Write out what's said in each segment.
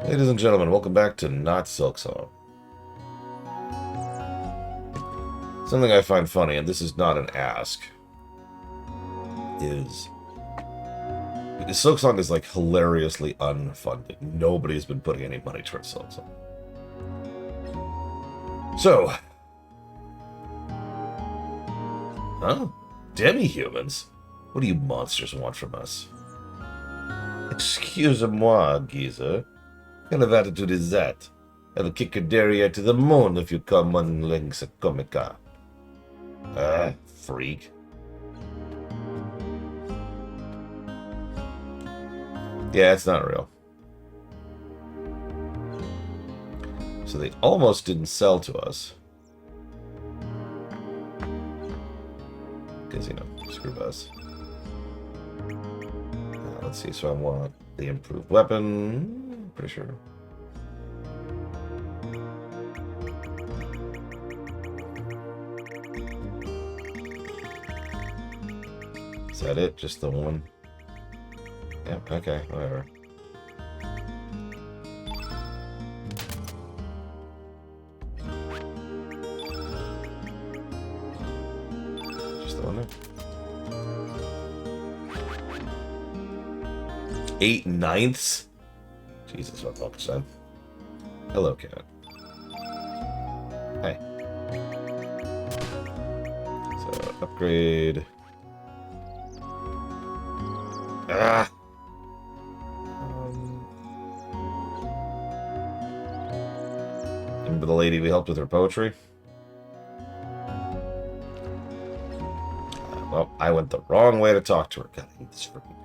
Ladies and gentlemen, welcome back to Not Silksong. Something I find funny, and this is not an ask, is Silksong is like hilariously unfunded. Nobody's been putting any money towards Silksong. So, demi-humans? What do you monsters want from us? Excuse-moi, geezer. What kind of attitude is that? I'll kick your derriere to the moon if you come on Links Comica. Freak. Yeah, it's not real. So they almost didn't sell to us. Because, screw us. Let's see, so I want the improved weapon. Pretty sure. Is that it? Just the one? Yep, okay, whatever. Just the one there. 8/9? Jesus, what fuck said. Hello, cat. Hey. So, upgrade. Ah! Remember the lady we helped with her poetry? Well, I went the wrong way to talk to her. God, I hate this freaking guy.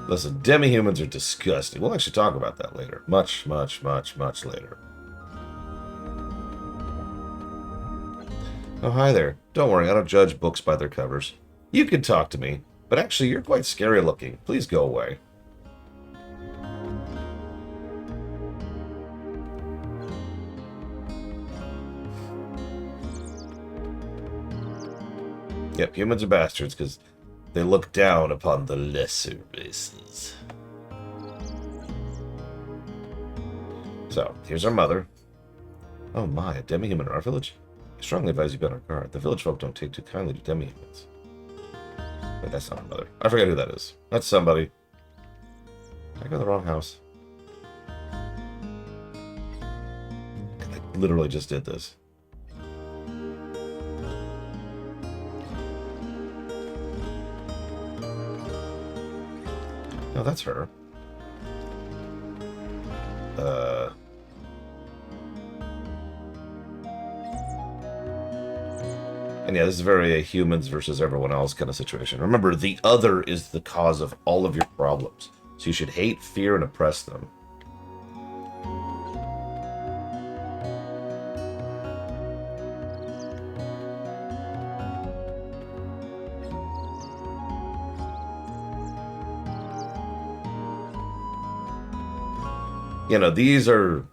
Listen, demi-humans are disgusting. We'll actually talk about that later. Much, much, much, much later. Oh, hi there. Don't worry, I don't judge books by their covers. You can talk to me, but actually you're quite scary looking. Please go away. Yep, humans are bastards because they look down upon the lesser races. So, here's our mother. Oh my, a demi-human in our village? I strongly advise you be on our guard. The village folk don't take too kindly to demi-humans. Wait, that's not our mother. I forget who that is. That's somebody. Did I go to the wrong house? I literally just did this. No, that's her. And yeah, this is very a humans versus everyone else kind of situation. Remember, the other is the cause of all of your problems. So you should hate, fear, and oppress them. These are,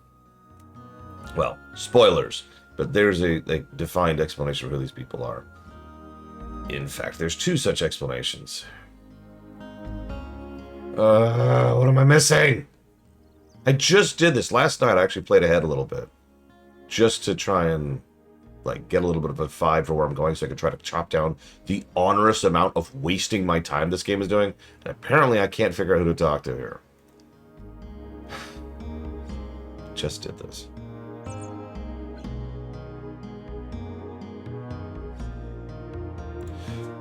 well, spoilers, but there's a defined explanation for who these people are. In fact, there's two such explanations. What am I missing? I just did this last night. I actually played ahead a little bit, just to try and get a little bit of a vibe for where I'm going, so I can try to chop down the onerous amount of wasting my time this game is doing. And apparently, I can't figure out who to talk to here. Just did this.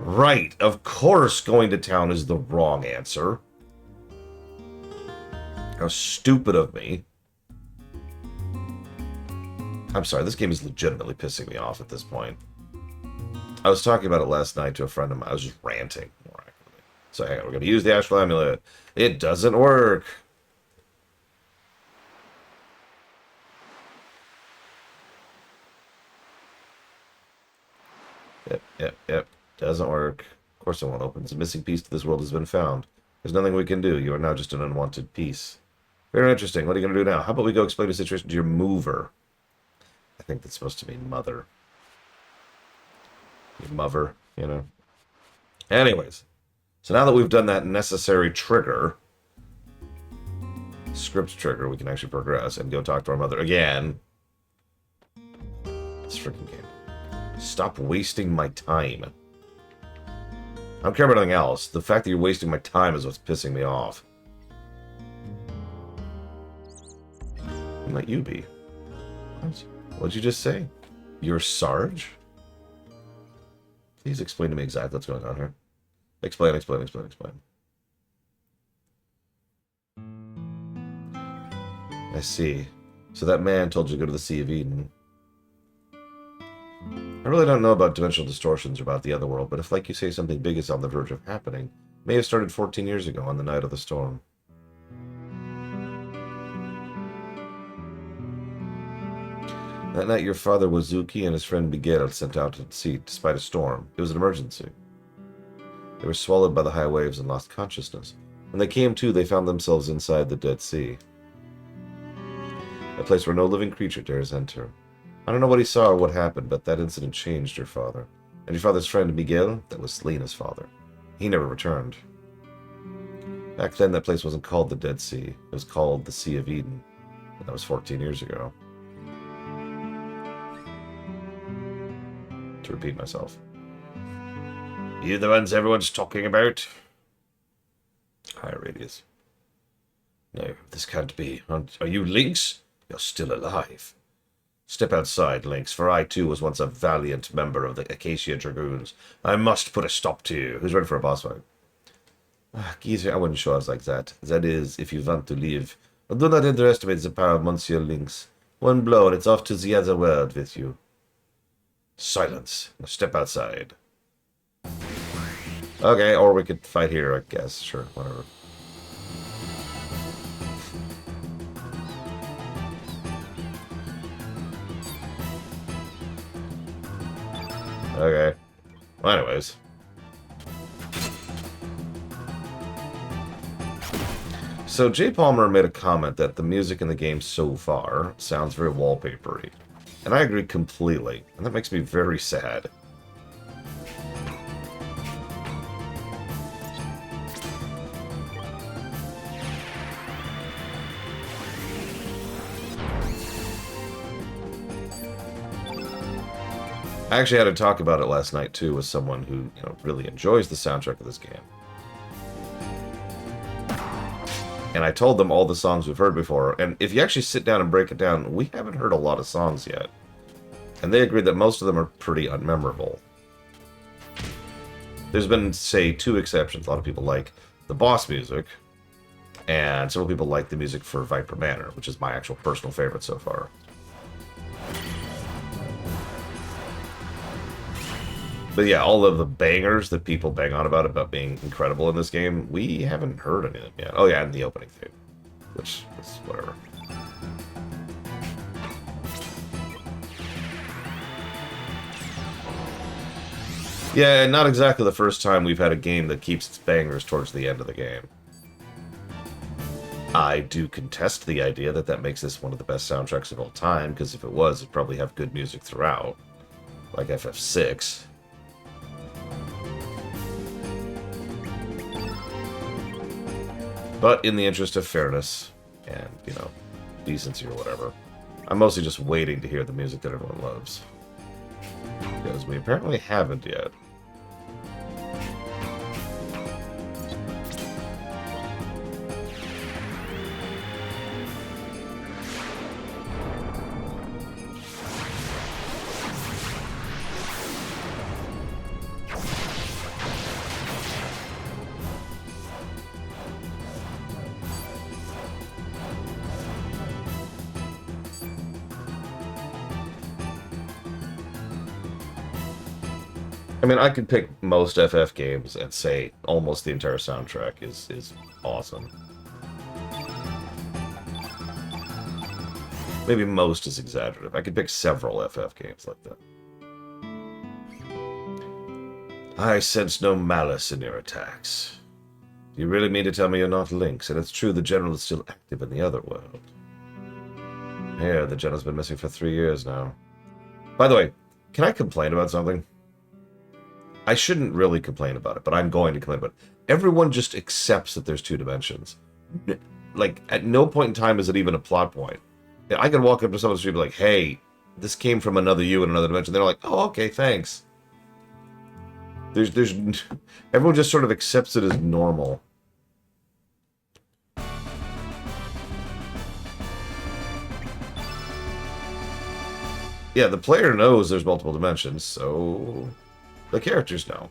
Right, of course going to town is the wrong answer. How stupid of me. I'm sorry, this game is legitimately pissing me off at this point. I was talking about it last night to a friend of mine. I was just ranting. So hang on, we're going to use the astral amulet. It doesn't work. Yep. Doesn't work. Of course it won't open. It's a missing piece to this world has been found. There's nothing we can do. You are now just an unwanted piece. Very interesting. What are you going to do now? How about we go explain the situation to your mover? I think that's supposed to be mother. Your mother, Anyways. So now that we've done that necessary trigger, script trigger, we can actually progress and go talk to our mother again. This freaking game. Stop wasting my time. I don't care about anything else. The fact that you're wasting my time is what's pissing me off. Who might you be? What? What'd you just say? You're Sarge? Please explain to me exactly what's going on here. Explain. I see. So that man told you to go to the Sea of Eden. I really don't know about dimensional distortions or about the other world, but if, like you say, something big is on the verge of happening, it may have started 14 years ago on the night of the storm. That night, your father Wazuki and his friend Miguel sent out to sea despite a storm. It was an emergency. They were swallowed by the high waves and lost consciousness. When they came to, they found themselves inside the Dead Sea. A place where no living creature dares enter. I don't know what he saw or what happened, but that incident changed your father. And your father's friend Miguel, that was Lena's father. He never returned. Back then, that place wasn't called the Dead Sea. It was called the Sea of Eden. And that was 14 years ago. To repeat myself. You the ones everyone's talking about? Higher radius. No, this can't be. Are you Lynx? You're still alive. Step outside, Lynx, for I too was once a valiant member of the Acacia Dragoons. I must put a stop to you. Who's ready for a boss fight? Geezer, I wouldn't show us like that. That is, if you want to live. But do not underestimate the power of Monsieur Lynx. One blow and it's off to the other world with you. Silence. Now step outside. Okay, or we could fight here, I guess. Sure, whatever. Okay. Well, anyways. So Jay Palmer made a comment that the music in the game so far sounds very wallpapery. And I agree completely. And that makes me very sad. I actually had to talk about it last night, too, with someone who, really enjoys the soundtrack of this game. And I told them all the songs we've heard before, and if you actually sit down and break it down, we haven't heard a lot of songs yet. And they agreed that most of them are pretty unmemorable. There's been, say, 2 exceptions. A lot of people like the boss music, and several people like the music for Viper Manor, which is my actual personal favorite so far. But yeah, all of the bangers that people bang on about being incredible in this game, we haven't heard any of them yet. Oh yeah, and the opening theme, which is whatever. Yeah, not exactly the first time we've had a game that keeps its bangers towards the end of the game. I do contest the idea that that makes this one of the best soundtracks of all time, because if it was, it'd probably have good music throughout, like FF6. But in the interest of fairness and, decency or whatever, I'm mostly just waiting to hear the music that everyone loves. Because we apparently haven't yet. I mean, I could pick most FF games and say almost the entire soundtrack is awesome. Maybe most is exaggerative. I could pick several FF games like that. I sense no malice in your attacks. Do you really mean to tell me you're not Lynx, and it's true the General is still active in the other world? Here, the General's been missing for 3 years now. By the way, can I complain about something? I shouldn't really complain about it, but I'm going to complain about it. Everyone just accepts that there's 2 dimensions. Like, at no point in time is it even a plot point. I could walk up to someone on the street and be like, hey, this came from another you in another dimension. They're like, oh, okay, thanks. There's everyone just sort of accepts it as normal. Yeah, the player knows there's multiple dimensions, so the characters know.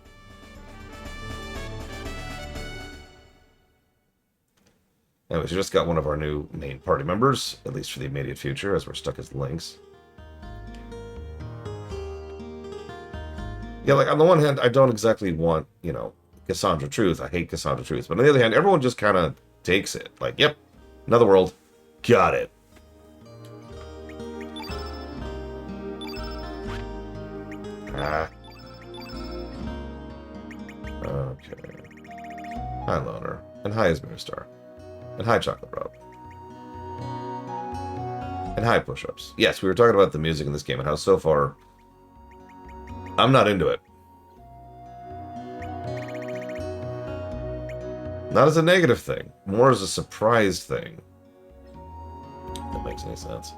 Anyways, we just got one of our new main party members, at least for the immediate future, as we're stuck as links. Yeah, like, on the one hand, I don't exactly want, you know, Cassandra Truth. I hate Cassandra Truth. But on the other hand, everyone just kind of takes it. Like, yep, another world. Got it. Ah. Okay. Hi, Loner. And hi, Izmir Star. And hi, Chocolate Rob. And hi, Push-Ups. Yes, we were talking about the music in this game and how so far I'm not into it. Not as a negative thing, more as a surprised thing. If that makes any sense.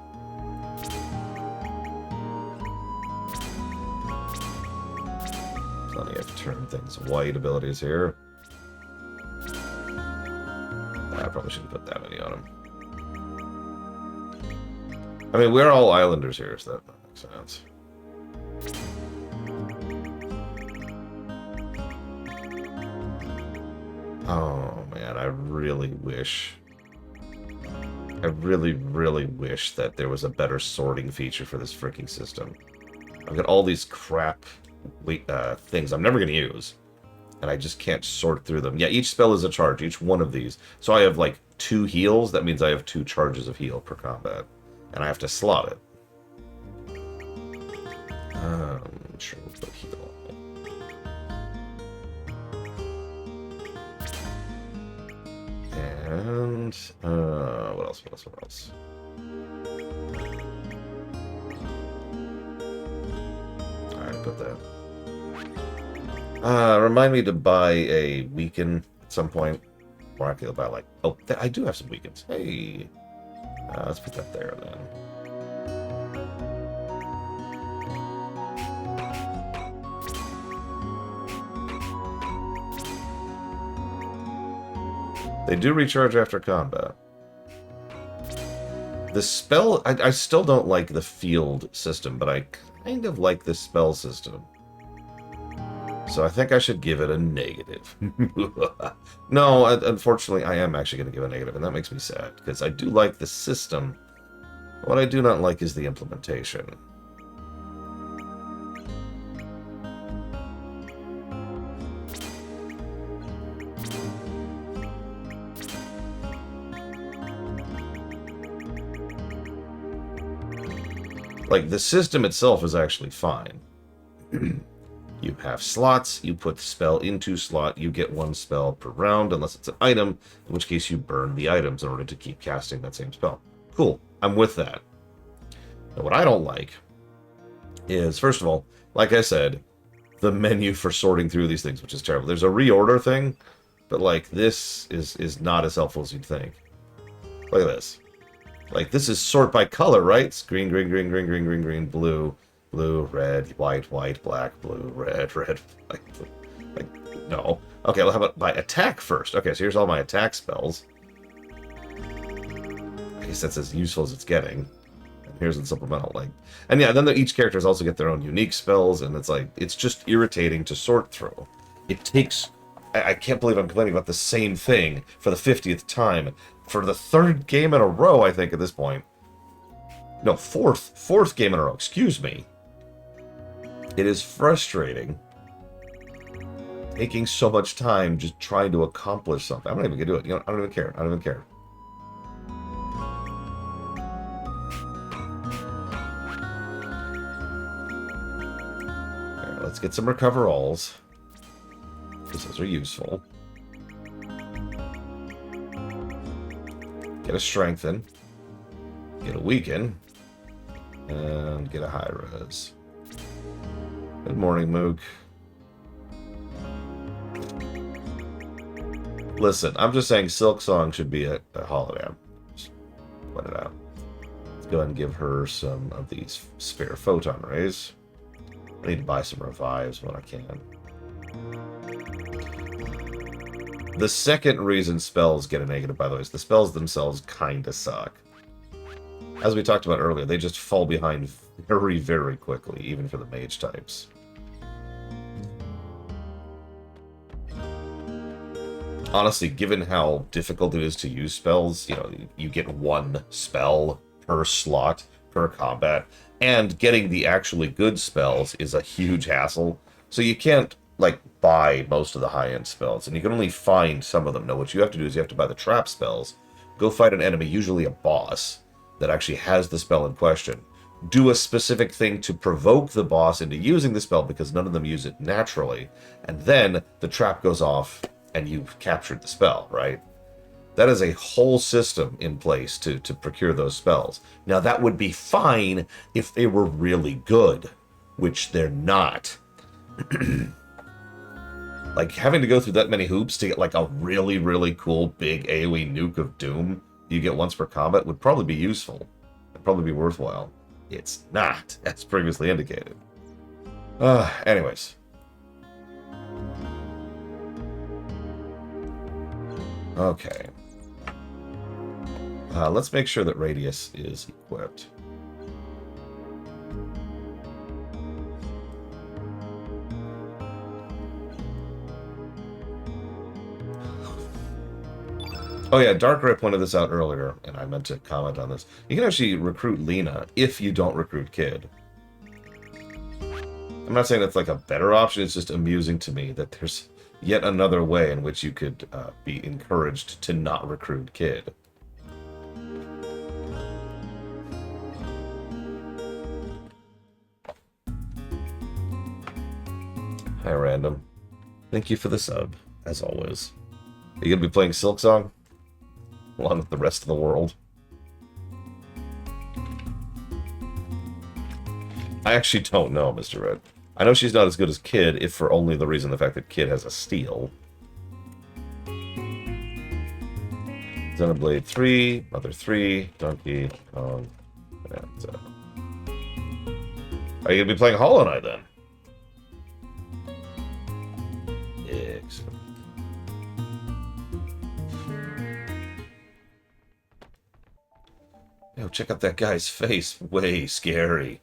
Plenty of turn things white abilities here. I probably shouldn't put that many on him. I mean, we're all islanders here, so that makes sense. Oh, man, I really wish that there was a better sorting feature for this freaking system. I've got all these crap things I'm never going to use, and I just can't sort through them. Yeah, each spell is a charge, each one of these. So I have, like, 2 heals. That means I have 2 charges of heal per combat, and I have to slot it. Sure, we'll put heal. And, what else? Alright, put that. Remind me to buy a weaken at some point. Or I could buy, like, oh, I do have some weakens. Hey! Let's put that there, then. They do recharge after combat. The spell... I still don't like the field system, but I kind of like the spell system. So I think I should give it a negative. No, unfortunately, I am actually going to give a negative, and that makes me sad, because I do like the system. What I do not like is the implementation. Like, the system itself is actually fine. You have slots, you put the spell into slot, you get 1 spell per round, unless it's an item, in which case you burn the items in order to keep casting that same spell. Cool, I'm with that. Now, what I don't like is, first of all, like I said, the menu for sorting through these things, which is terrible. There's a reorder thing, but, like, this is not as helpful as you'd think. Look at this. Like, this is sort by color, right? It's green, green, green, green, green, green, green, blue, blue, red, white, white, black, blue, red, red, like, no. Okay, well, how about by attack first? Okay, so here's all my attack spells. I guess that's as useful as it's getting. And here's the supplemental, like... And yeah, then each characters also get their own unique spells, and it's like, it's just irritating to sort through. It takes... I can't believe I'm complaining about the same thing for the 50th time. For the 3rd game in a row, I think, at this point. No, 4th game in a row, excuse me. It is frustrating taking so much time just trying to accomplish something. I'm not even gonna do it. You know, I don't even care. I don't even care. Right, let's get some recover alls, because those are useful. Get a strengthen, get a weaken, and get a high res. Good morning, Mook. Listen, I'm just saying Silk Song should be a holiday. I'm just putting it out. Let's go ahead and give her some of these spare photon rays. I need to buy some revives when I can. The second reason spells get a negative, by the way, is the spells themselves kinda suck. As we talked about earlier, they just fall behind very, very quickly, even for the mage types. Honestly, given how difficult it is to use spells, you know, you get one spell per slot, per combat, and getting the actually good spells is a huge hassle. So you can't, like, buy most of the high-end spells, and you can only find some of them. No, what you have to do is you have to buy the trap spells, go fight an enemy, usually a boss, that actually has the spell in question. Do a specific thing to provoke the boss into using the spell, because none of them use it naturally, and then the trap goes off, and you've captured the spell, right? That is a whole system in place to procure those spells. Now, that would be fine if they were really good, which they're not. Like, having to go through that many hoops to get, like, a really, really cool big AoE nuke of Doom you get once per combat would probably be useful. It'd probably be worthwhile. It's not, as previously indicated. Anyways. Okay. Let's make sure that Radius is equipped. Oh yeah, Darkrai pointed this out earlier, and I meant to comment on this. You can actually recruit Lena if you don't recruit Kid. I'm not saying that's like a better option, it's just amusing to me that there's yet another way in which you could be encouraged to not recruit Kid. Hi, Random. Thank you for the sub, as always. Are you going to be playing Silk Song? Along with the rest of the world? I actually don't know, Mr. Red. I know she's not as good as Kid, if for only the reason the fact that Kid has a steal. Xenoblade 3, Mother 3, Donkey Kong, and, Are you going to be playing Hollow Knight, then? Excellent. Yo, check out that guy's face. Way scary.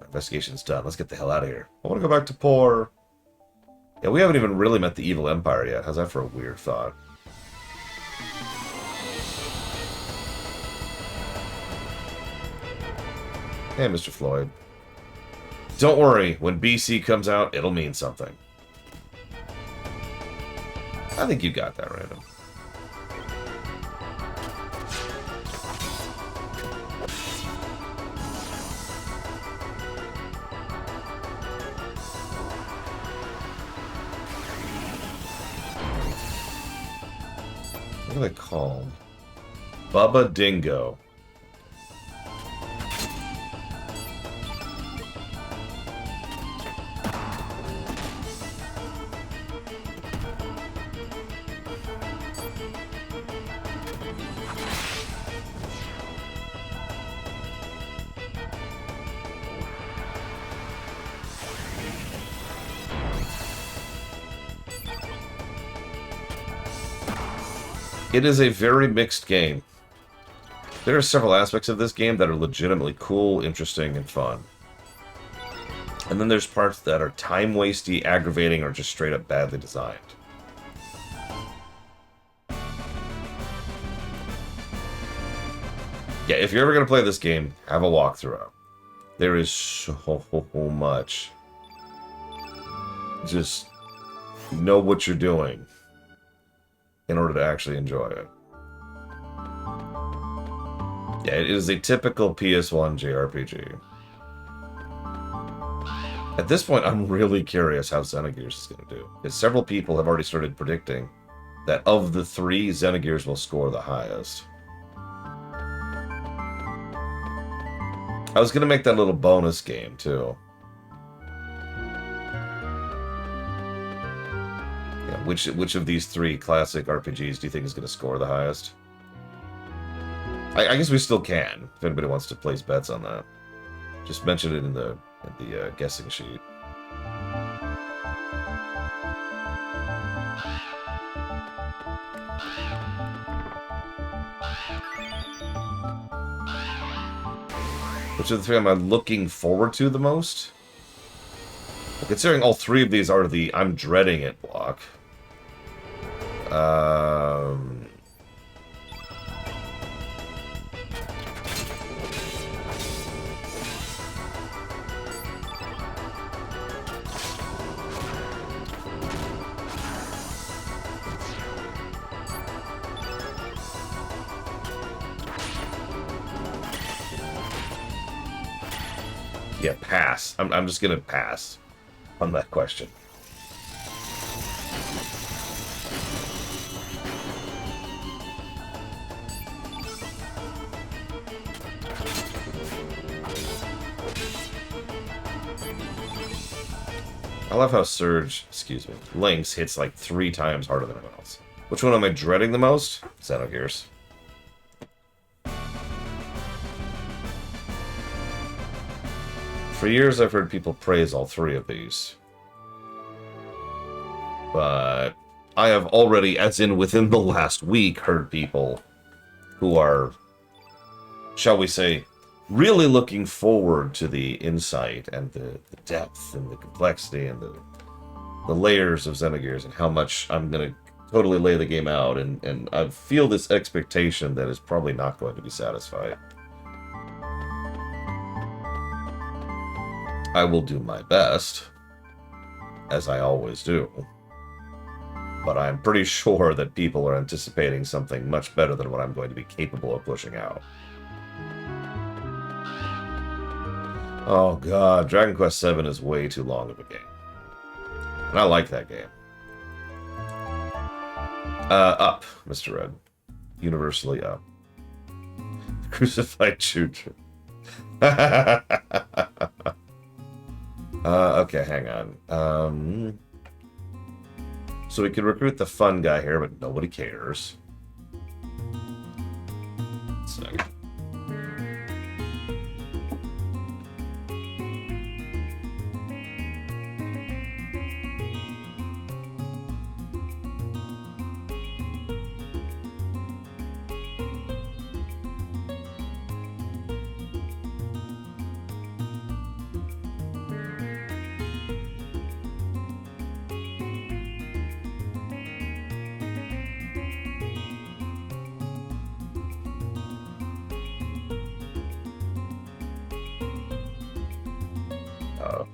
Investigation's done. Let's get the hell out of here. I want to go back to Poor. Yeah, we haven't even really met the Evil Empire yet. How's that for a weird thought? Hey, Mr. Floyd. Don't worry. When BC comes out, it'll mean something. I think you got that, Random. What are they called? Bubba Dingo. It is a very mixed game. There are several aspects of this game that are legitimately cool, interesting, and fun. And then there's parts that are time-wasty, aggravating, or just straight up badly designed. Yeah, if you're ever going to play this game, have a walkthrough. There is so much. Just know what you're doing in order to actually enjoy it. Yeah, it is a typical PS1 JRPG. At this point, I'm really curious how Xenogears is going to do. Because several people have already started predicting that of the three, Xenogears will score the highest. I was going to make that little bonus game, too. Yeah, Which of these 3 classic RPGs do you think is going to score the highest? I guess we still can, if anybody wants to place bets on that. Just mention it in the guessing sheet. Which of the 3 am I looking forward to the most? Well, considering all 3 of these are the I'm dreading it block. Yeah, pass. I'm just gonna pass on that question. I love how Lynx hits like 3 times harder than everyone else. Which one am I dreading the most? Xenogears. For years, I've heard people praise all 3 of these. But I have already, as in within the last week, heard people who are, shall we say, really looking forward to the insight and the depth and the complexity and the layers of Xenogears and how much I'm going to totally lay the game out. And I feel this expectation that is probably not going to be satisfied. I will do my best, as I always do, but I'm pretty sure that people are anticipating something much better than what I'm going to be capable of pushing out. Oh god, Dragon Quest VII is way too long of a game. And I like that game. Up, Mr. Red. Universally up. Crucified Choo-Choo. Okay, hang on. So we could recruit the fun guy here, but nobody cares. Second.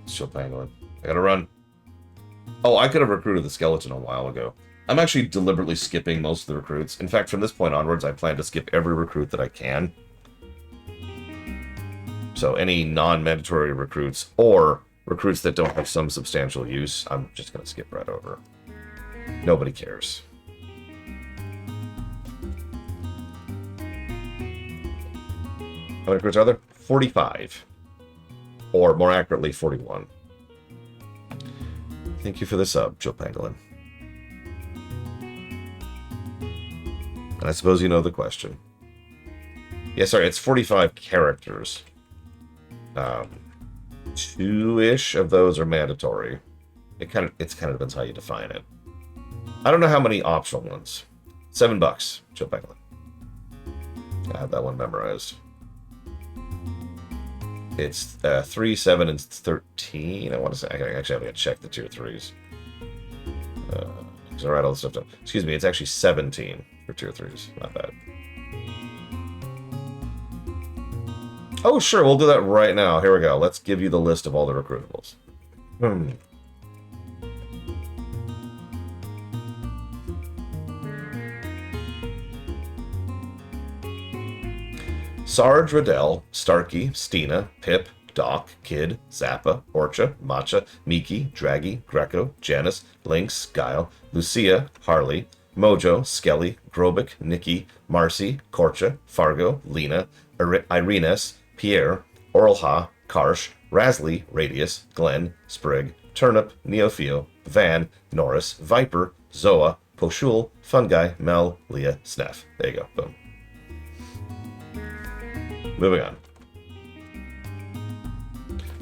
Chill Pangolin. I gotta run. Oh, I could have recruited the skeleton a while ago. I'm actually deliberately skipping most of the recruits. In fact, from this point onwards, I plan to skip every recruit that I can. So any non-mandatory recruits or recruits that don't have some substantial use, I'm just gonna skip right over. Nobody cares. How many recruits are there? 45. Or, more accurately, 41. Thank you for the sub, Chill Pangolin. And I suppose you know the question. Yeah, sorry, it's 45 characters. 2-ish of those are mandatory. It kind of depends how you define it. I don't know how many optional ones. $7, Chill Pangolin. I have that one memorized. It's 3, 7, and 13. I want to say. I actually have to check the tier 3s. Because I write all this stuff down. Excuse me, it's actually 17 for tier 3s. Not bad. Oh, sure, we'll do that right now. Here we go. Let's give you the list of all the recruitables. Sarge, Riddell, Starkey, Stina, Pip, Doc, Kid, Zappa, Orcha, Matcha, Miki, Draggy, Greco, Janice, Lynx, Guile, Lucia, Harley, Mojo, Skelly, Grobic, Nikki, Marcy, Korcha, Fargo, Lena, Irenes, Pierre, Oralha, Karsh, Rasley, Radius, Glenn, Sprig, Turnip, Neofeo, Van, Norris, Viper, Zoa, Poshul, Fungi, Mel, Leah, Snaff. There you go. Boom. Moving on.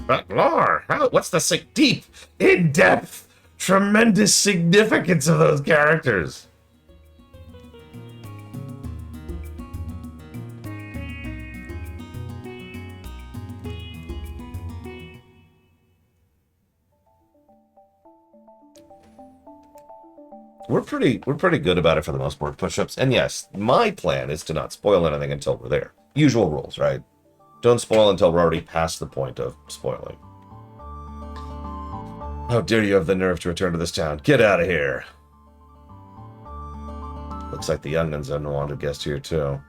But lore, what's the deep, in-depth, tremendous significance of those characters? We're pretty good about it for the most part, push-ups. And yes, my plan is to not spoil anything until we're there. Usual rules, right? Don't spoil until we're already past the point of spoiling. How dare you have the nerve to return to this town? Get out of here! Looks like the young'uns are an unwanted guest here, too.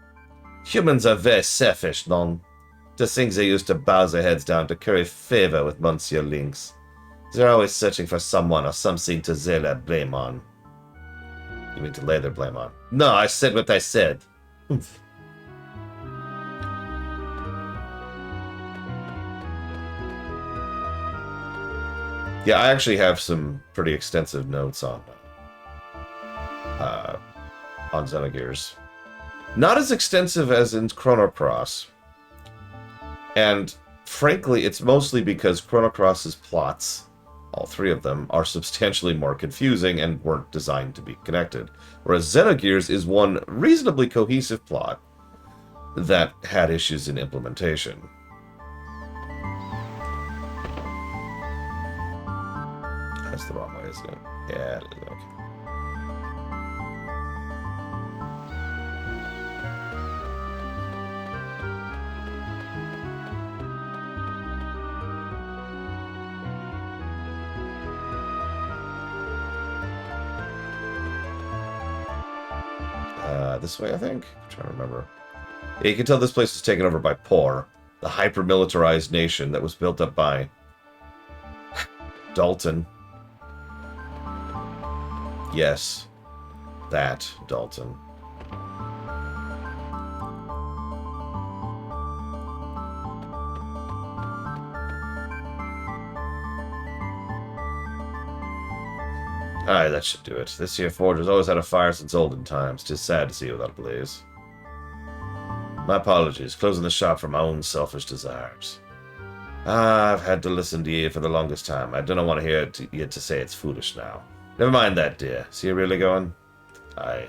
Humans are very selfish, non. To think they used to bow their heads down to curry favor with Monsieur Lynx. They're always searching for someone or something to lay their blame on. You mean to lay their blame on? No, I said what I said. Oof. Yeah, I actually have some pretty extensive notes on Xenogears. Not as extensive as in Chrono Cross. And frankly, it's mostly because Chrono Cross's plots, all three of them, are substantially more confusing and weren't designed to be connected. Whereas Xenogears is one reasonably cohesive plot that had issues in implementation. That's the wrong way, isn't it? Yeah, it is. Okay. This way, I think? I'm trying to remember. Yeah, you can tell this place was taken over by Por, the hyper-militarized nation that was built up by Dalton. Yes, that Dalton. Aye, that should do it. This here forge has always had a fire since olden times. 'Tis sad to see it without a blaze. My apologies, closing the shop for my own selfish desires. I've had to listen to you for the longest time. I don't want to hear you to say it's foolish now. Never mind that, dear. See you really going? Aye.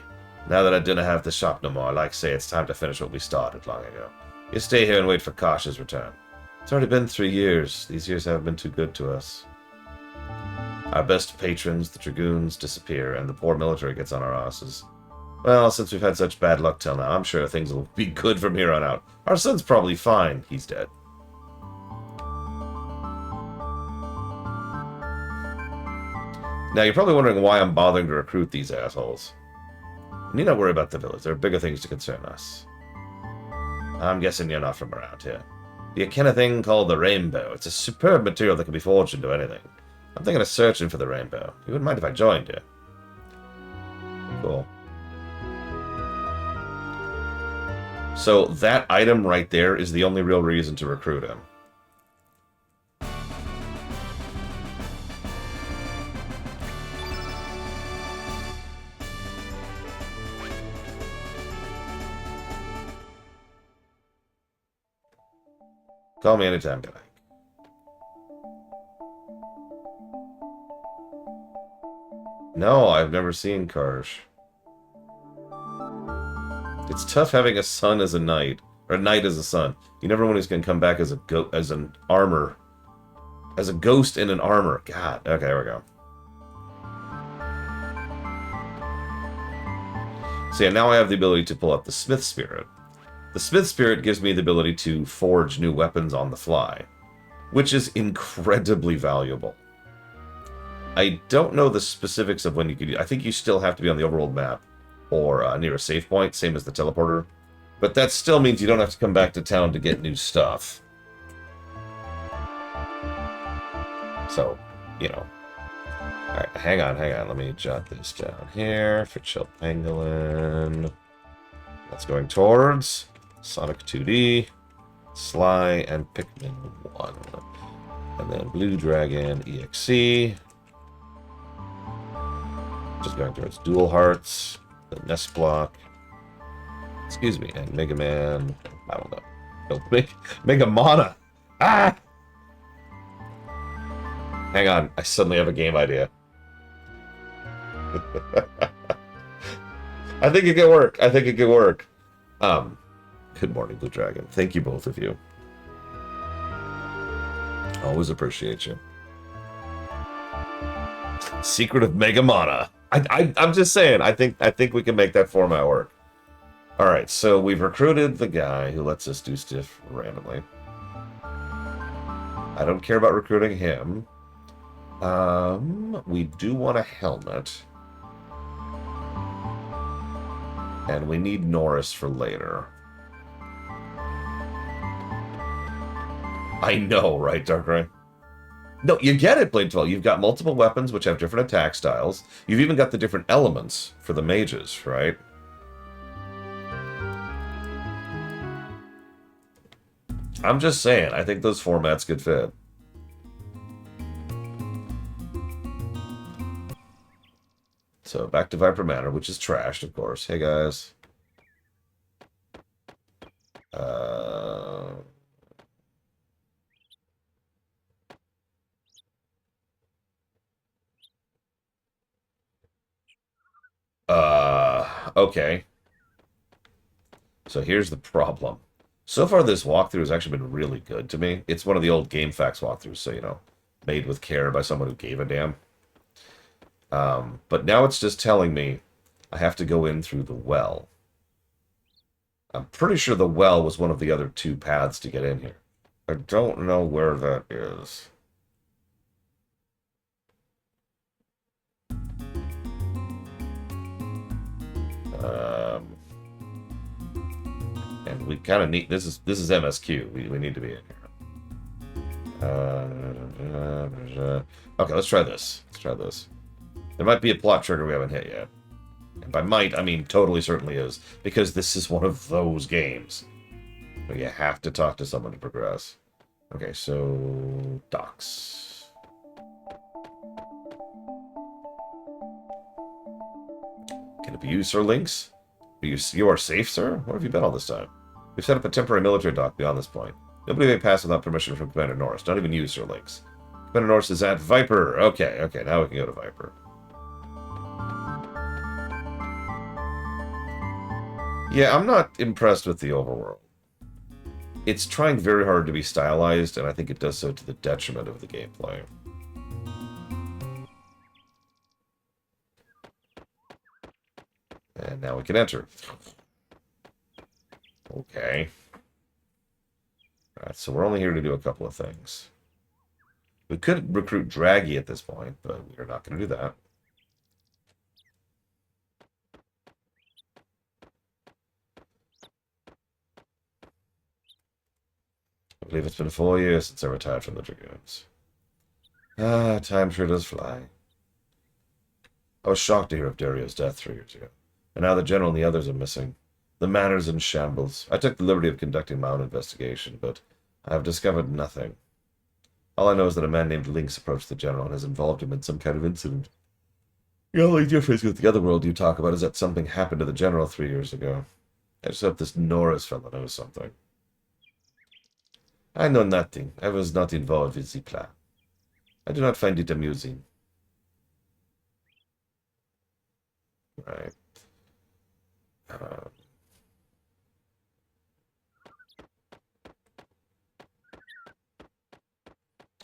Now that I don't have the shop no more, I like to say it's time to finish what we started long ago. You stay here and wait for Karsh's return. It's already been 3 years. These years haven't been too good to us. Our best patrons, the Dragoons, disappear, and the poor military gets on our asses. Well, since we've had such bad luck till now, I'm sure things will be good from here on out. Our son's probably fine. He's dead. Now, you're probably wondering why I'm bothering to recruit these assholes. You need not worry about the village. There are bigger things to concern us. I'm guessing you're not from around here. Do you ken a thing called the rainbow? It's a superb material that can be forged into anything. I'm thinking of searching for the rainbow. You wouldn't mind if I joined you? Cool. So that item right there is the only real reason to recruit him. Call me anytime, guy. No, I've never seen Karsh. It's tough having a son as a knight, or a knight as a son. You never know when he's going to come back as a as an armor, as a ghost in an armor. God. Okay, there we go. So yeah, now I have the ability to pull up the Smith Spirit. The Smith Spirit gives me the ability to forge new weapons on the fly, which is incredibly valuable. I don't know the specifics of when you could. I think you still have to be on the overworld map or near a save point, same as the teleporter. But that still means you don't have to come back to town to get new stuff. So, you know. Alright, hang on. Let me jot this down here. Fitchill Pangolin. That's going towards Sonic 2D, Sly, and Pikmin 1. And then Blue Dragon EXE. Just going through its dual hearts, the nest block. Excuse me, and Mega Man. I don't know. No, Mega Mana. Ah! Hang on, I suddenly have a game idea. I think it could work. I think it could work. Good morning, Blue Dragon. Thank you, both of you. Always appreciate you. Secret of Mega Mana. I'm just saying. I think we can make that format work. All right, so we've recruited the guy who lets us do stuff randomly. I don't care about recruiting him. We do want a helmet. And we need Norris for later. I know, right, Darkrai? No, you get it, Blade 12. You've got multiple weapons which have different attack styles. You've even got the different elements for the mages, right? I'm just saying, I think those formats could fit. So back to Viper Manor, which is trashed, of course. Hey, guys. Okay. So here's the problem. So far, this walkthrough has actually been really good to me. It's one of the old GameFAQs walkthroughs, so, you know, made with care by someone who gave a damn. But now it's just telling me I have to go in through the well. I'm pretty sure the well was one of the other two paths to get in here. I don't know where that is. And we kind of need this is MSQ. We need to be in here. Okay, let's try this. Let's try this. There might be a plot trigger we haven't hit yet. And by might, I mean totally certainly is, because this is one of those games where you have to talk to someone to progress. Okay, so docs. Can it be used, Sir Lynx? You are safe, sir? Where have you been all this time? We've set up a temporary military dock beyond this point. Nobody may pass without permission from Commander Norris. Not even you, Sir Lynx. Commander Norris is at Viper. Okay, now we can go to Viper. Yeah, I'm not impressed with the overworld. It's trying very hard to be stylized, and I think it does so to the detriment of the gameplay. And now we can enter. Okay. Alright, so we're only here to do a couple of things. We could recruit Draggy at this point, but we're not going to do that. I believe it's been 4 years since I retired from the Dragoons. Ah, time sure does fly. I was shocked to hear of Dario's death 3 years ago. And now the general and the others are missing. The manor's in shambles. I took the liberty of conducting my own investigation, but I have discovered nothing. All I know is that a man named Lynx approached the general and has involved him in some kind of incident. The only difference with the other world you talk about is that something happened to the general 3 years ago. I just hope this Norris fellow knows something. I know nothing. I was not involved with the plan. I do not find it amusing. Right.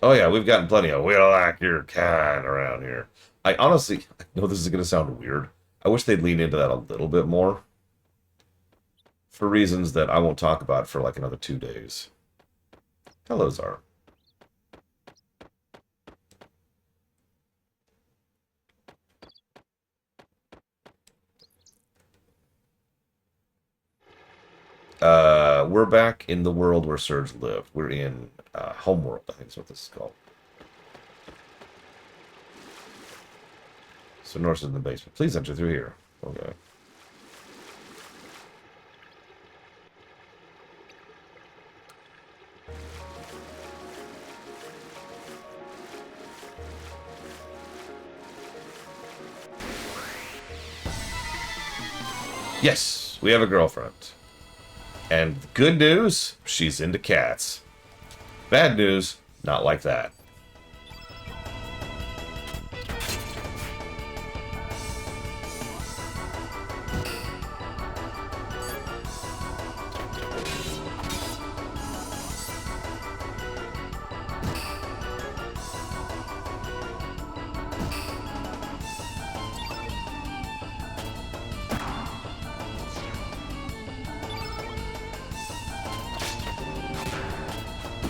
Oh yeah, we've gotten plenty of "we like your kind" around here. I honestly, I know this is going to sound weird. I wish they'd lean into that a little bit more. For reasons that I won't talk about for like another 2 days. Hello, Zara. We're back in the world where Surge lived. We're in Homeworld, I think is what this is called. So Norris is in the basement. Please enter through here. Okay. Yes, we have a girlfriend. And good news, she's into cats. Bad news, not like that.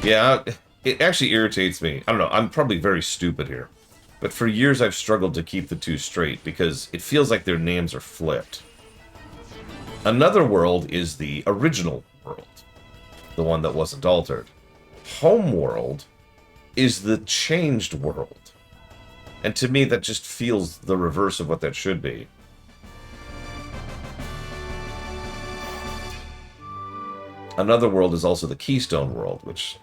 Yeah, it actually irritates me. I don't know, I'm probably very stupid here. But for years I've struggled to keep the two straight because it feels like their names are flipped. Another World is the original world, the one that wasn't altered. Homeworld is the changed world. And to me, that just feels the reverse of what that should be. Another World is also the Keystone World, which...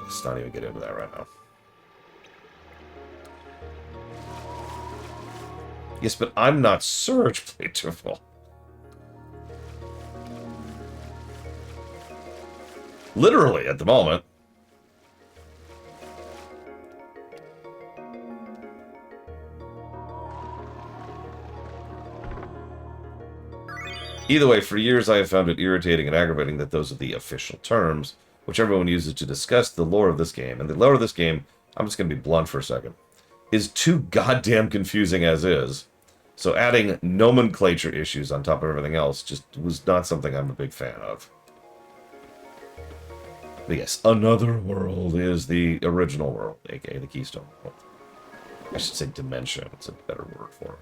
let's not even get into that right now. Yes, but I'm not Surge, Playful. Literally, at the moment. Either way, for years I have found it irritating and aggravating that those are the official terms, which everyone uses to discuss the lore of this game. And the lore of this game, I'm just going to be blunt for a second, is too goddamn confusing as is. So adding nomenclature issues on top of everything else just was not something I'm a big fan of. But yes, Another World is the original world, aka the Keystone World. I should say Dimension, it's a better word for it.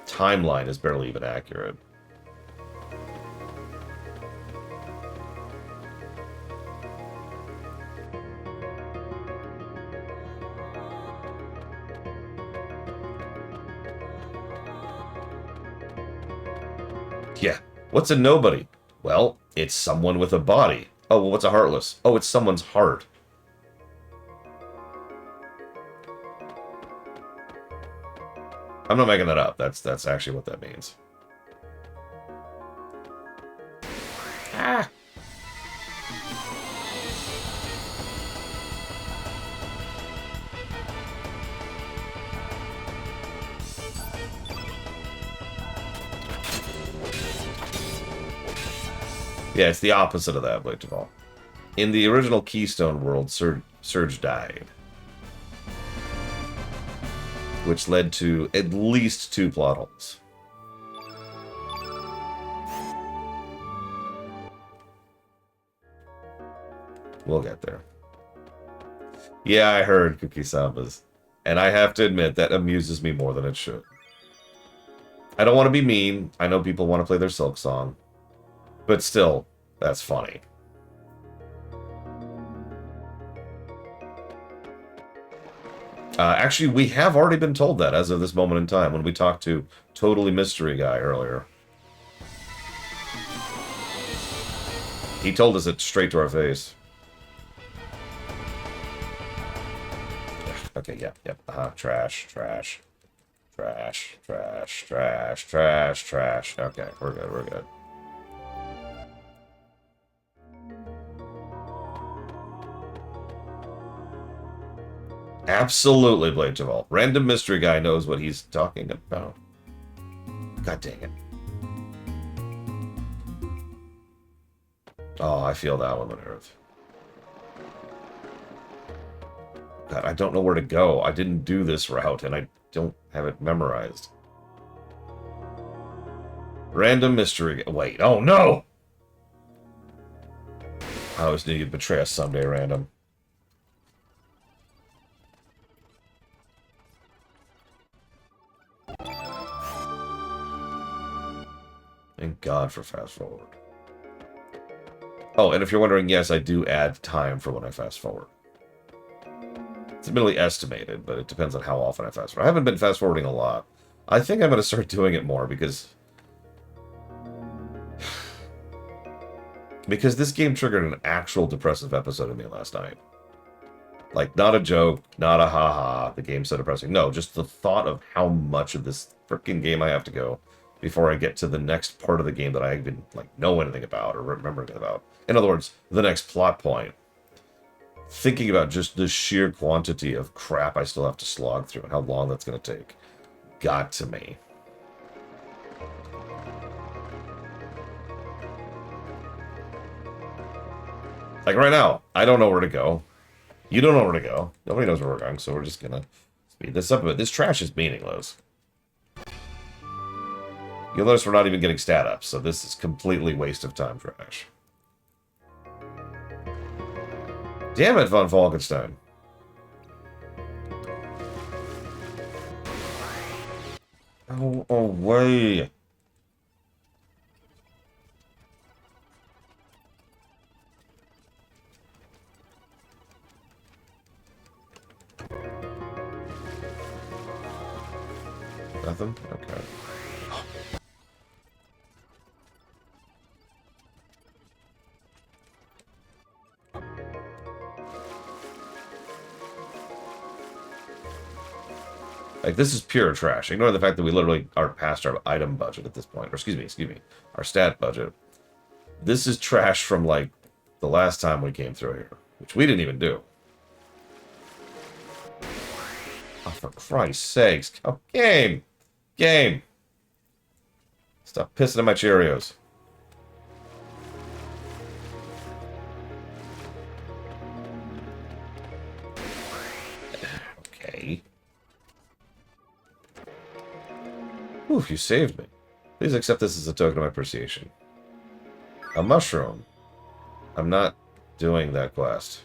Timeline is barely even accurate. Yeah, what's a nobody? Well, it's someone with a body. Oh, well, what's a heartless? Oh, it's someone's heart. I'm not making that up. That's actually what that means. Ah! Yeah, it's the opposite of that, Blade of All. In the original Keystone world, Surge died. Which led to at least 2 plot holes. We'll get there. Yeah, I heard Cookie Sambas. And I have to admit, that amuses me more than it should. I don't want to be mean. I know people want to play their Silk Song. But still, that's funny. Actually, we have already been told that as of this moment in time when we talked to Totally Mystery Guy earlier. He told us it straight to our face. Okay, yep. Trash. Okay, we're good. Absolutely, Blade Javal. Random Mystery Guy knows what he's talking about. God dang it. Oh, I feel that one on Earth. God, I don't know where to go. I didn't do this route, and I don't have it memorized. Random Mystery... Wait, oh no! I always knew you'd betray us someday, Random. Thank God for fast forward. Oh, and if you're wondering, yes, I do add time for when I fast forward. It's admittedly estimated, but it depends on how often I fast forward. I haven't been fast forwarding a lot. I think I'm going to start doing it more because this game triggered an actual depressive episode of me last night. Like, not a joke, not a haha, the game's so depressing. No, just the thought of how much of this freaking game I have to go before I get to the next part of the game that I even, like, know anything about or remember anything about. In other words, the next plot point. Thinking about just the sheer quantity of crap I still have to slog through and how long that's going to take got to me. Like right now, I don't know where to go. You don't know where to go. Nobody knows where we're going, so we're just gonna speed this up a bit. This trash is meaningless. You'll notice we're not even getting stat ups, so this is completely waste of time trash. Damn it, Von Falkenstein. Oh, away. Nothing? Okay. Like, this is pure trash. Ignore the fact that we literally are past our item budget at this point. Or, excuse me, our stat budget. This is trash from, like, the last time we came through here. Which we didn't even do. Oh, for Christ's sakes. Oh, game! Game! Stop pissing in my Cheerios. Okay. Whew, you saved me. Please accept this as a token of my appreciation. A mushroom. I'm not doing that quest.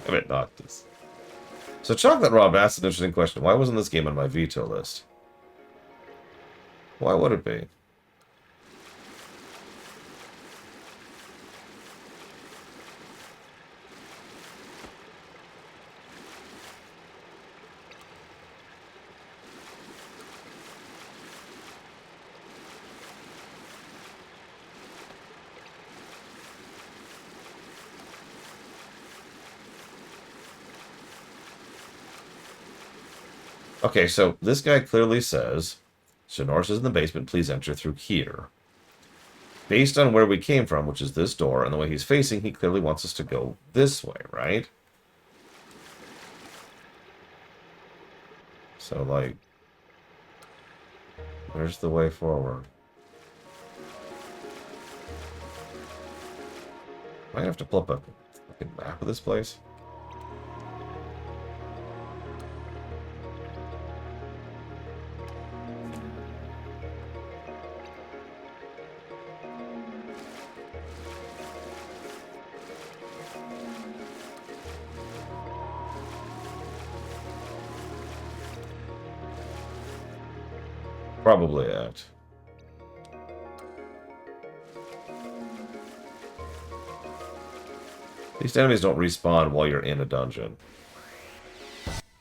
Damn it, Noctis. So Chocolate Rob asked an interesting question. Why wasn't this game on my veto list? Why would it be? Okay, so this guy clearly says, Sonoris is in the basement, please enter through here. Based on where we came from, which is this door, and the way he's facing, he clearly wants us to go this way, right? So, like, where's the way forward? Might have to pull up a fucking map of this place. Probably it. These enemies don't respawn while you're in a dungeon.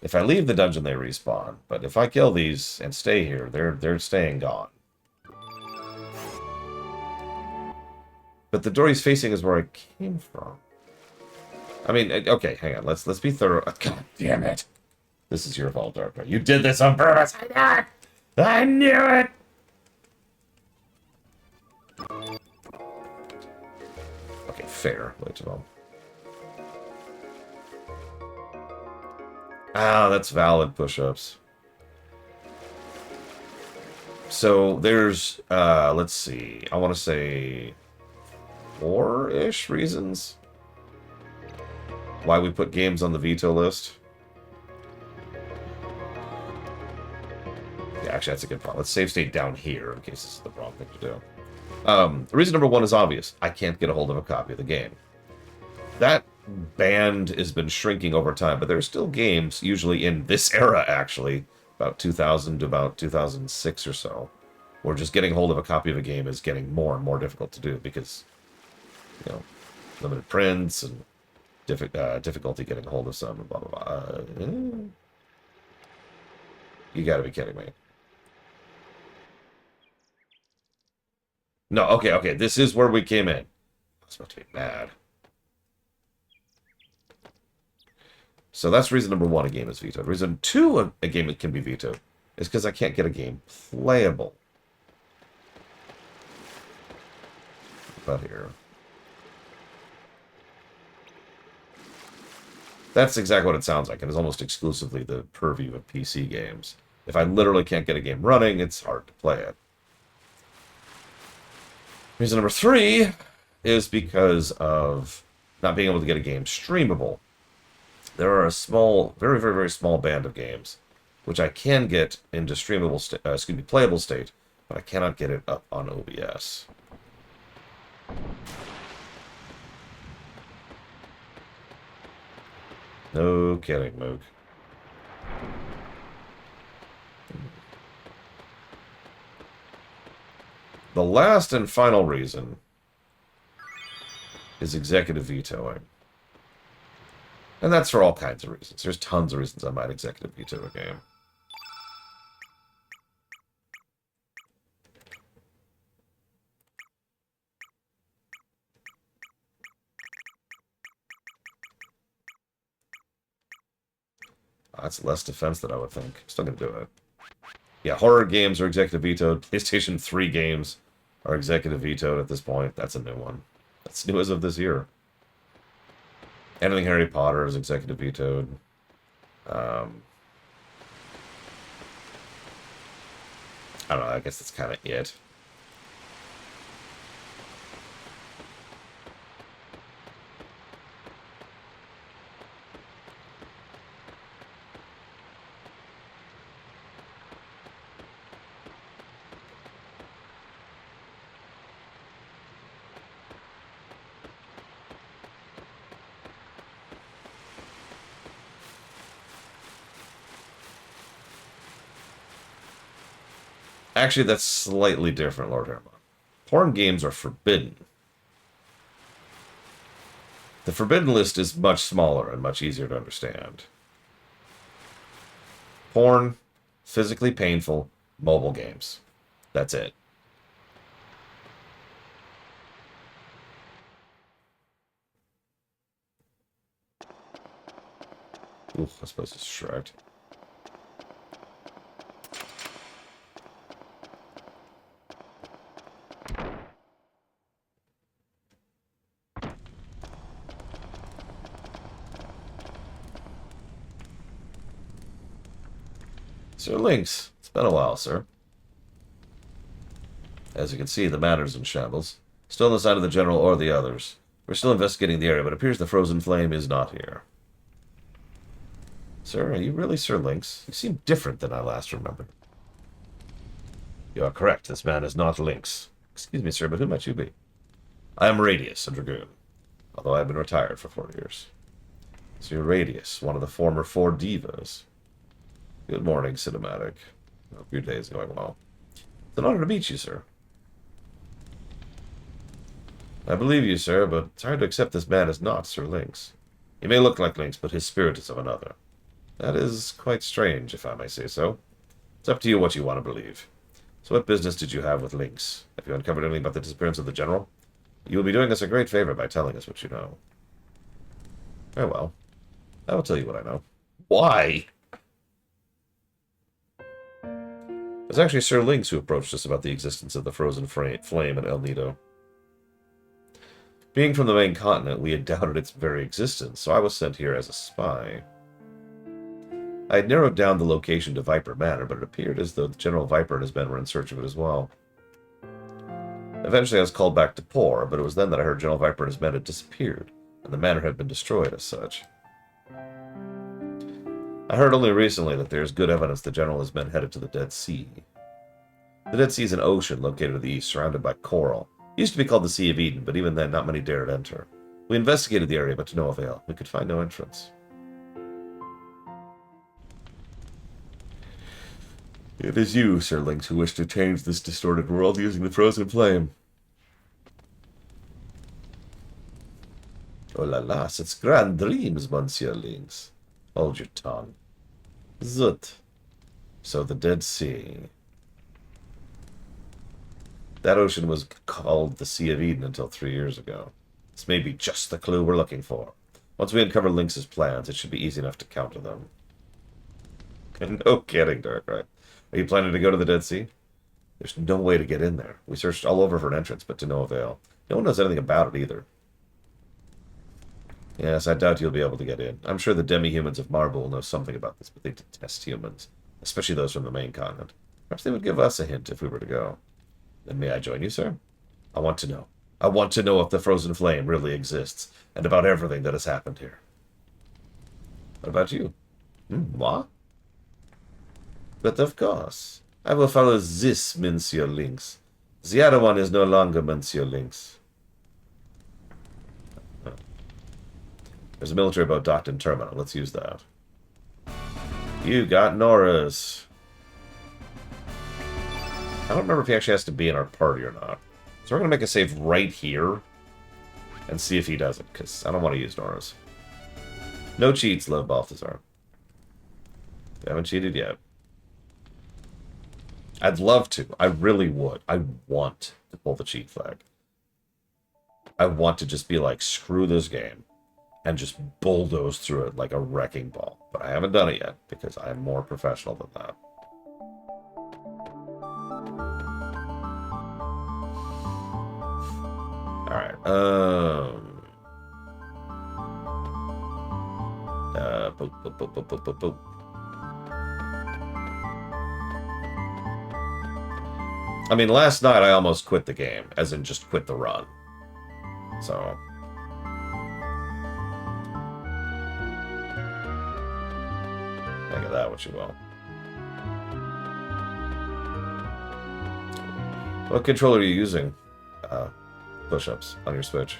If I leave the dungeon, they respawn. But if I kill these and stay here, they're staying gone. But the door he's facing is where I came from. I mean, okay, hang on. Let's be thorough. God damn it! This is your fault, Darker. You did this on purpose. I knew it. I knew it. Okay, fair. Wait a moment. Ah, that's valid push-ups. So there's, let's see. I want to say 4-ish reasons why we put games on the veto list. Yeah, actually, that's a good point. Let's save state down here in case this is the wrong thing to do. Reason number one is obvious. I can't get a hold of a copy of the game. That band has been shrinking over time, but there are still games, usually in this era, actually, about 2000 to about 2006 or so, where just getting hold of a copy of a game is getting more and more difficult to do because, you know, limited prints and difficulty getting hold of some, and blah, blah, blah. You gotta be kidding me. No, okay. This is where we came in. I was about to be mad. So that's reason number one, a game is vetoed. Reason two, a game can be vetoed is because I can't get a game playable. About here. That's exactly what it sounds like. It is almost exclusively the purview of PC games. If I literally can't get a game running, it's hard to play it. Reason number three is because of not being able to get a game streamable. There are a small, very small band of games which I can get into streamable, playable state, but I cannot get it up on OBS. No kidding, Moog. The last and final reason is executive vetoing. And that's for all kinds of reasons. There's tons of reasons I might executive veto a game. That's less defense than I would think. Still gonna do it. Yeah, horror games are executive vetoed. PlayStation 3 games are executive vetoed at this point. That's a new one. That's new as of this year. Anything Harry Potter is executive vetoed. I don't know, I guess that's kind of it. Actually, that's slightly different, Lord Hermon. Porn games are forbidden. The forbidden list is much smaller and much easier to understand. Porn, physically painful, mobile games. That's it. Ooh, I suppose it's shrugged. Sir Lynx, it's been a while, sir. As you can see, the matter's in shambles. Still on the side of the General or the others. We're still investigating the area, but it appears the frozen flame is not here. Sir, are you really Sir Lynx? You seem different than I last remembered. You are correct. This man is not Lynx. Excuse me, sir, but who might you be? I am Radius, a dragoon, although I have been retired for 4 years. So you're Radius, one of the former 4 divas. Good morning, Cinematic. Hope your day is going well. It's an honor to meet you, sir. I believe you, sir, but it's hard to accept this man is not Sir Lynx. He may look like Lynx, but his spirit is of another. That is quite strange, if I may say so. It's up to you what you want to believe. So what business did you have with Lynx? Have you uncovered anything about the disappearance of the General? You will be doing us a great favor by telling us what you know. Very well. I will tell you what I know. Why? It was actually Sir Lynx who approached us about the existence of the frozen flame at El Nido. Being from the main continent, we had doubted its very existence, so I was sent here as a spy. I had narrowed down the location to Viper Manor, but it appeared as though General Viper and his men were in search of it as well. Eventually I was called back to Por, but it was then that I heard General Viper and his men had disappeared, and the manor had been destroyed as such. I heard only recently that there is good evidence the General and his men headed to the Dead Sea. The Dead Sea is an ocean located to the east, surrounded by coral. It used to be called the Sea of Eden, but even then not many dared enter. We investigated the area, but to no avail. We could find no entrance. It is you, Sir Lynx, who wish to change this distorted world using the frozen flame. Oh la la, such grand dreams, Monsieur Lynx. Hold your tongue. Zut. So the Dead Sea. That ocean was called the Sea of Eden until 3 years ago. This may be just the clue we're looking for. Once we uncover Lynx's plans, it should be easy enough to counter them. No kidding, Dark, right? Are you planning to go to the Dead Sea? There's no way to get in there. We searched all over for an entrance, but to no avail. No one knows anything about it either. Yes, I doubt you'll be able to get in. I'm sure the demi-humans of Marble will know something about this, but they detest humans, especially those from the main continent. Perhaps they would give us a hint if we were to go. Then may I join you, sir? I want to know. I want to know if the Frozen Flame really exists, and about everything that has happened here. What about you? Moi? But of course, I will follow this Monsieur Lynx. The other one is no longer Monsieur Lynx. There's a military boat docked in terminal. Let's use that. You got Nora's. I don't remember if he actually has to be in our party or not. So we're going to make a save right here and see if he does it, because I don't want to use Nora's. No cheats, love Balthazar. We haven't cheated yet. I'd love to. I really would. I want to pull the cheat flag. I want to just be like, screw this game, and just bulldoze through it like a wrecking ball. But I haven't done it yet, because I'm more professional than that. Alright, boop. I mean, last night I almost quit the game, as in just quit the run. So... think of that what you will. What controller are you using? Push-ups on your Switch.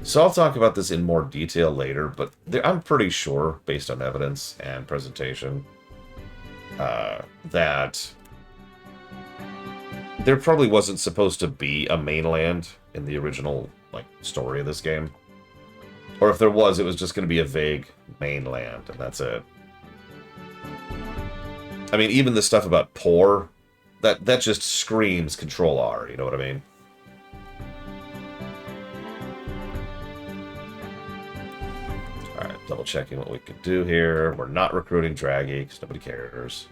So I'll talk about this in more detail later, but I'm pretty sure, based on evidence and presentation, that there probably wasn't supposed to be a mainland in the original story of this game. Or if there was, it was just going to be a vague mainland, and that's it. I mean, even the stuff about poor, that just screams Control R, you know what I mean? Alright, double checking what we could do here. We're not recruiting Draggy, because nobody cares.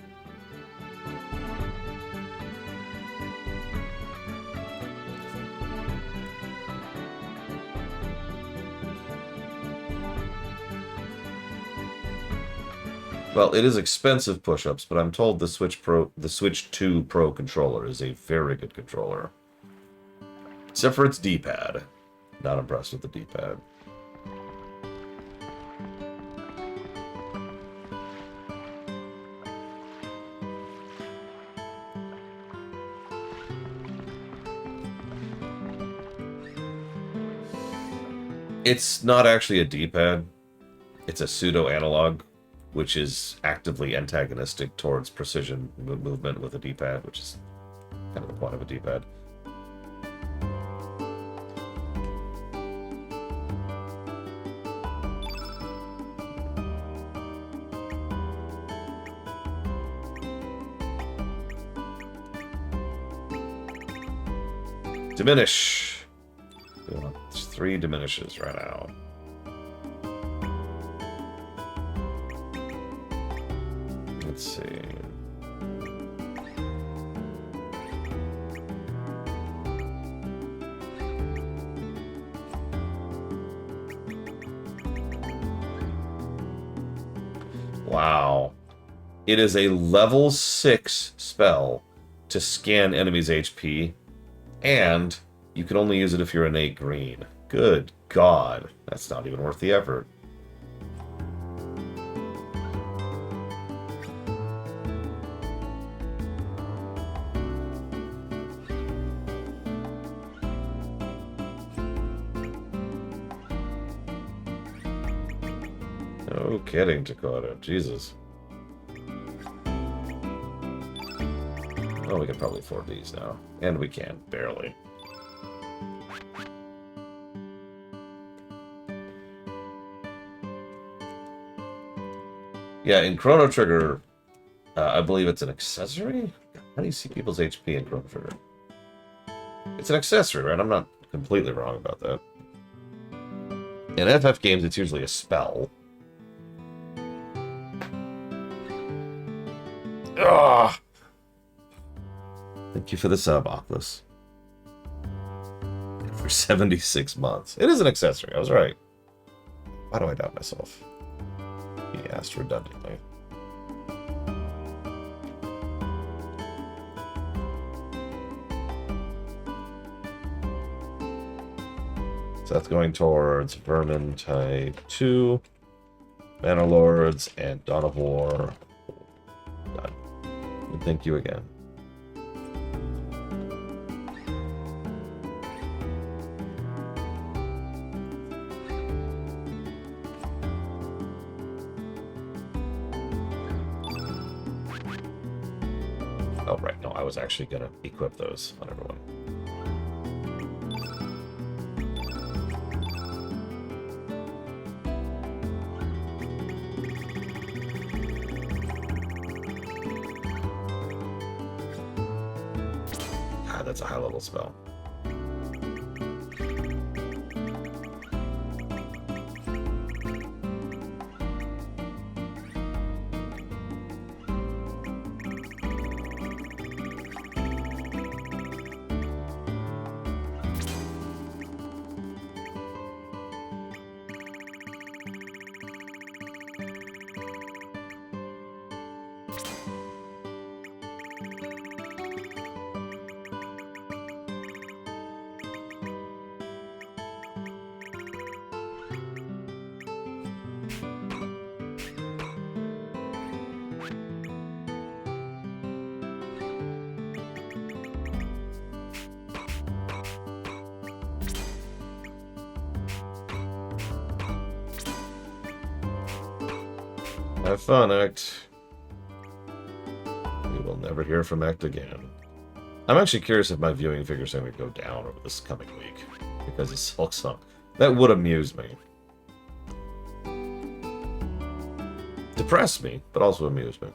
Well, it is expensive push-ups, but I'm told the Switch 2 Pro controller is a very good controller. Except for its D-pad. Not impressed with the D-pad. It's not actually a D-pad. It's a pseudo-analog, which is actively antagonistic towards precision movement with a D-pad, which is kind of the point of a D-pad. Diminish. We want 3 diminishes right now. Let's see. Wow. It is a level 6 spell to scan enemies' HP, and you can only use it if you're innate green. Good God. That's not even worth the effort. No kidding, Dakota. Jesus. we can probably afford these now. And we can, barely. Yeah, in Chrono Trigger, I believe it's an accessory? How do you see people's HP in Chrono Trigger? It's an accessory, right? I'm not completely wrong about that. In FF games, it's usually a spell. Ugh! Thank you for the sub, Oculus. For 76 months. It is an accessory, I was right. Why do I doubt myself? He asked redundantly. So that's going towards Vermin Type 2, Manor Lords, and Dawn of War. Done. And thank you again. Oh, right. No, I was actually going to equip those on everyone. God, that's a high-level spell. Have fun, Act. We will never hear from Act again. I'm actually curious if my viewing figure's going to go down over this coming week because of Silk Song. That would amuse me. Depress me, but also amuse me.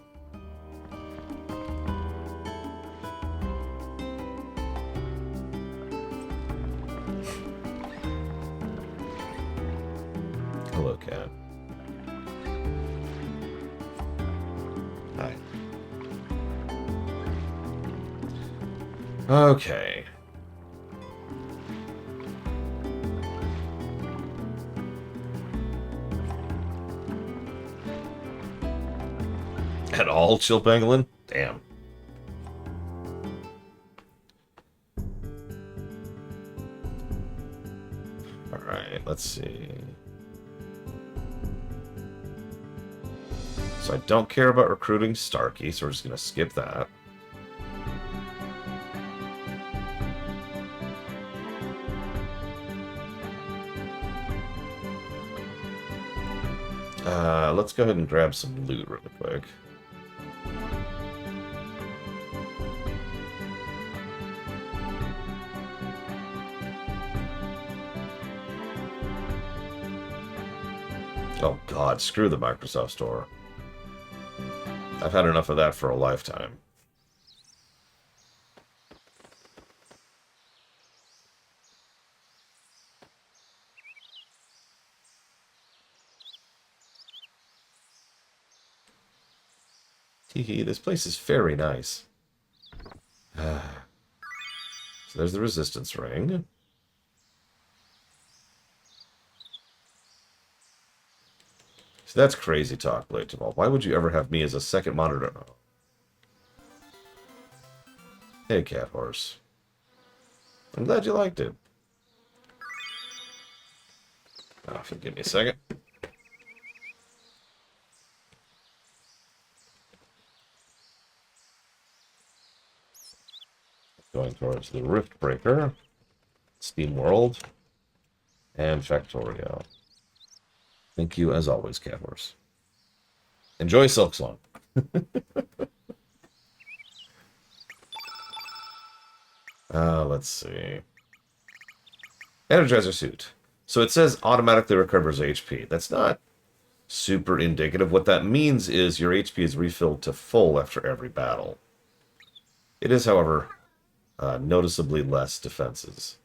Hello, cat. Hi. Okay. At all, Chill Pangolin? Damn. Alright, let's see. So I don't care about recruiting Starkey, so we're just going to skip that. Let's go ahead and grab some loot really quick. Oh god, screw the Microsoft Store. I've had enough of that for a lifetime. Hehe, this place is very nice. So there's the resistance ring. So that's crazy talk, Blade Jamal. Why would you ever have me as a second monitor? Oh. Hey, Cat Horse. I'm glad you liked it. Oh, if you'll give me a second. Going towards the Rift Breaker, Steam World, and Factorio. Thank you, as always, Cat Horse. Enjoy Silk Song. Let's see. Energizer suit. So it says automatically recovers HP. That's not super indicative. What that means is your HP is refilled to full after every battle. It is, however, noticeably less defenses.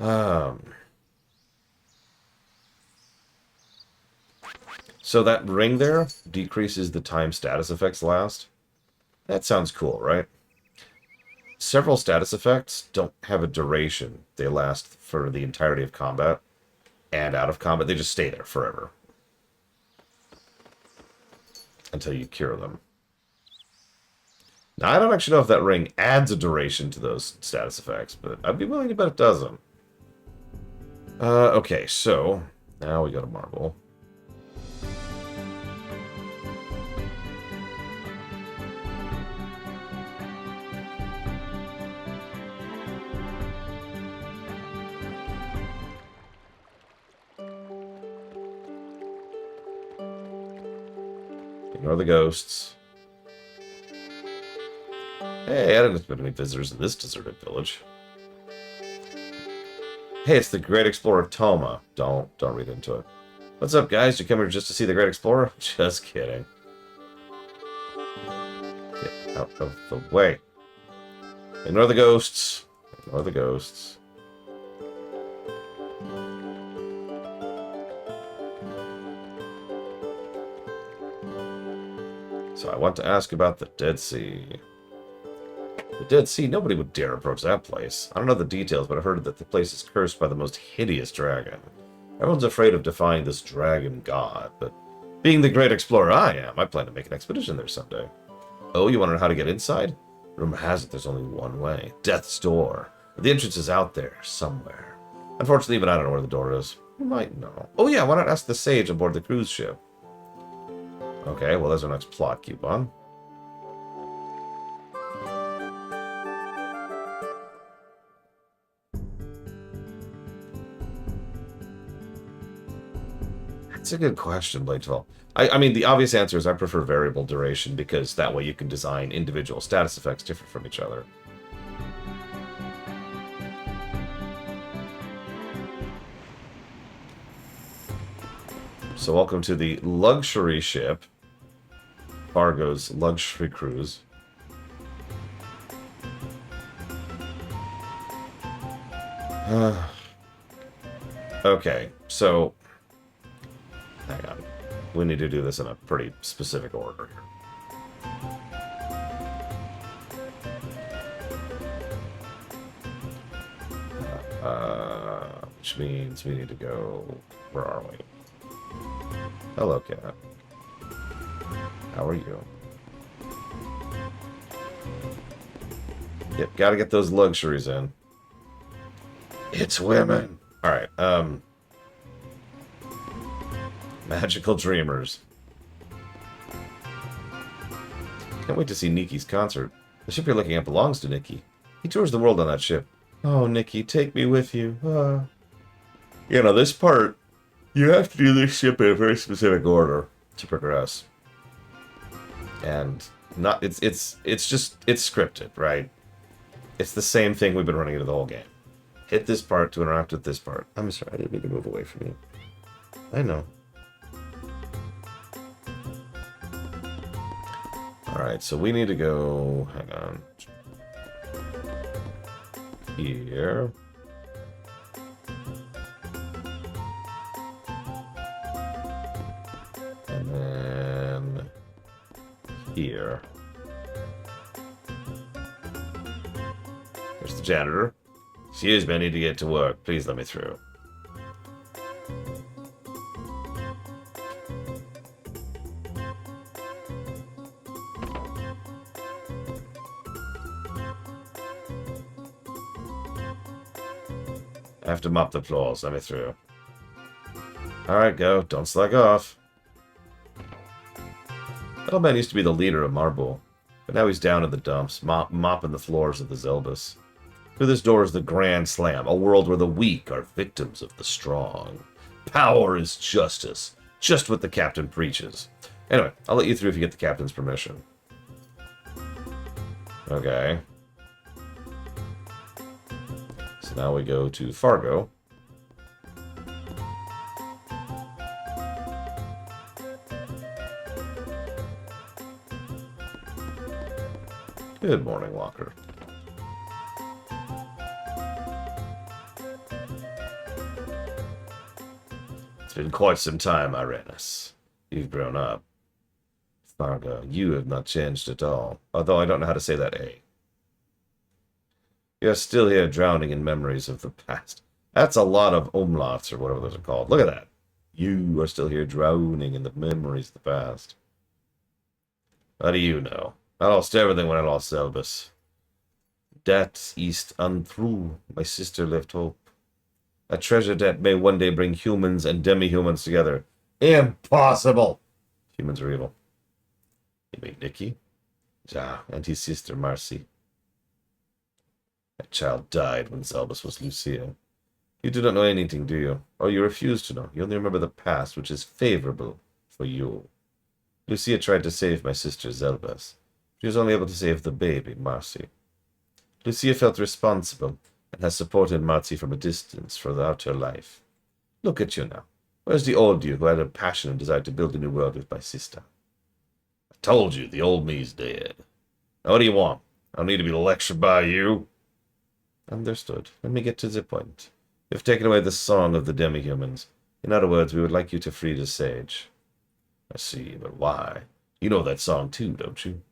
Um, so that ring there decreases the time status effects last. That sounds cool, right? Several status effects don't have a duration. They last for the entirety of combat and out of combat. They just stay there forever until you cure them. Now, I don't actually know if that ring adds a duration to those status effects, but I'd be willing to bet it doesn't. Okay, so now we got a marble. Ignore the ghosts. Hey, I didn't expect any visitors in this deserted village. Hey, it's the Great Explorer Toma. Don't read into it. What's up, guys? You come here just to see the Great Explorer? Just kidding. Get out of the way. Ignore the ghosts. Ignore the ghosts. So I want to ask about the Dead Sea. The Dead Sea, nobody would dare approach that place. I don't know the details, but I've heard that the place is cursed by the most hideous dragon. Everyone's afraid of defying this dragon god, but being the great explorer I am, I plan to make an expedition there someday. Oh, you want to know how to get inside? Rumor has it there's only one way. Death's Door. The entrance is out there, somewhere. Unfortunately, even I don't know where the door is. You might know. Oh yeah, why not ask the sage aboard the cruise ship? Okay, well, there's our next plot coupon. That's a good question, Blade12. I mean, the obvious answer is I prefer variable duration because that way you can design individual status effects different from each other. So welcome to the luxury ship, Fargo's luxury cruise. Okay, so hang on. We need to do this in a pretty specific order here. Which means we need to go... Where are we? Hello, cat. How are you? Yep, gotta get those luxuries in. It's women! Alright, Magical Dreamers. Can't wait to see Nikki's concert. The ship you're looking at belongs to Nikki. He tours the world on that ship. Oh, Nikki, take me with you. You know, this part, you have to do this ship in a very specific order to progress. And not it's scripted, right? It's the same thing we've been running into the whole game. Hit this part to interact with this part. I'm sorry, I didn't mean to move away from you. I know. Alright, so we need to go... Hang on. Here. here. There's the janitor. Excuse me, I need to get to work. Please let me through. I have to mop the floors. Let me through. Alright, go. Don't slack off. That old man used to be the leader of Marble, but now he's down in the dumps, mopping the floors of the Zelbus. Through this door is the Grand Slam, a world where the weak are victims of the strong. Power is justice, just what the captain preaches. Anyway, I'll let you through if you get the captain's permission. Okay. So now we go to Fargo. Good morning, Walker. It's been quite some time, Irenaeus. You've grown up. Fargo, you have not changed at all. Although I don't know how to say that A. You're still here drowning in memories of the past. That's a lot of umlauts, or whatever those are called. Look at that. You are still here drowning in the memories of the past. How do you know? I lost everything when I lost Zelbus. That is untrue. My sister left hope. A treasure that may one day bring humans and demi-humans together. Impossible! Humans are evil. You mean Nikki? Ja, and his sister Marcy. That child died when Zelbus was Lucia. You do not know anything, do you? Or you refuse to know. You only remember the past, which is favorable for you. Lucia tried to save my sister Zelbus. She was only able to save the baby, Marcy. Lucia felt responsible and has supported Marcy from a distance throughout her life. Look at you now. Where's the old you who had a passion and desire to build a new world with my sister? I told you, the old me's dead. Now what do you want? I don't need to be lectured by you. Understood. Let me get to the point. You've taken away the song of the demi-humans. In other words, we would like you to free the sage. I see, but why? You know that song too, don't you?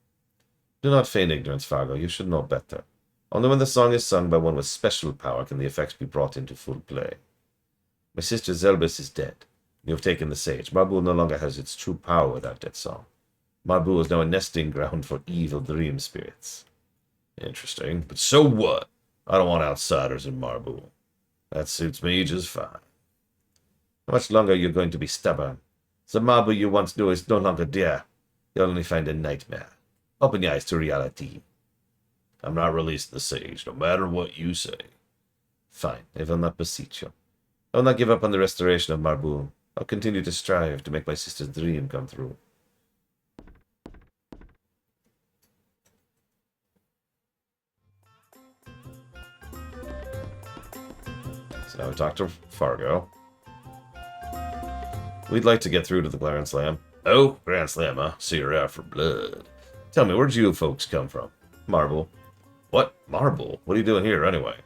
Do not feign ignorance, Fargo. You should know better. Only when the song is sung by one with special power can the effects be brought into full play. My sister Zelbus is dead. You have taken the sage. Marbu no longer has its true power without that song. Marbu is now a nesting ground for evil dream spirits. Interesting. But so what? I don't want outsiders in Marbu. That suits me just fine. How much longer are you going to be stubborn? The Marbu you once knew is no longer there. You'll only find a nightmare. Open your eyes to reality. I'm not releasing the sage, no matter what you say. Fine, I will not beseech you. I will not give up on the restoration of Marbu. I'll continue to strive to make my sister's dream come true. So now we talk to Fargo. We'd like to get through to the Grand Slam. Oh, Grand Slam, huh? So you're out for blood. Tell me, where'd you folks come from? Marble. What? Marble? What are you doing here, anyway?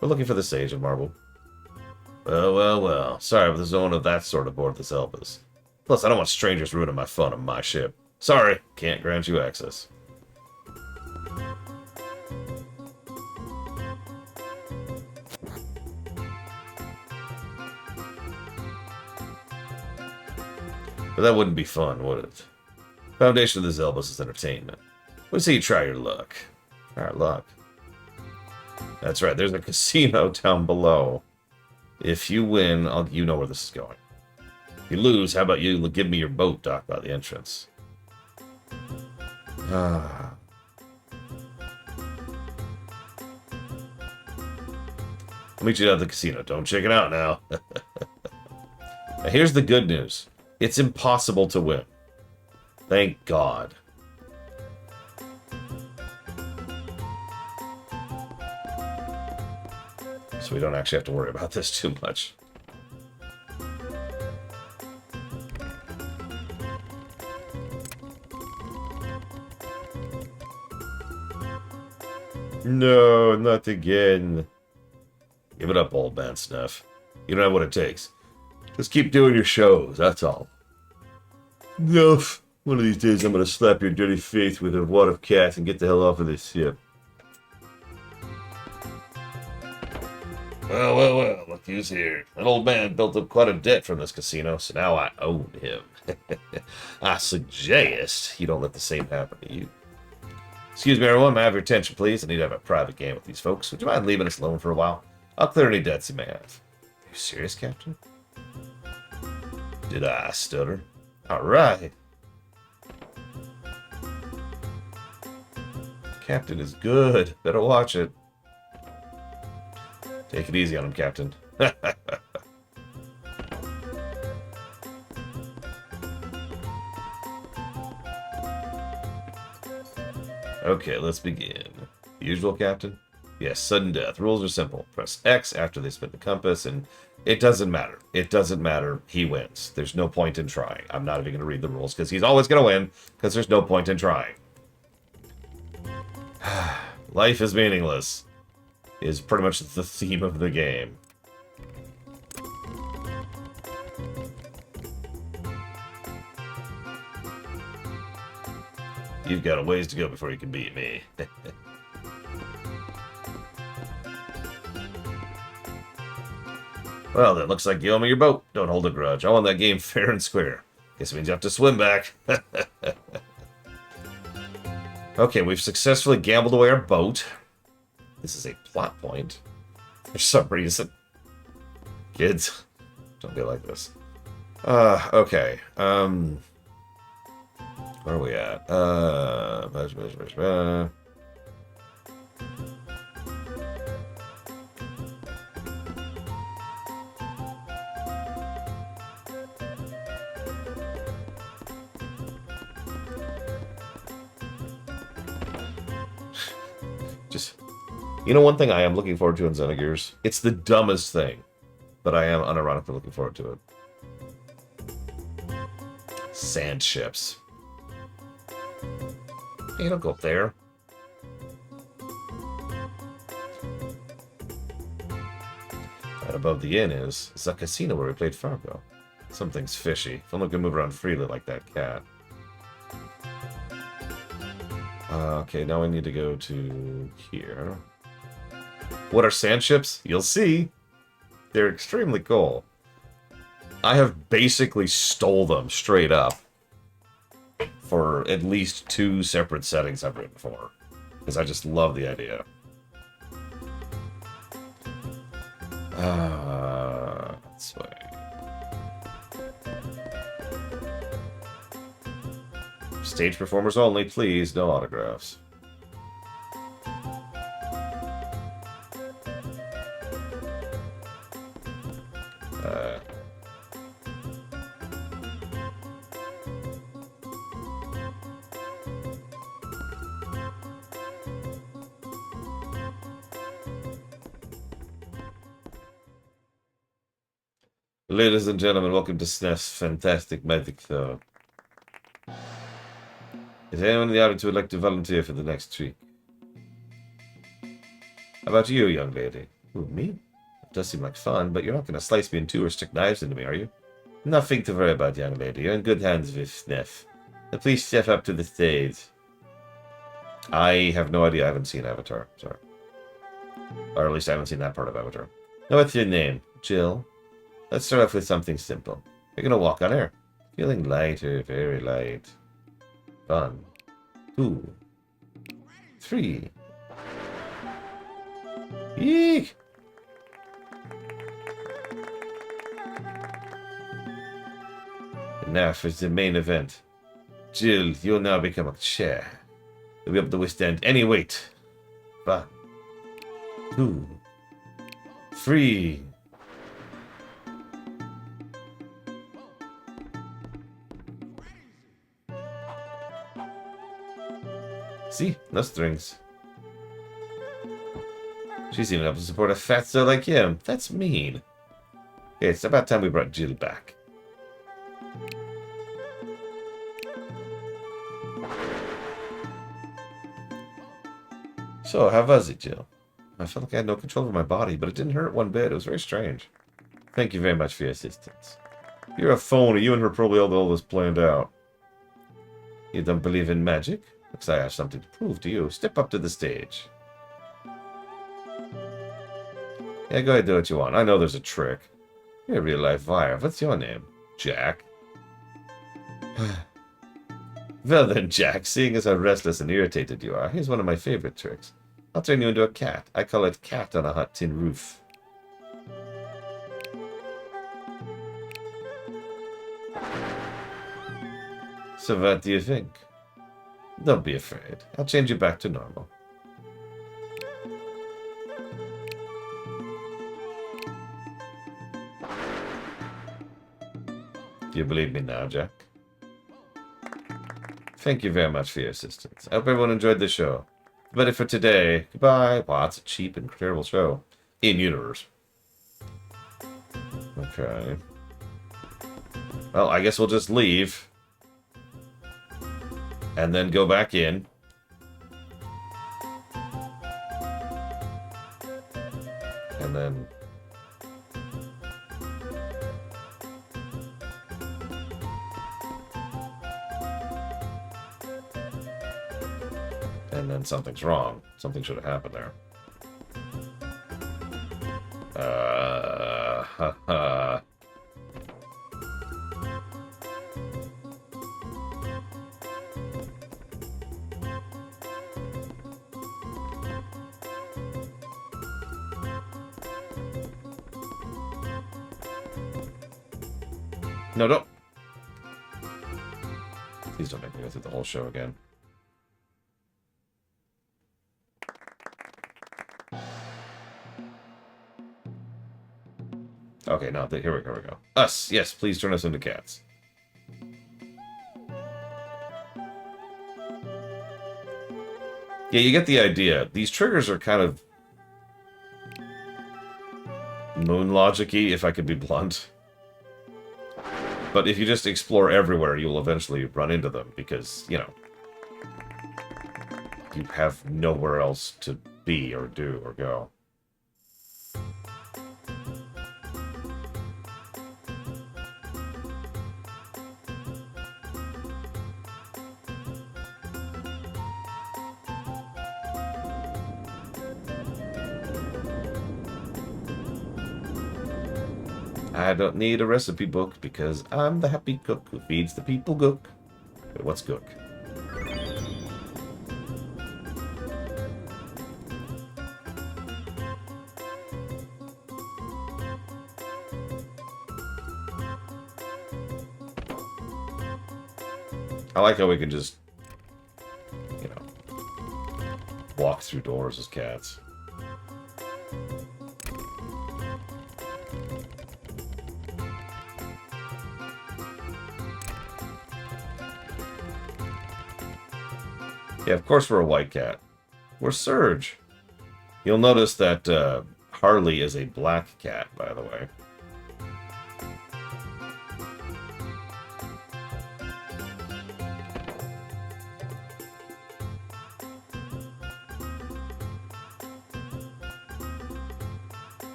We're looking for the Sage of Marble. Well, well, well. Sorry, but there's no one of that sort aboard the Zelbus. Plus, I don't want strangers ruining my fun on my ship. Sorry, can't grant you access. But that wouldn't be fun, would it? Foundation of the Zelbus is entertainment. Let's see you try your luck. Try our luck. That's right, there's a casino down below. If you win, you know where this is going. If you lose, how about you give me your boat docked by the entrance? I'll meet you at the casino. Don't check it out now. Now here's the good news. It's impossible to win. Thank God. So we don't actually have to worry about this too much. No, not again. Give it up, old man Snuff. You don't have what it takes. Just keep doing your shows, that's all. Nuff. One of these days I'm gonna slap your dirty face with a wad of cats and get the hell off of this ship. Well, look who's here. An old man built up quite a debt from this casino, so now I own him. I suggest you don't let the same happen to you. Excuse me, everyone. May I have your attention, please? I need to have a private game with these folks. Would you mind leaving us alone for a while? I'll clear any debts you may have. Are you serious, Captain? Did I stutter? All right. Captain is good. Better watch it. Take it easy on him, Captain. Okay, let's begin. Usual, Captain? Yes, sudden death. Rules are simple. Press X after they spin the compass, and it doesn't matter. It doesn't matter. He wins. There's no point in trying. I'm not even going to read the rules, because he's always going to win, because there's no point in trying. Life is meaningless is pretty much the theme of the game. You've got a ways to go before you can beat me. Well, that looks like you owe me your boat. Don't hold a grudge. I won that game fair and square. Guess it means you have to swim back. Okay, we've successfully gambled away our boat. This is a plot point. For some reason. Kids, don't be like this. Okay. Where are we at? Just, you know, one thing I am looking forward to in Xenogears? It's the dumbest thing, but I am unironically looking forward to it. Sand ships. Hey, don't go up there. Right above the inn is the casino where we played Fargo. Something's fishy. If only we can move around freely like that cat. Okay, now we need to go to here. What are sand ships? You'll see. They're extremely cool. I have basically stole them straight up for at least 2 separate settings I've written for. Because I just love the idea. This way. Stage performers only, please. No autographs. Ladies and gentlemen, welcome to SNEF's Fantastic Magic Show. Is anyone in the audience who would like to volunteer for the next treat? How about you, young lady? Ooh, me? It does seem like fun, but you're not going to slice me in 2 or stick knives into me, are you? Nothing to worry about, young lady. You're in good hands with SNEF. Now please step up to the stage. I have no idea. I haven't seen Avatar. Sorry. Or at least I haven't seen that part of Avatar. Now, what's your name? Jill? Let's start off with something simple. You're going to walk on air. Feeling lighter, very light. 1, 2, 3. Eek! And now for the main event. Jill, you'll now become a chair. You'll be able to withstand any weight. 1, 2, 3. See? No strings. She's even able to support a fatso like him. That's mean. Okay, it's about time we brought Jill back. So, how was it, Jill? I felt like I had no control over my body, but it didn't hurt one bit. It was very strange. Thank you very much for your assistance. You're a phony. You and her probably had all this planned out. You don't believe in magic? Looks like I have something to prove to you. Step up to the stage. Yeah, go ahead, do what you want. I know there's a trick. You're a real-life fire. What's your name? Jack. Well then, Jack, seeing as how restless and irritated you are, here's one of my favorite tricks. I'll turn you into a cat. I call it cat on a hot tin roof. So what do you think? Don't be afraid. I'll change you back to normal. Do you believe me now, Jack? Thank you very much for your assistance. I hope everyone enjoyed the show. But for today, goodbye. Wow, it's a cheap and terrible show. In-universe. Okay. Well, I guess we'll just leave. And then go back in. And then... And then something's wrong. Something should have happened there. Haha. No, don't. Please don't make me go through the whole show again. Okay, now here we go. Us, yes, please turn us into cats. Yeah, you get the idea. These triggers are kind of moon logic-y, if I could be blunt. But if you just explore everywhere, you'll eventually run into them, because, you know, you have nowhere else to be or do or go. I don't need a recipe book because I'm the happy cook who feeds the people gook. Wait, what's gook? I like how we can just, you know, walk through doors as cats. Yeah, of course we're a white cat. We're Surge. You'll notice that Harley is a black cat, by the way.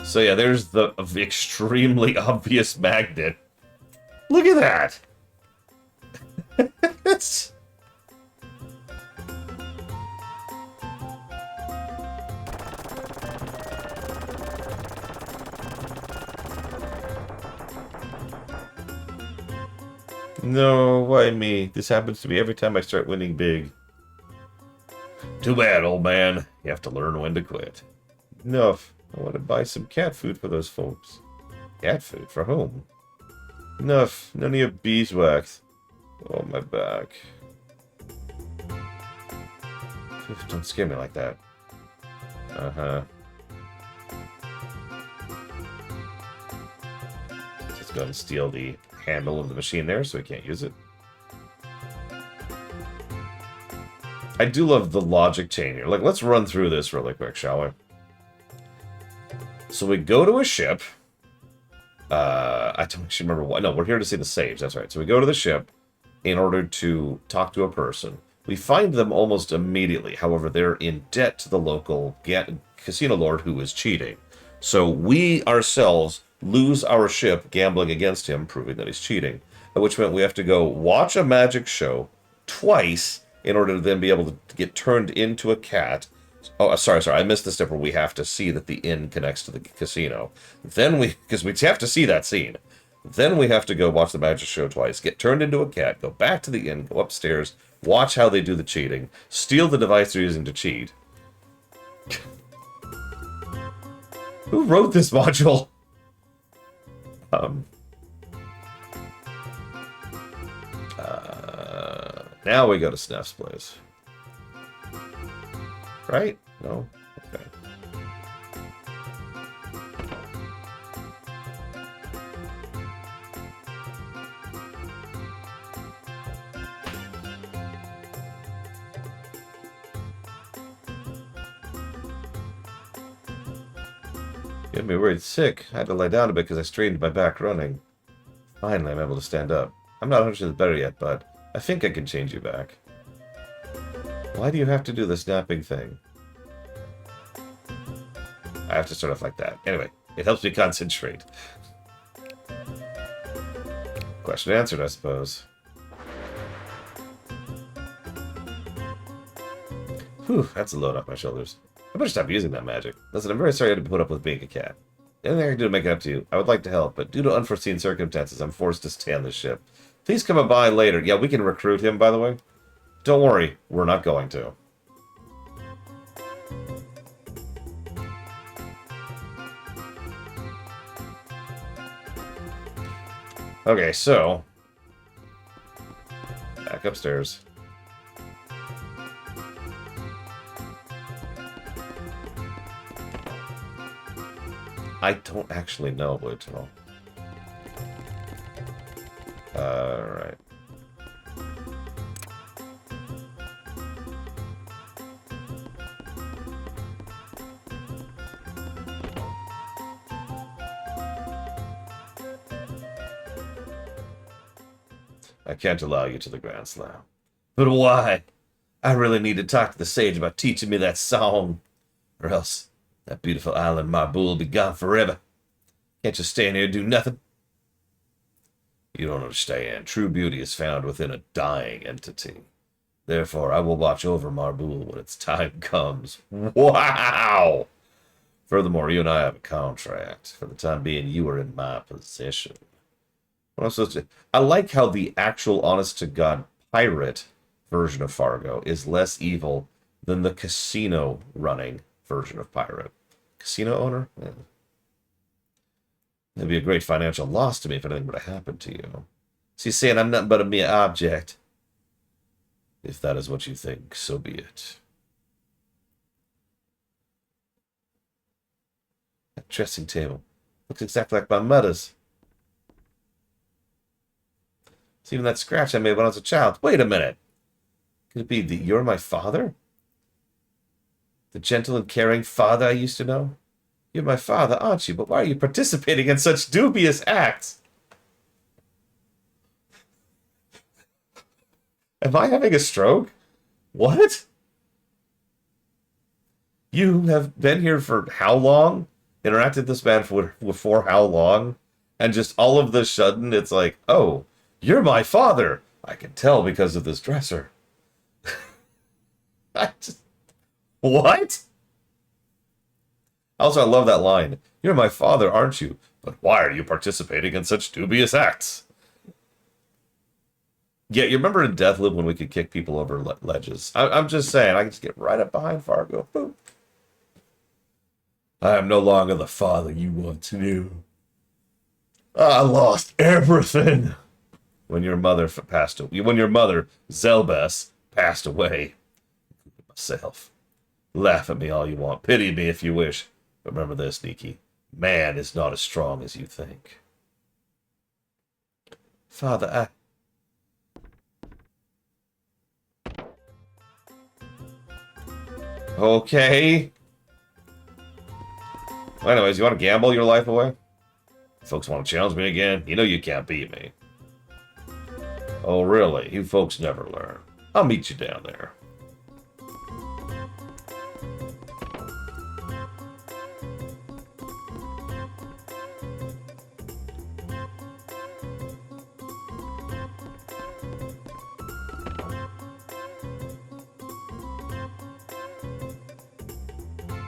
So yeah, there's the extremely obvious magnet. Look at that! It's... No, why me? This happens to me every time I start winning big. Too bad, old man. You have to learn when to quit. Enough. I want to buy some cat food for those folks. Cat food? For whom? Enough. None of your beeswax. Oh, my back. Don't scare me like that. Uh-huh. Let's go and steal the handle of the machine there so we can't use it. I do love the logic chain here. Like, let's run through this really quick, shall we? So we go to a ship. I don't actually remember what. No, we're here to see the saves. That's right. So we go to the ship in order to talk to a person. We find them almost immediately. However, they're in debt to the local casino lord who is cheating. So we ourselves lose our ship gambling against him, proving that he's cheating. At which point we have to go watch a magic show twice in order to then be able to get turned into a cat. Oh, sorry. I missed the step where we have to see that the inn connects to the casino. Then because we have to see that scene. Then we have to go watch the magic show twice, get turned into a cat, go back to the inn, go upstairs, watch how they do the cheating, steal the device they're using to cheat. Who wrote this module? Now we go to Sneff's place. Right? No? Okay. Get me worried sick. I had to lie down a bit because I strained my back running. Finally, I'm able to stand up. I'm not 100% better yet, but I think I can change you back. Why do you have to do the snapping thing? I have to start off like that. Anyway, it helps me concentrate. Question answered, I suppose. Whew, that's a load off my shoulders. I better stop using that magic. Listen, I'm very sorry I had to put up with being a cat. Anything I can do to make it up to you, I would like to help, but due to unforeseen circumstances, I'm forced to stay on this ship. Please come by later. Yeah, we can recruit him, by the way. Don't worry, we're not going to. Okay, so... back upstairs. I don't actually know, Bluetooth. Alright. I can't allow you to the Grand Slam. But why? I really need to talk to the sage about teaching me that song. Or else that beautiful island Marbul will be gone forever. Can't just stand here and do nothing. You don't understand. True beauty is found within a dying entity. Therefore, I will watch over Marbul when its time comes. Wow! Furthermore, you and I have a contract. For the time being, you are in my possession. What am I supposed to... I like how the actual honest-to-God pirate version of Fargo is less evil than the casino-running version of pirate. Casino owner? Yeah. It'd be a great financial loss to me if anything were to happen to you. So you're saying I'm nothing but a mere object? If that is what you think, so be it. That dressing table looks exactly like my mother's. It's even that scratch I made when I was a child. Wait a minute. Could it be that you're my father? The gentle and caring father I used to know? You're my father, aren't you? But why are you participating in such dubious acts? Am I having a stroke? What? You have been here for how long? Interacted with this man for how long? And just all of the sudden, it's like, oh, you're my father. I can tell because of this dresser. What? Also, I love that line. You're my father, aren't you? But why are you participating in such dubious acts? Yeah, you remember in Deathloop when we could kick people over ledges? I'm just saying, I can just get right up behind Fargo. Boom. I am no longer the father you once knew. I lost everything. When your mother passed away, when your mother, Zelbes, passed away, myself. Laugh at me all you want. Pity me if you wish. But remember this, Nikki. Man is not as strong as you think. Father, Okay. Well, anyways, you want to gamble your life away? Folks want to challenge me again? You know you can't beat me. Oh, really? You folks never learn. I'll meet you down there.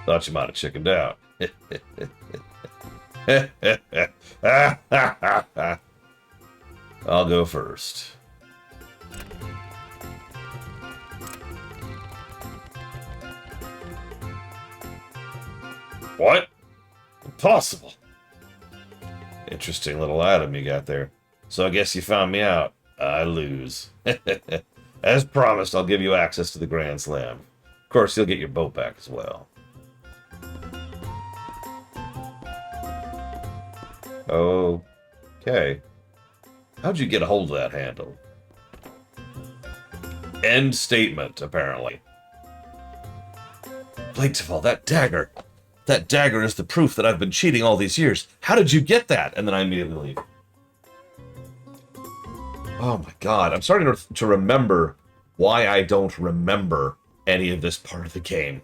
Thought you might have chickened out. I'll go first. What? Impossible. Interesting little item you got there. So I guess you found me out. I lose. As promised, I'll give you access to the Grand Slam. Of course, you'll get your boat back as well. Okay. How'd you get a hold of that handle? End statement, apparently. Blateful, that dagger. That dagger is the proof that I've been cheating all these years. How did you get that? And then I immediately leave. Oh my god, I'm starting to remember why I don't remember any of this part of the game.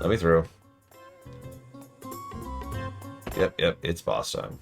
Let me through. Yep, it's boss time.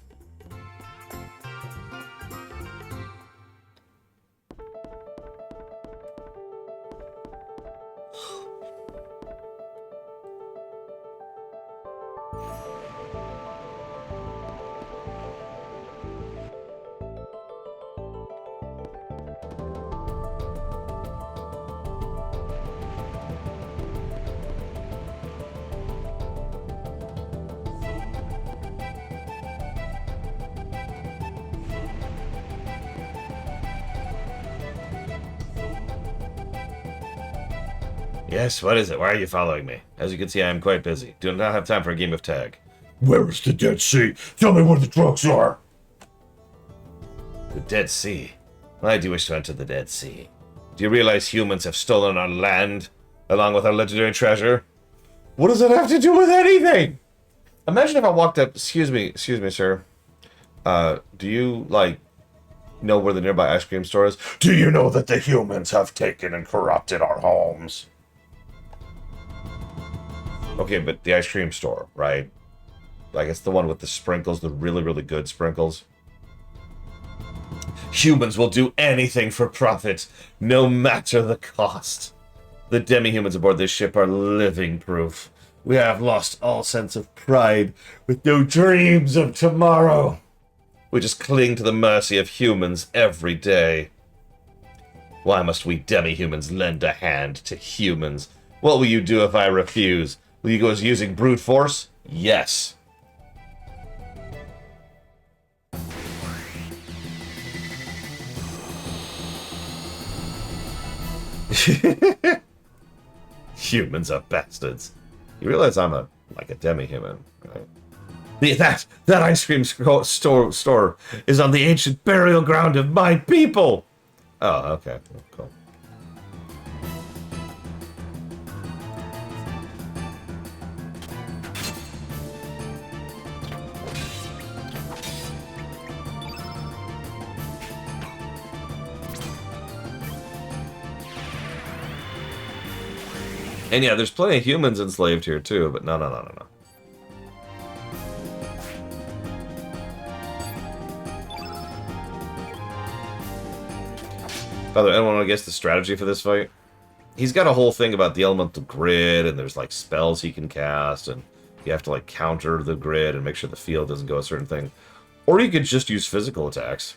Yes, what is it? Why are you following me? As you can see, I am quite busy. Do not have time for a game of tag. Where is the Dead Sea? Tell me where the drugs are! The Dead Sea? Why do you wish to enter the Dead Sea? Do you realize humans have stolen our land, along with our legendary treasure? What does that have to do with anything? Imagine if I walked up... Excuse me, sir. Do you, know where the nearby ice cream store is? Do you know that the humans have taken and corrupted our homes? Okay, but the ice cream store, right? Like, it's the one with the sprinkles, the really, really good sprinkles. Humans will do anything for profit, no matter the cost. The demi-humans aboard this ship are living proof. We have lost all sense of pride, with no dreams of tomorrow. We just cling to the mercy of humans every day. Why must we demi-humans lend a hand to humans? What will you do if I refuse? Will you go as using brute force? Yes. Humans are bastards. You realize I'm a demi-human, right? That ice cream store is on the ancient burial ground of my people. Oh, okay, cool. And yeah, there's plenty of humans enslaved here too, but no. By the way, anyone want to guess the strategy for this fight? He's got a whole thing about the elemental grid, and there's spells he can cast, and you have to counter the grid and make sure the field doesn't go a certain thing. Or you could just use physical attacks.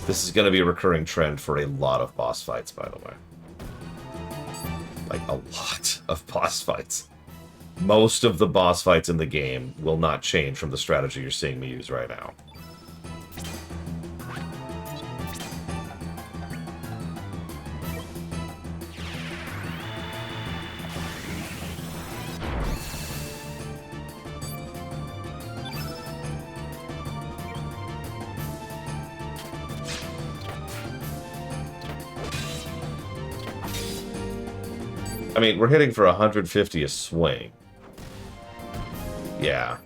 This is going to be a recurring trend for a lot of boss fights, by the way. A lot of boss fights. Most of the boss fights in the game will not change from the strategy you're seeing me use right now. I mean, we're hitting for 150 a swing. Yeah.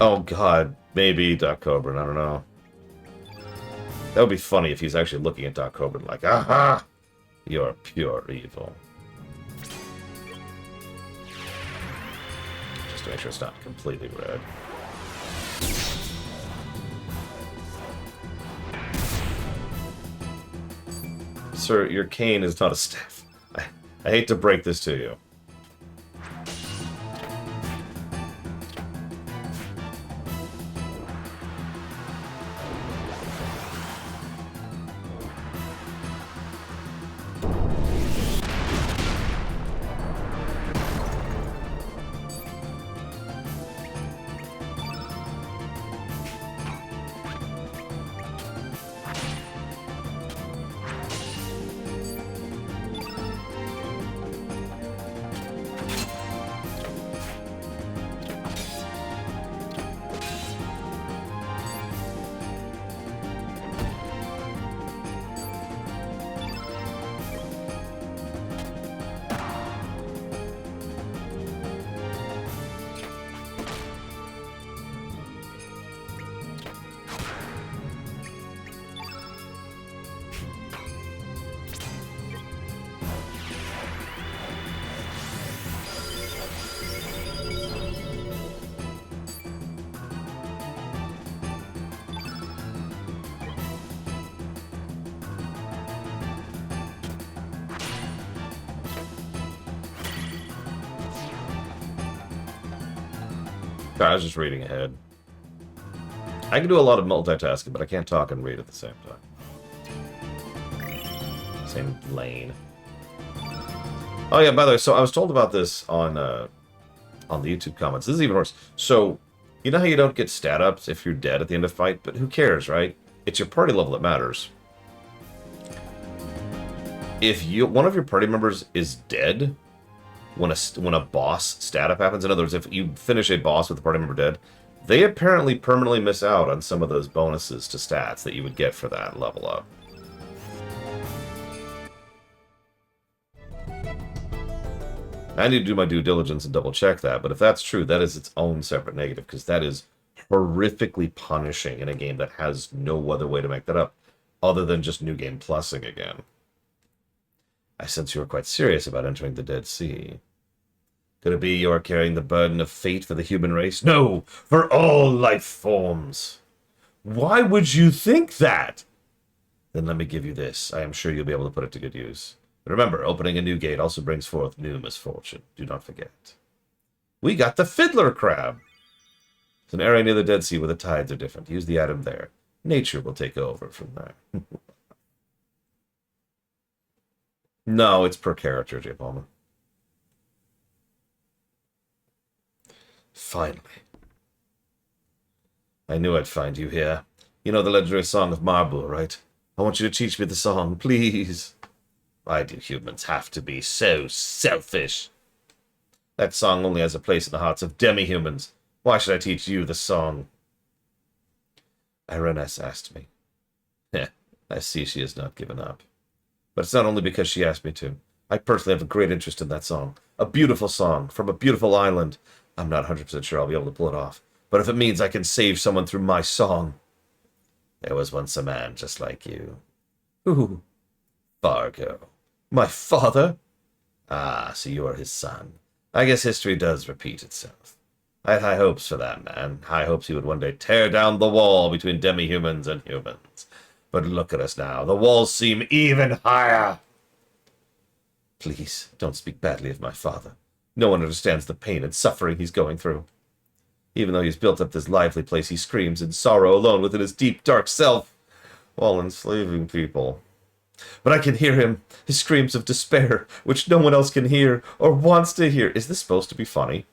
Oh god, maybe Duck Cobra, I don't know. That would be funny if he's actually looking at Doc Coburn like, aha! You're pure evil. Just to make sure it's not completely red. Sir, your cane is not a staff. I hate to break this to you. I was just reading ahead. I can do a lot of multitasking, but I can't talk and read at the same time. Same lane. Oh yeah, by the way, so I was told about this on the YouTube comments. This is even worse. So, you know how you don't get stat ups if you're dead at the end of a fight? But who cares, right? It's your party level that matters. If one of your party members is dead when a boss stat up happens, in other words, if you finish a boss with a party member dead, they apparently permanently miss out on some of those bonuses to stats that you would get for that level up. I need to do my due diligence and double check that, but if that's true, that is its own separate negative, because that is horrifically punishing in a game that has no other way to make that up, other than just New Game Plusing again. I sense you are quite serious about entering the Dead Sea. Could it be you are carrying the burden of fate for the human race? No, for all life forms. Why would you think that? Then let me give you this. I am sure you'll be able to put it to good use. But remember, opening a new gate also brings forth new misfortune. Do not forget. We got the Fiddler Crab. It's an area near the Dead Sea where the tides are different. Use the item there. Nature will take over from there. No, it's per character, J. Palmer. Finally. I knew I'd find you here. You know the legendary song of Marble, right? I want you to teach me the song, please. Why do humans have to be so selfish? That song only has a place in the hearts of demi-humans. Why should I teach you the song? Irena's asked me. I see she has not given up. But it's not only because she asked me to. I personally have a great interest in that song. A beautiful song from a beautiful island. I'm not 100% sure I'll be able to pull it off. But if it means I can save someone through my song. There was once a man just like you. Who? Fargo. My father? Ah, so you are his son. I guess history does repeat itself. I had high hopes for that man. High hopes he would one day tear down the wall between demi-humans and humans. But look at us now. The walls seem even higher. Please, don't speak badly of my father. No one understands the pain and suffering he's going through. Even though he's built up this lively place, he screams in sorrow alone within his deep, dark self, while enslaving people. But I can hear him, his screams of despair, which no one else can hear or wants to hear. Is this supposed to be funny?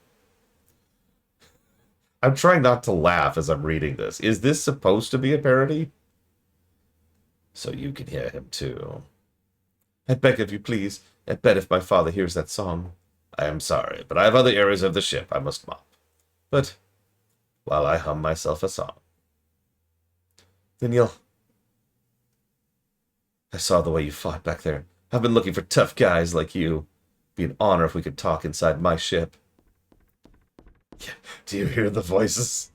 I'm trying not to laugh as I'm reading this. Is this supposed to be a parody? So you can hear him too. I beg of you, please. I bet if my father hears that song. I am sorry, but I have other areas of the ship I must mop. But while I hum myself a song. Then I saw the way you fought back there. I've been looking for tough guys like you. It'd be an honor if we could talk inside my ship. Yeah. Do you hear the voices?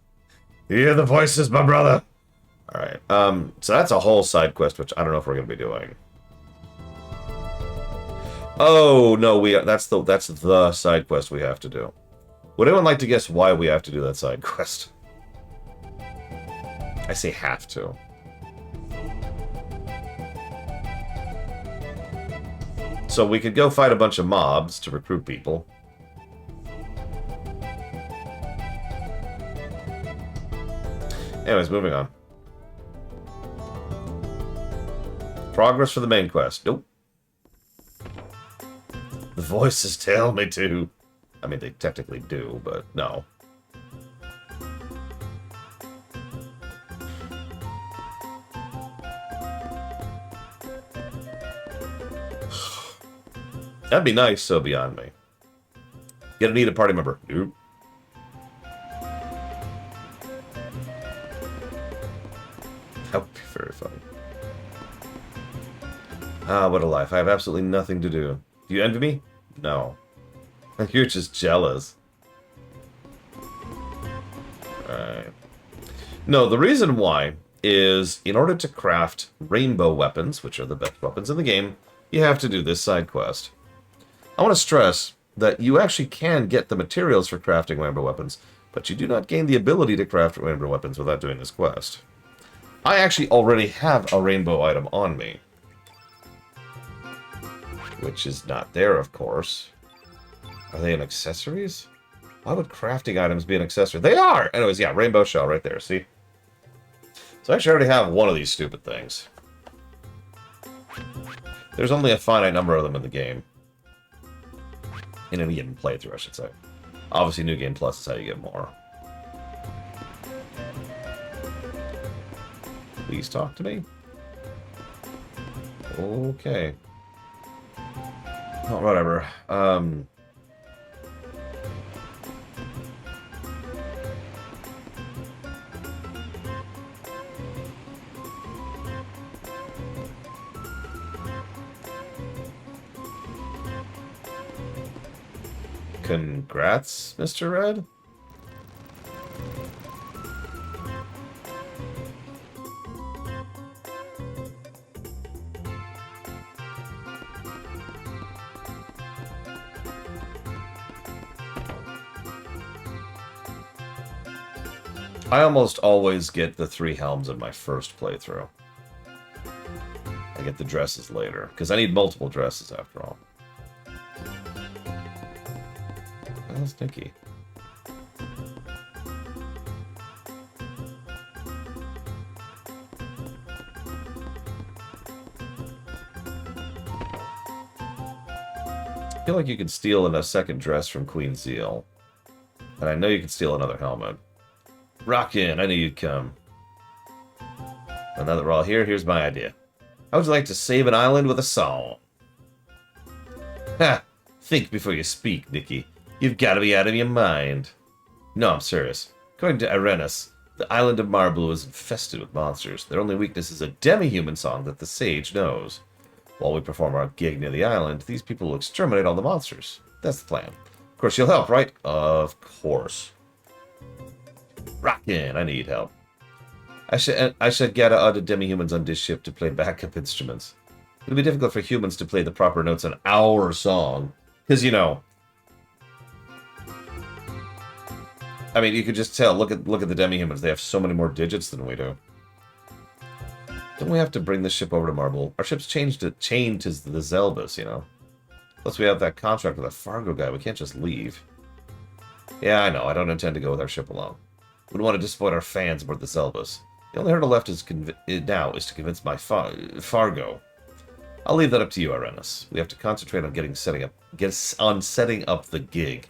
You hear the voices, my brother? Alright, so that's a whole side quest, which I don't know if we're going to be doing. Oh, no, that's the side quest we have to do. Would anyone like to guess why we have to do that side quest? I say have to. So we could go fight a bunch of mobs to recruit people. Anyways, moving on. Progress for the main quest. Nope. The voices tell me to. I mean, they technically do, but no. That'd be nice, so beyond me. Gonna need a party member. Nope. That would be very funny. Ah, what a life. I have absolutely nothing to do. Do you envy me? No. You're just jealous. Alright. No, the reason why is in order to craft rainbow weapons, which are the best weapons in the game, you have to do this side quest. I want to stress that you actually can get the materials for crafting rainbow weapons, but you do not gain the ability to craft rainbow weapons without doing this quest. I actually already have a rainbow item on me. Which is not there, of course. Are they in accessories? Why would crafting items be an accessory? They are! Anyways, yeah, rainbow shell right there, see? So I actually already have one of these stupid things. There's only a finite number of them in the game. In any given playthrough, I should say. Obviously, New Game Plus is how you get more. Please talk to me. Okay. Oh, whatever. Congrats, Mr. Red? I almost always get the 3 helms in my first playthrough. I get the dresses later, because I need multiple dresses after all. That's Nikki. I feel like you can steal a second dress from Queen Zeal. And I know you can steal another helmet. Rockin', I knew you'd come. And now that we're all here, here's my idea. How would you like to save an island with a song? Ha! Think before you speak, Nikki. You've got to be out of your mind. No, I'm serious. According to Arenas, the island of Marbleu is infested with monsters. Their only weakness is a demi-human song that the sage knows. While we perform our gig near the island, these people will exterminate all the monsters. That's the plan. Of course, you'll help, right? Of course. Rockin', I need help. I should get other demi-humans on this ship to play backup instruments. It'll be difficult for humans to play the proper notes on our song. Because, you know... I mean, you could just tell. Look at the demi-humans. They have so many more digits than we do. Don't we have to bring this ship over to Marble? Our ship's chained to the Zelbus, you know? Plus, we have that contract with that Fargo guy. We can't just leave. Yeah, I know. I don't intend to go with our ship alone. We don't want to disappoint our fans aboard the Zelbus. The only hurdle left now is to convince my Fargo. I'll leave that up to you, Arenas. We have to concentrate on setting up the gig.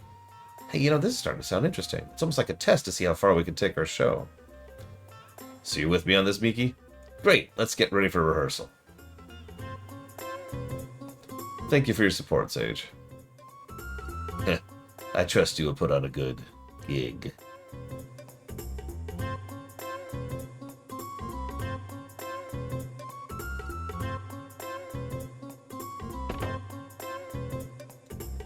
Hey, you know, this is starting to sound interesting. It's almost like a test to see how far we can take our show. So you with me on this, Miki? Great, let's get ready for rehearsal. Thank you for your support, Sage. I trust you will put on a good gig.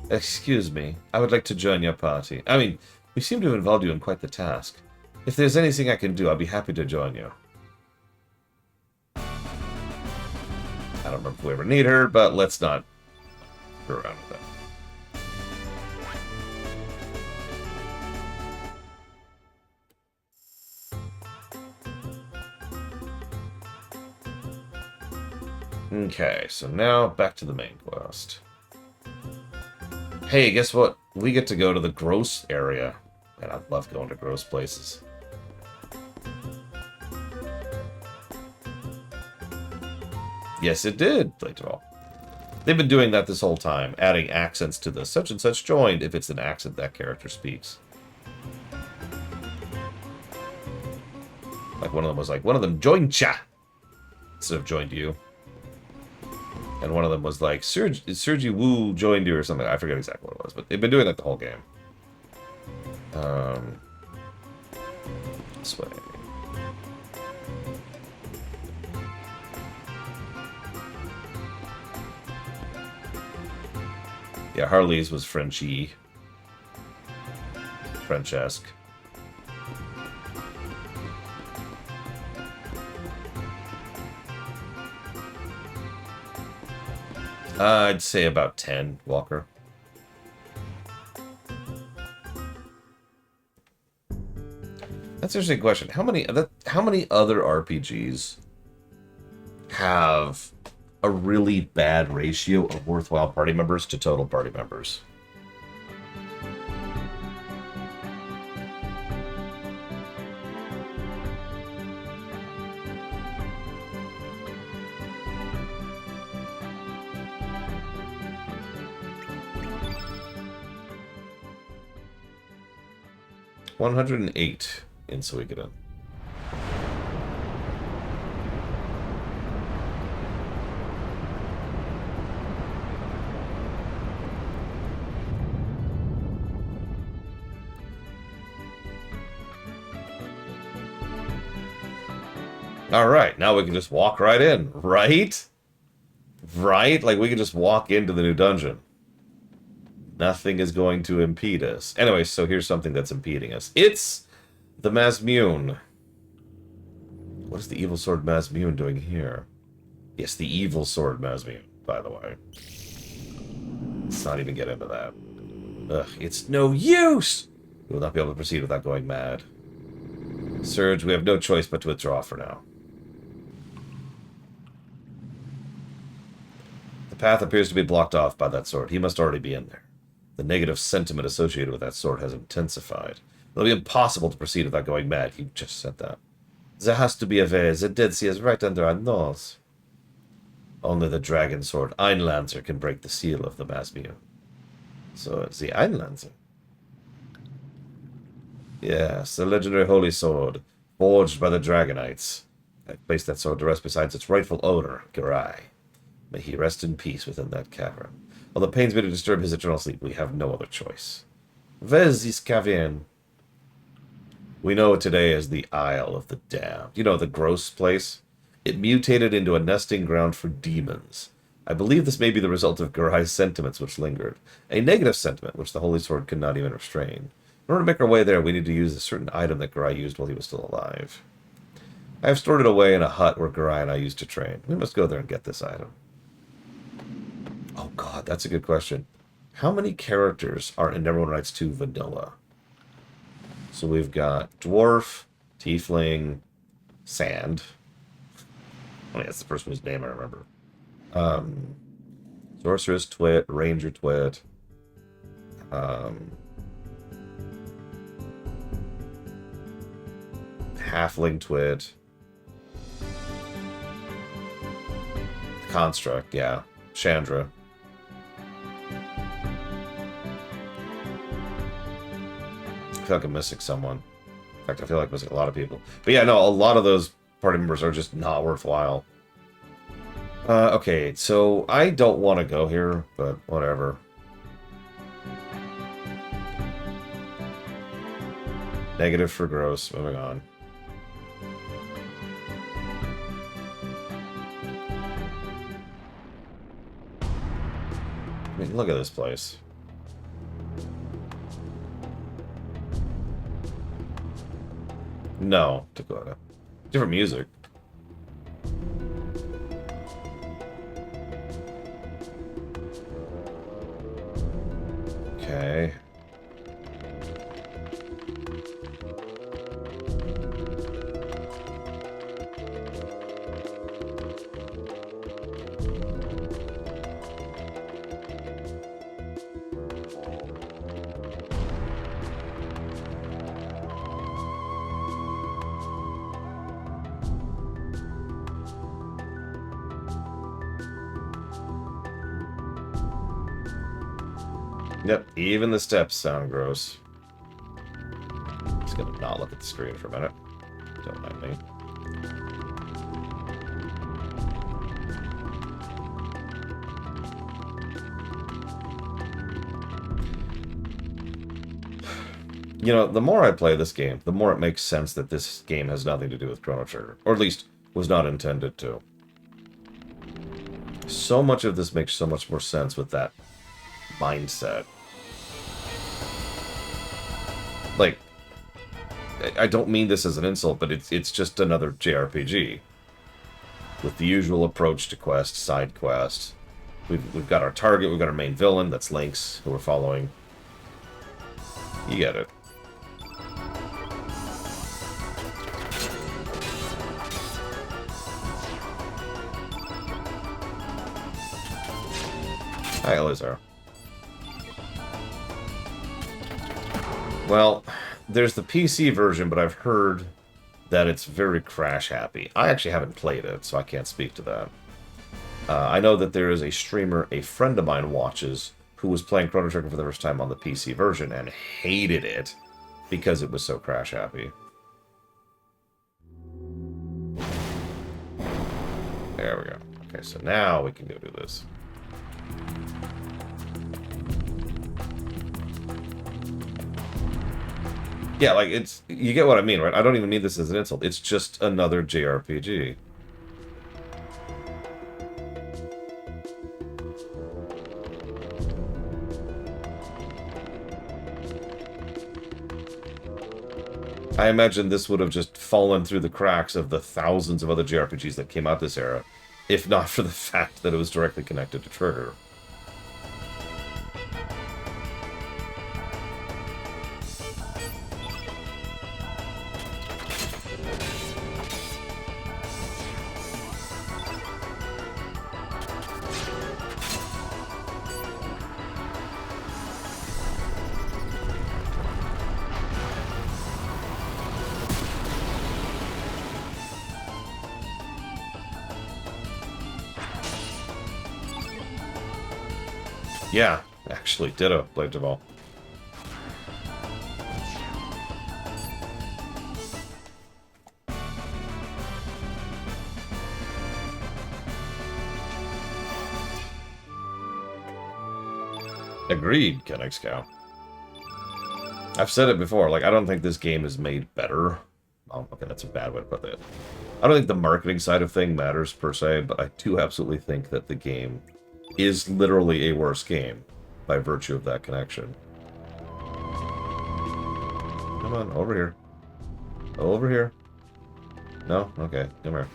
Excuse me, I would like to join your party. I mean, we seem to have involved you in quite the task. If there's anything I can do, I'll be happy to join you. remember if we ever need her, but let's not screw around with that. Okay, so now back to the main quest. Hey, guess what? We get to go to the gross area. And I love going to gross places. Yes, it did, Playtall. They've been doing that this whole time, adding accents to the such and such joined if it's an accent that character speaks. Like one of them joined cha instead of joined you. And one of them was like, Sergi Wu joined you or something. I forget exactly what it was, but they've been doing that the whole game. This way. Yeah, Harley's was Frenchy. French-esque. I'd say about 10, Walker. That's an interesting question. How many other RPGs have a really bad ratio of worthwhile party members to total party members? $108 in Suikoden. Alright, now we can just walk right in, right? Right? Like, we can just walk into the new dungeon. Nothing is going to impede us. Anyway, so here's something that's impeding us. It's the Mazmune. What is the evil sword Mazmune doing here? Yes, the evil sword Mazmune, by the way. Let's not even get into that. Ugh, it's no use! We will not be able to proceed without going mad. Surge, we have no choice but to withdraw for now. The path appears to be blocked off by that sword. He must already be in there. The negative sentiment associated with that sword has intensified. It'll be impossible to proceed without going mad. You just said that. There has to be a way. The Dead Sea is right under our nose. Only the dragon sword Einlanzer can break the seal of the Mazmune. So it's the Einlanzer. Yes, the legendary holy sword, forged by the Dragonites. I placed that sword to rest beside its rightful owner, Garai. May he rest in peace within that cavern. Although pains me to disturb his eternal sleep, we have no other choice. Where's this cavern? We know it today as the Isle of the Damned. You know, the gross place? It mutated into a nesting ground for demons. I believe this may be the result of Garai's sentiments which lingered. A negative sentiment which the Holy Sword could not even restrain. In order to make our way there, we need to use a certain item that Garai used while he was still alive. I have stored it away in a hut where Garai and I used to train. We must go there and get this item. Oh god, that's a good question. How many characters are in Neverwinter Nights 2 Vanilla? So we've got Dwarf, Tiefling, Sand. Oh, yeah, that's the person whose name I remember. Sorceress Twit, Ranger Twit. Halfling Twit. Construct, yeah. Chandra. I feel like I'm missing someone. In fact, I feel like I'm missing a lot of people. But yeah, no, a lot of those party members are just not worthwhile. Okay, so I don't want to go here, but whatever. Negative for gross. Moving on. I mean, look at this place. No, Dakota. Different music. Okay. Yep, even the steps sound gross. Just gonna not look at the screen for a minute. Don't mind me. You know, the more I play this game, the more it makes sense that this game has nothing to do with Chrono Trigger. Or at least, was not intended to. So much of this makes so much more sense with that mindset. Like, I don't mean this as an insult, but it's just another JRPG. With the usual approach to quest, side quest. We've got our target, we've got our main villain, that's Lynx, who we're following. You get it. Hi, Elizar. Well, there's the PC version, but I've heard that it's very crash happy. I actually haven't played it, so I can't speak to that. I know that there is a streamer a friend of mine watches who was playing Chrono Trigger for the first time on the PC version and hated it because it was so crash happy. There we go. Okay, so now we can go do this. Yeah, like, it's... You get what I mean, right? I don't even mean this as an insult. It's just another JRPG. I imagine this would have just fallen through the cracks of the thousands of other JRPGs that came out this era, if not for the fact that it was directly connected to Trigger. Yeah, actually, ditto, Blade of All. Agreed, Kennex Cow. I've said it before, like, I don't think this game is made better. Oh, okay, that's a bad way to put that. I don't think the marketing side of thing matters, per se, but I do absolutely think that the game is literally a worse game by virtue of that connection. Come on, over here. Over here. No? Okay, come here.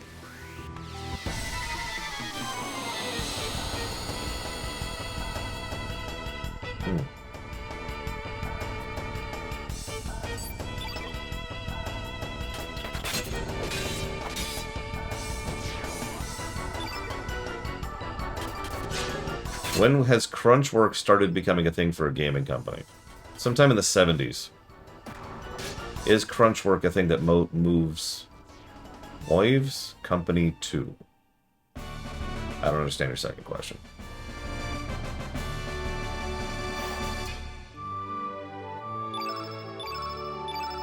When has Crunchwork started becoming a thing for a gaming company? Sometime in the 70s. Is Crunchwork a thing that moves company to? I don't understand your second question.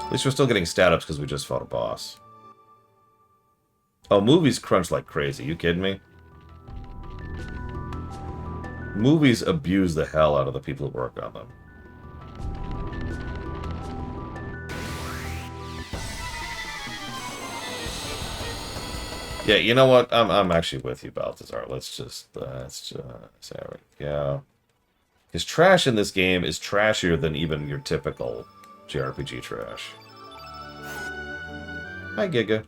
At least we're still getting stat-ups because we just fought a boss. Oh, movies crunch like crazy. You kidding me? Movies abuse the hell out of the people who work on them. Yeah, you know what? I'm actually with you, Balthazar. Let's just there we go. Because trash in this game is trashier than even your typical JRPG trash. Hi, Giga.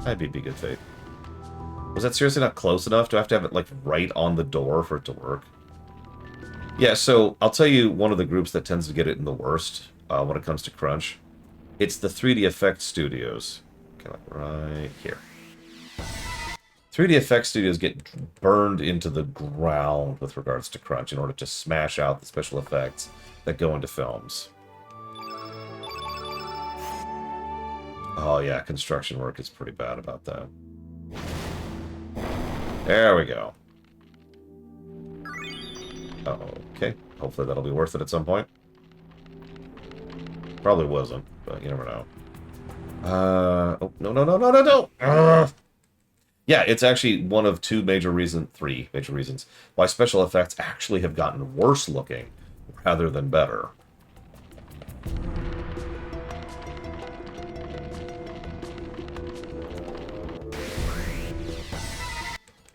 Hi, BB Good Fate. Was that seriously not close enough? Do I have to have it, like, right on the door for it to work? Yeah, so I'll tell you one of the groups that tends to get it in the worst when it comes to crunch. It's the 3D effect studios. Okay, like right here. 3D effect studios get burned into the ground with regards to crunch in order to smash out the special effects that go into films. Oh yeah, construction work is pretty bad about that. There we go. Okay, hopefully that'll be worth it at some point. Probably wasn't, but you never know. Oh, no, no, no, no, no, no! Yeah, it's actually one of three major reasons why special effects actually have gotten worse looking rather than better.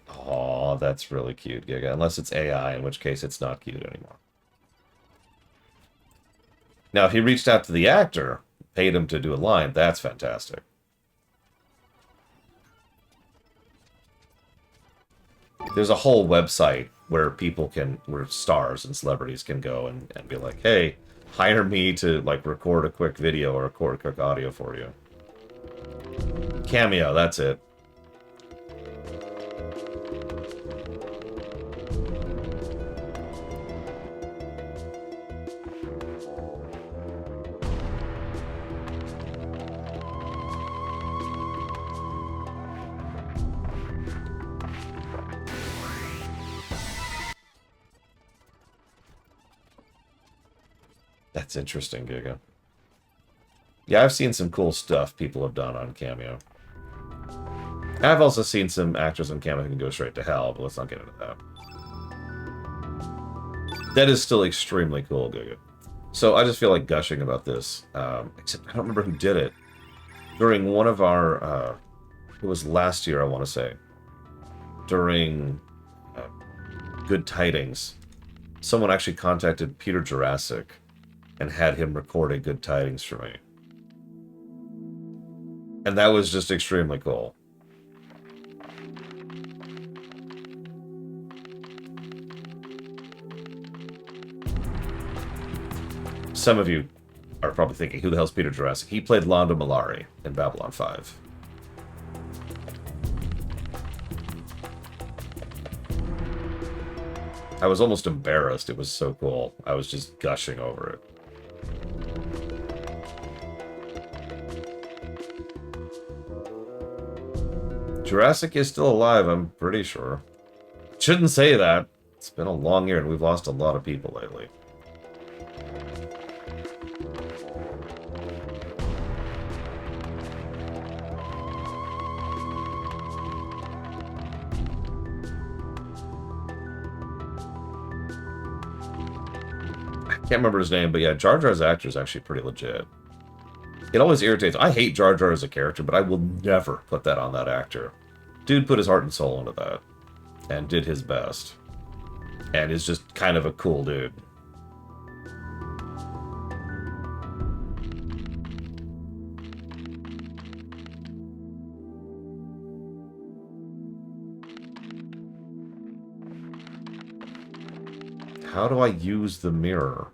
Aw, that's really cute, Giga. Unless it's AI, in which case it's not cute anymore. Now, if he reached out to the actor, paid him to do a line, that's fantastic. There's a whole website where where stars and celebrities can go and be like, hey, hire me to, like, record a quick video or record a quick audio for you. Cameo, that's it. That's interesting, Giga. Yeah, I've seen some cool stuff people have done on Cameo. I've also seen some actors on Cameo who can go straight to hell, but let's not get into that. That is still extremely cool, Giga. So I just feel like gushing about this, except I don't remember who did it. During one of our, it was last year, I want to say, during Good Tidings, someone actually contacted Peter Jurassic and had him record a Good Tidings for me. And that was just extremely cool. Some of you are probably thinking, who the hell's Peter Jurassic? He played Londo Mollari in Babylon 5. I was almost embarrassed. It was so cool. I was just gushing over it. Jurassic is still alive, I'm pretty sure. Shouldn't say that. It's been a long year and we've lost a lot of people lately. I can't remember his name, but yeah, Jar Jar's actor is actually pretty legit. It always irritates. I hate Jar Jar as a character, but I will never put that on that actor. Dude put his heart and soul into that. And did his best. And is just kind of a cool dude. How do I use the mirror?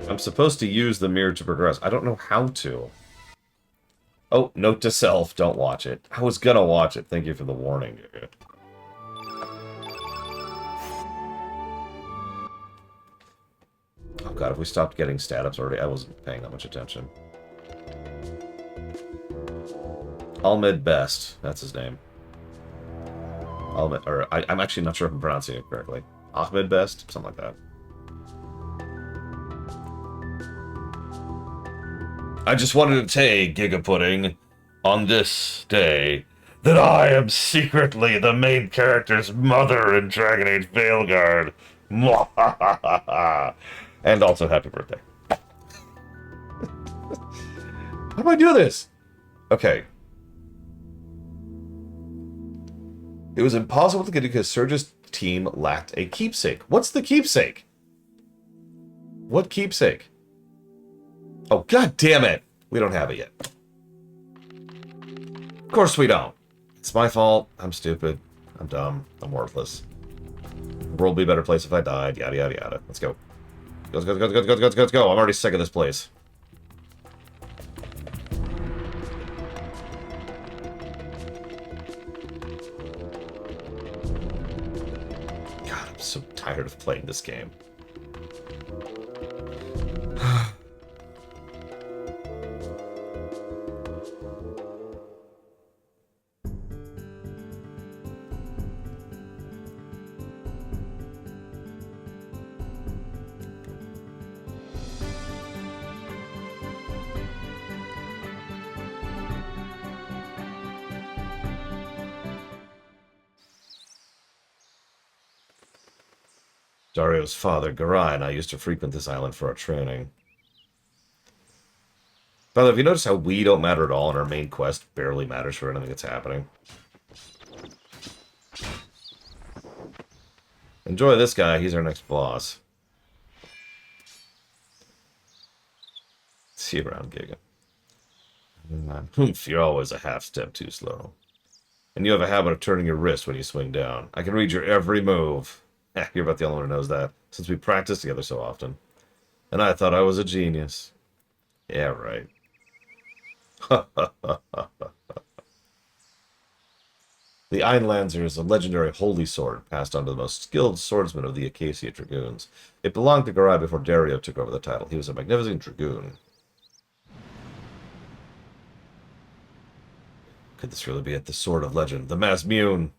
I'm supposed to use the mirror to progress. I don't know how to. Oh, note to self, don't watch it. I was gonna watch it. Thank you for the warning. Oh god, if we stopped getting stat-ups already, I wasn't paying that much attention. Ahmed Best, that's his name. Ahmed, or I'm actually not sure if I'm pronouncing it correctly. Ahmed Best? Something like that. I just wanted to say, Giga Pudding, on this day, that I am secretly the main character's mother in Dragon Age Veilguard. And also, happy birthday. How do I do this? Okay. It was impossible to get because Surge's team lacked a keepsake. What's the keepsake? What keepsake? Oh, god damn it! We don't have it yet. Of course we don't. It's my fault. I'm stupid. I'm dumb. I'm worthless. The world would be a better place if I died. Yada, yada, yada. Let's go. Let's go, let's go, let's go, let's go, let's go. I'm already sick of this place. God, I'm so tired of playing this game. Dario's father, Garai, and I used to frequent this island for our training. By the way, have you noticed how we don't matter at all and our main quest barely matters for anything that's happening? Enjoy this guy, he's our next boss. See you around, Giga. Humph, you're always a half step too slow. And you have a habit of turning your wrist when you swing down. I can read your every move. You're about the only one who knows that, since we practice together so often. And I thought I was a genius. Yeah, right. The Einlanzer is a legendary holy sword passed on to the most skilled swordsman of the Acacia Dragoons. It belonged to Garai before Dario took over the title. He was a magnificent dragoon. Could this really be it? The Sword of Legend. The Mazmune.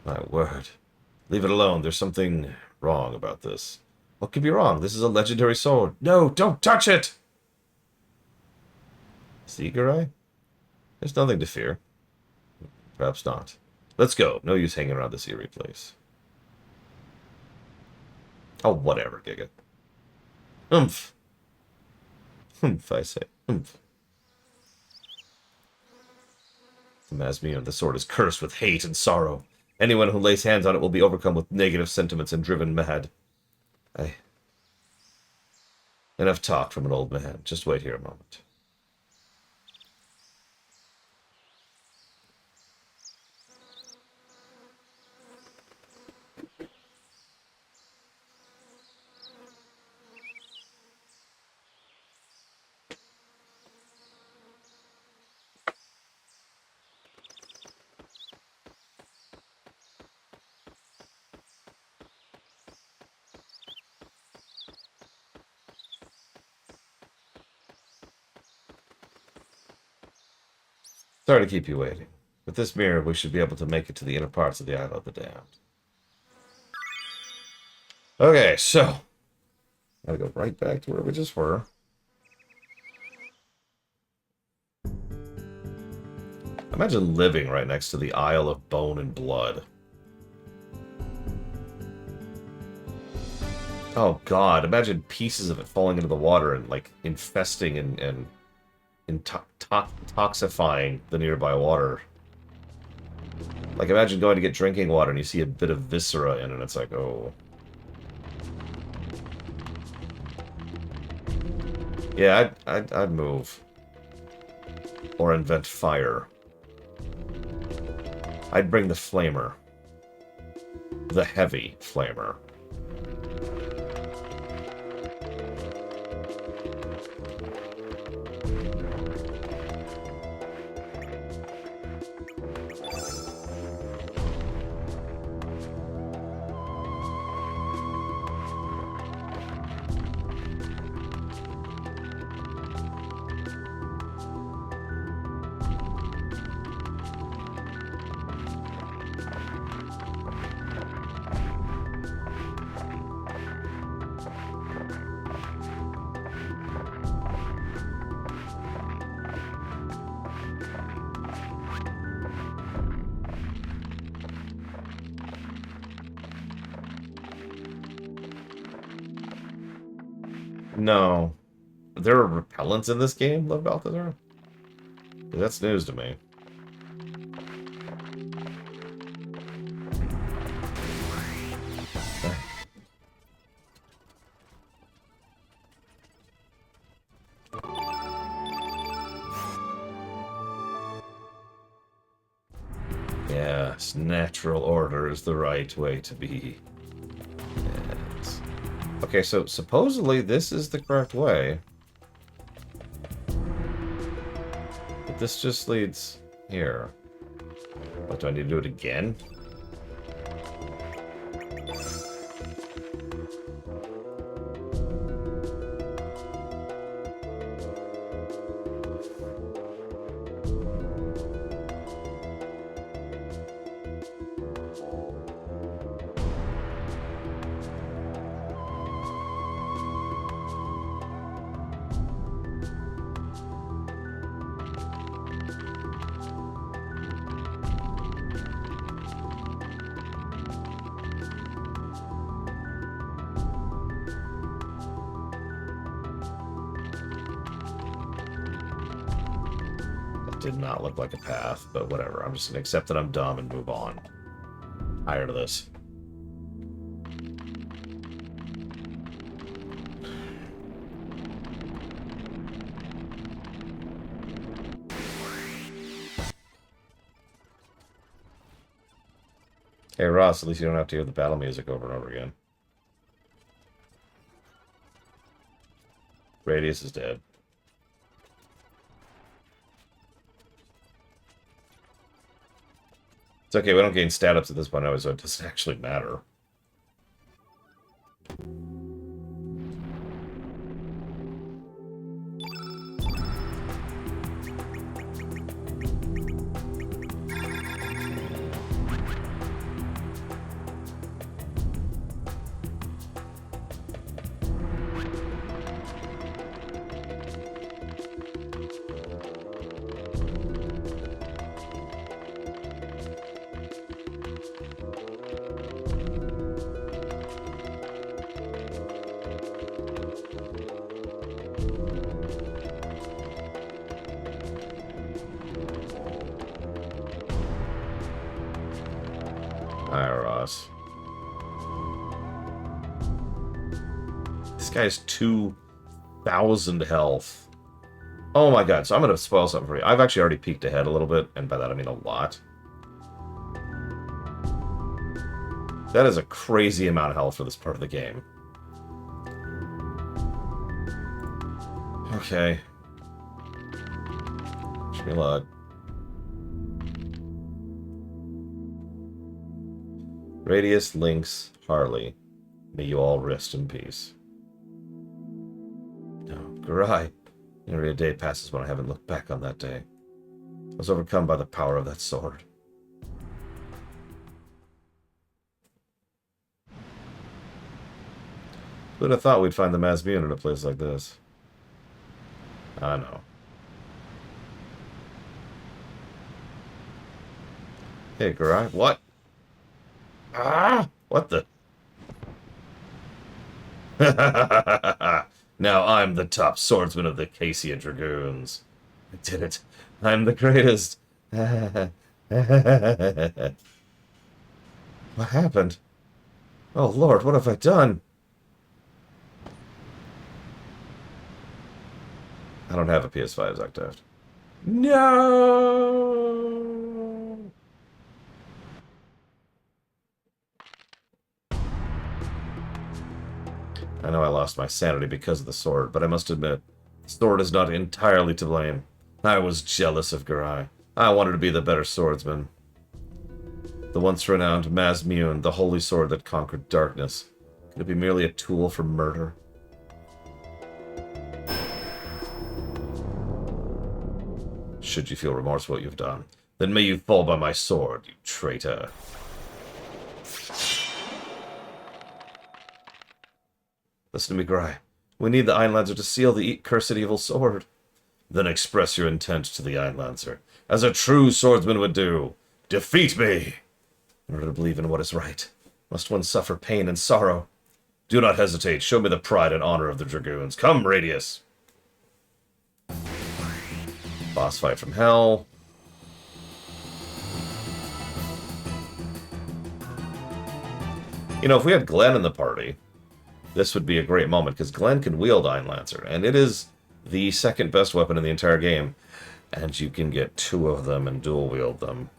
My word. Leave it alone. There's something wrong about this. What could be wrong? This is a legendary sword. No, don't touch it! See, Garai? There's nothing to fear. Perhaps not. Let's go. No use hanging around this eerie place. Oh, whatever, Giga. Oomph. Oomph, I say. Oomph. The Mazmune, the sword is cursed with hate and sorrow. Anyone who lays hands on it will be overcome with negative sentiments and driven mad. Enough talk from an old man. Just wait here a moment. Sorry to keep you waiting. With this mirror, we should be able to make it to the inner parts of the Isle of the Damned. Okay, so. Gotta go right back to where we just were. Imagine living right next to the Isle of Bone and Blood. Oh god, imagine pieces of it falling into the water and, like, infesting and toxifying the nearby water. Like, imagine going to get drinking water and you see a bit of viscera in it, and it's like, oh. Yeah, I'd move. Or invent fire. I'd bring the flamer. The heavy flamer. No. There are repellents in this game, Love Balthazar? That's news to me. Yes, natural order is the right way to be. Yes. Okay, so supposedly this is the correct way. But this just leads here. What, do I need to do it again? Did not look like a path, but whatever. I'm just gonna accept that I'm dumb and move on. Tired of this. Hey Ross, at least you don't have to hear the battle music over and over again. Radius is dead. It's okay, we don't gain stat ups at this point, so it doesn't actually matter. This guy's 2,000 health. Oh my god, so I'm going to spoil something for you. I've actually already peeked ahead a little bit, and by that I mean a lot. That is a crazy amount of health for this part of the game. Okay. Wish me luck. Radius, Lynx, Harley. May you all rest in peace. No, Garai. Nearly a day passes when I haven't looked back on that day. I was overcome by the power of that sword. Who'd have thought we'd find the Masmuin in a place like this? I know. Hey, Garai. What? Ah! What the? Now I'm the top swordsman of the Cassian Dragoons. I did it. I'm the greatest. What happened? Oh, Lord, what have I done? I don't have a PS5, Octaft. No! I know I lost my sanity because of the sword, but I must admit, the sword is not entirely to blame. I was jealous of Garai. I wanted to be the better swordsman. The once renowned Masmuin, the holy sword that conquered darkness. Could it be merely a tool for murder? Should you feel remorse for what you've done, then may you fall by my sword, you traitor. Listen to me, Garai. We need the Einlancer to seal the cursed evil sword. Then express your intent to the Einlancer, as a true swordsman would do. Defeat me! In order to believe in what is right, must one suffer pain and sorrow. Do not hesitate. Show me the pride and honor of the Dragoons. Come, Radius. Boss fight from hell. You know, if we had Glenn in the party, this would be a great moment, because Glenn can wield Iron Lancer, and it is the second best weapon in the entire game. And you can get 2 of them and dual wield them.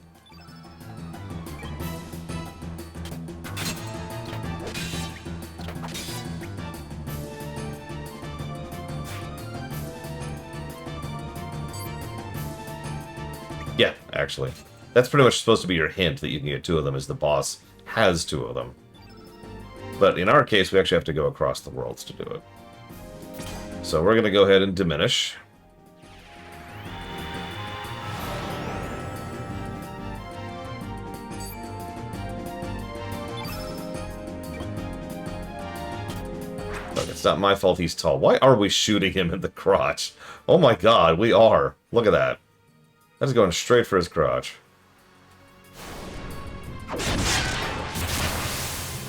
Yeah, actually. That's pretty much supposed to be your hint that you can get 2 of them, is the boss has 2 of them. But in our case, we actually have to go across the worlds to do it. So we're going to go ahead and diminish. Look, it's not my fault he's tall. Why are we shooting him in the crotch? Oh my god, we are. Look at that. That is going straight for his crotch.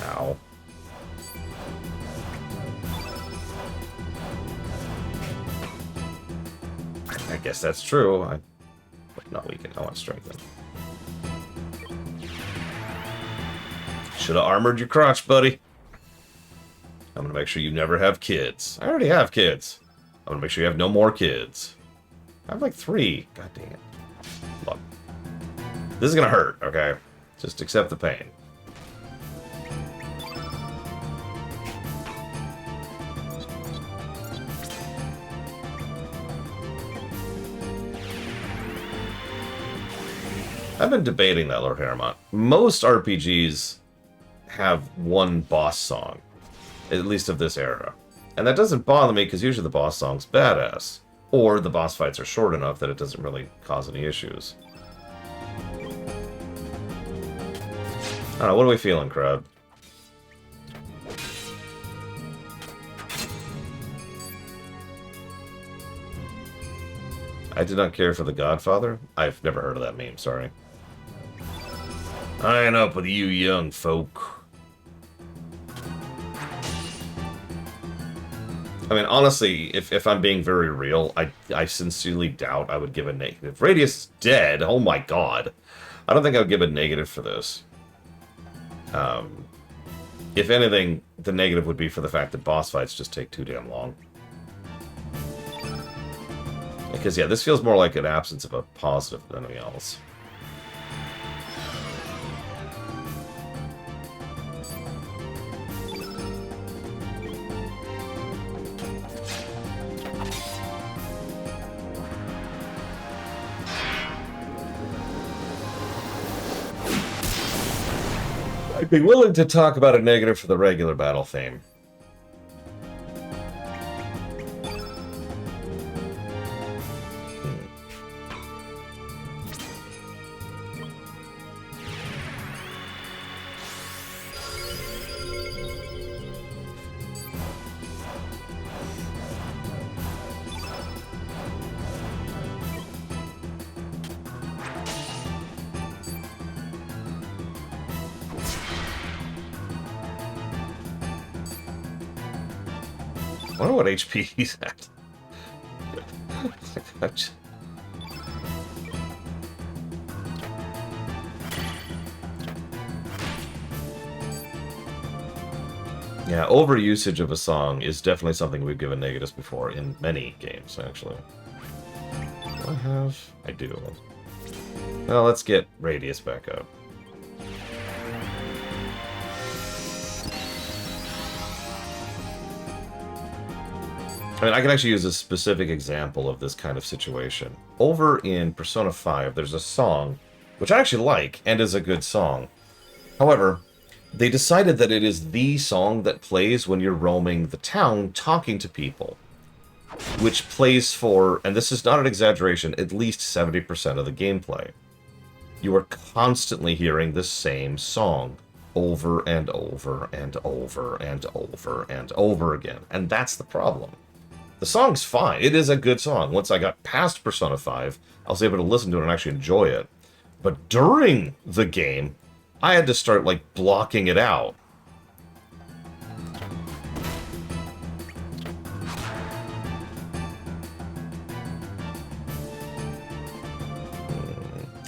Ow. I guess that's true. Not weaken. I want strengthen. Should have armored your crotch, buddy. I'm going to make sure you never have kids. I already have kids. I'm going to make sure you have no more kids. I have like 3. God dang it. Look. This is going to hurt, okay? Just accept the pain. I've been debating that, Lord Paramount. Most RPGs have one boss song. At least of this era. And that doesn't bother me, because usually the boss song's badass. Or the boss fights are short enough that it doesn't really cause any issues. I don't know, what are we feeling, crowd? I did not care for The Godfather? I've never heard of that meme, sorry. Tying up with you young folk. I mean, honestly, if I'm being very real, I sincerely doubt I would give a negative. Radius is dead, oh my god. I don't think I would give a negative for this. If anything, the negative would be for the fact that boss fights just take too damn long. Because, yeah, this feels more like an absence of a positive than anything else. I'd be willing to talk about a negative for the regular battle theme. I wonder what HP he's at. Yeah, overusage of a song is definitely something we've given negatives before in many games, actually. Do I have? I do. Well, let's get Radius back up. I mean, I can actually use a specific example of this kind of situation. Over in Persona 5, there's a song, which I actually like, and is a good song. However, they decided that it is the song that plays when you're roaming the town talking to people. Which plays for, and this is not an exaggeration, at least 70% of the gameplay. You are constantly hearing the same song over and over and over and over and over again. And that's the problem. The song's fine. It is a good song. Once I got past Persona 5, I was able to listen to it and actually enjoy it. But during the game, I had to start, like, blocking it out.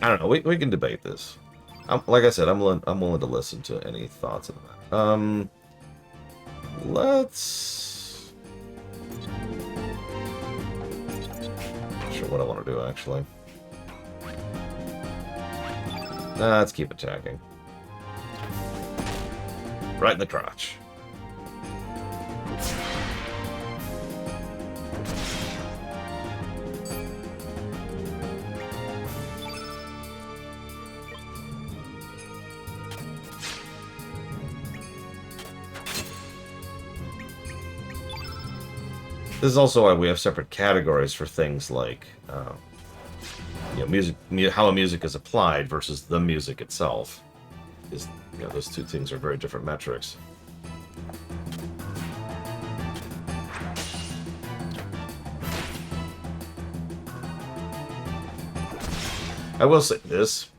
I don't know. We can debate this. Like I said, I'm willing to listen to any thoughts on that. Let's... Not sure what I want to do, actually. Let's keep attacking. Right in the crotch. This is also why we have separate categories for things like, music, how a music is applied versus the music itself. Is, those two things are very different metrics. I will say this.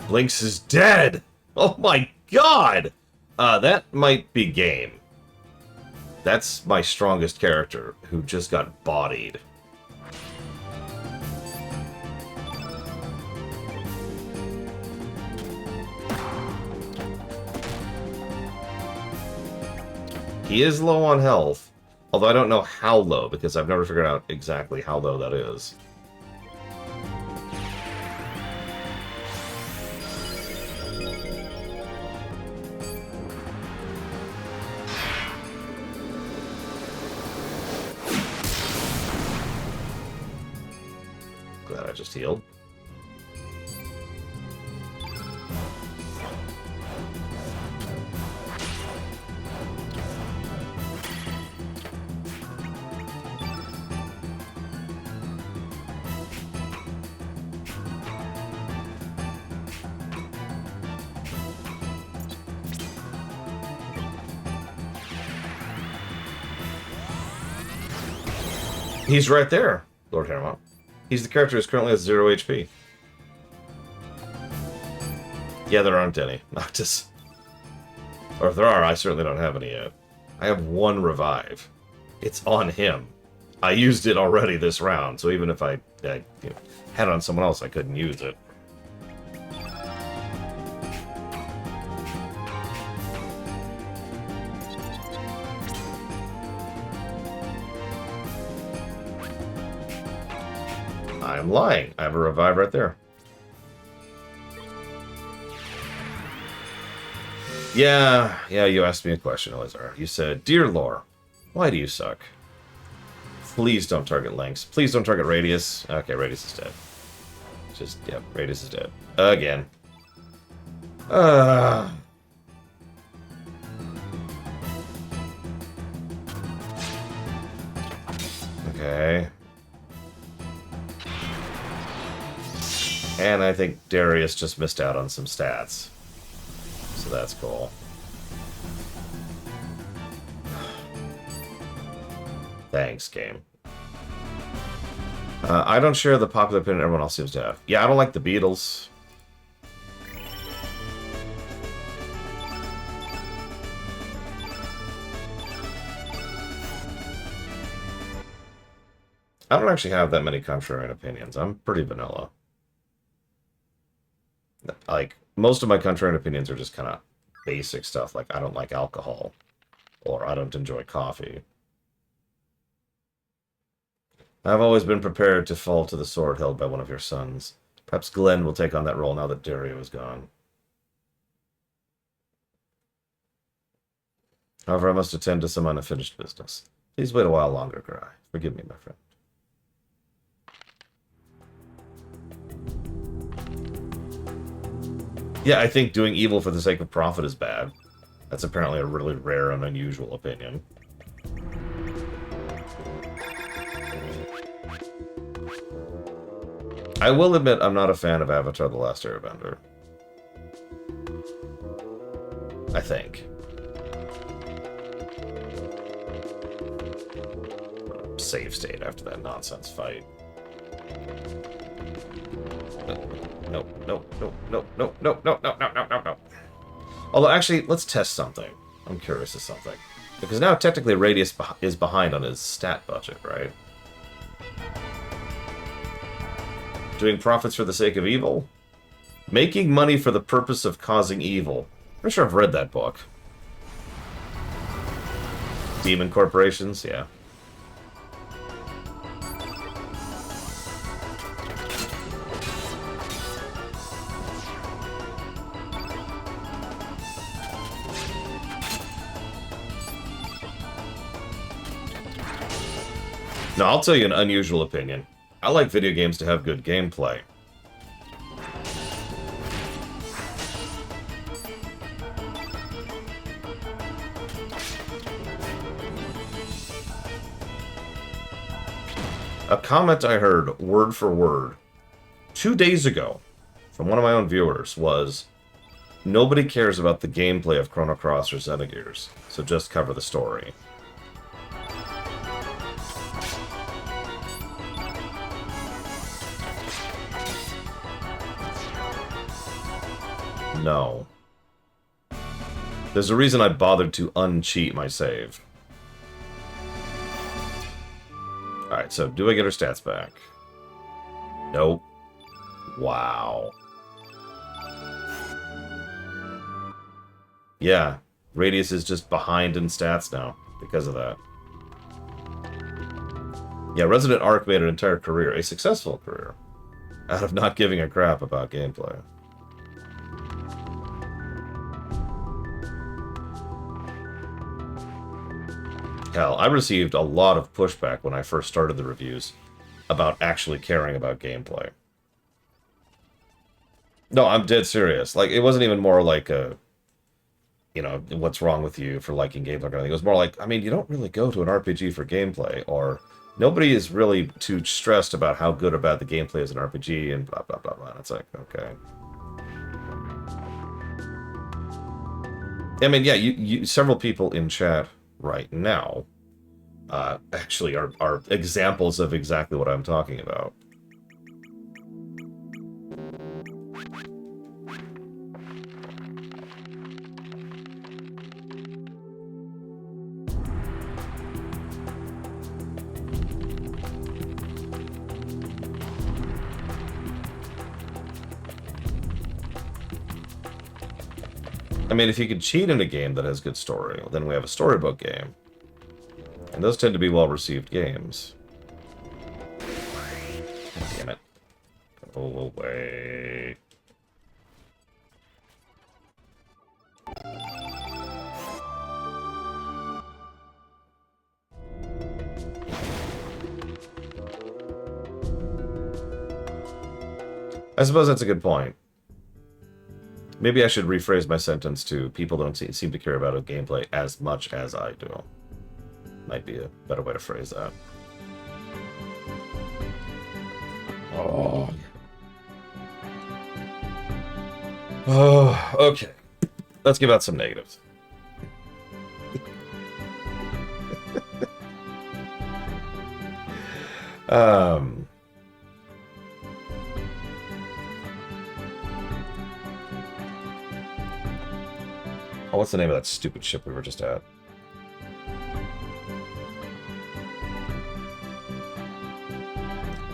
Blinks is dead! Oh my god! That might be game. That's my strongest character, who just got bodied. He is low on health, although I don't know how low, because I've never figured out exactly how low that is. Glad I just healed. He's right there, Lord Haremont. He's the character who's currently at 0 HP. Yeah, there aren't any. Noctis. Or if there are, I certainly don't have any yet. I have one revive. It's on him. I used it already this round, so even if I had it on someone else, I couldn't use it. I'm lying. I have a revive right there. Yeah, you asked me a question, Elizar. You said, "Dear Lore, why do you suck? Please don't target Lynx. Please don't target Radius." Okay, Radius is dead. Radius is dead. Again. Okay. And I think Darius just missed out on some stats. So that's cool. Thanks, game. I don't share the popular opinion everyone else seems to have. Yeah, I don't like the Beatles. I don't actually have that many contrarian opinions. I'm pretty vanilla. Like, most of my contrarian opinions are just kind of basic stuff, like I don't like alcohol, or I don't enjoy coffee. I've always been prepared to fall to the sword held by one of your sons. Perhaps Glenn will take on that role now that Dario is gone. However, I must attend to some unfinished business. Please wait a while longer, Grai. Forgive me, my friend. Yeah, I think doing evil for the sake of profit is bad. That's apparently a really rare and unusual opinion. I will admit I'm not a fan of Avatar: The Last Airbender. I think. Save state after that nonsense fight. No. Although, actually, let's test something. I'm curious of something. Because now, technically, Radius is behind on his stat budget, right? Doing profits for the sake of evil? Making money for the purpose of causing evil. I'm sure I've read that book. Demon corporations? Yeah. Now, I'll tell you an unusual opinion. I like video games to have good gameplay. A comment I heard, word for word, 2 days ago, from one of my own viewers, was, nobody cares about the gameplay of Chrono Cross or Xenogears, so just cover the story. No. There's a reason I bothered to uncheat my save. Alright, so do I get her stats back? Nope. Wow. Yeah, Radius is just behind in stats now because of that. Yeah, Resident Arc made an entire career, a successful career, out of not giving a crap about gameplay. Hell, I received a lot of pushback when I first started the reviews about actually caring about gameplay. No, I'm dead serious. Like, it wasn't even more like a, you know, what's wrong with you for liking gameplay or anything. It was more like, I mean, you don't really go to an RPG for gameplay, or nobody is really too stressed about how good or bad the gameplay is in RPG, and blah, blah, blah, blah. And it's like, okay. I mean, yeah, several people in chat right now actually are examples of exactly what I'm talking about. I mean, if you could cheat in a game that has good story, then we have a storybook game. And those tend to be well-received games. Damn it. Go away. I suppose that's a good point. Maybe I should rephrase my sentence to people don't seem to care about a gameplay as much as I do. Might be a better way to phrase that. Oh. Oh, okay. Let's give out some negatives. Oh, what's the name of that stupid ship we were just at?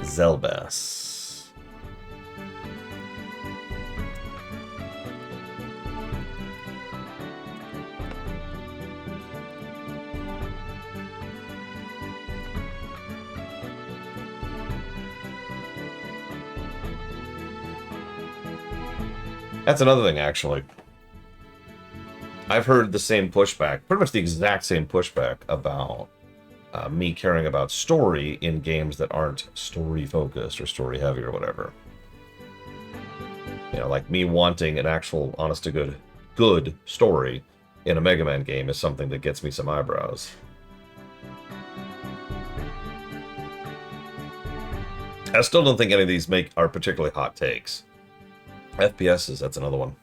Zelbas. That's another thing, actually. I've heard the same pushback, pretty much the exact same pushback about me caring about story in games that aren't story-focused or story-heavy or whatever. You know, like me wanting an actual, honest-to-good, good story in a Mega Man game is something that gets me some eyebrows. I still don't think any of these are particularly hot takes. FPSs, that's another one.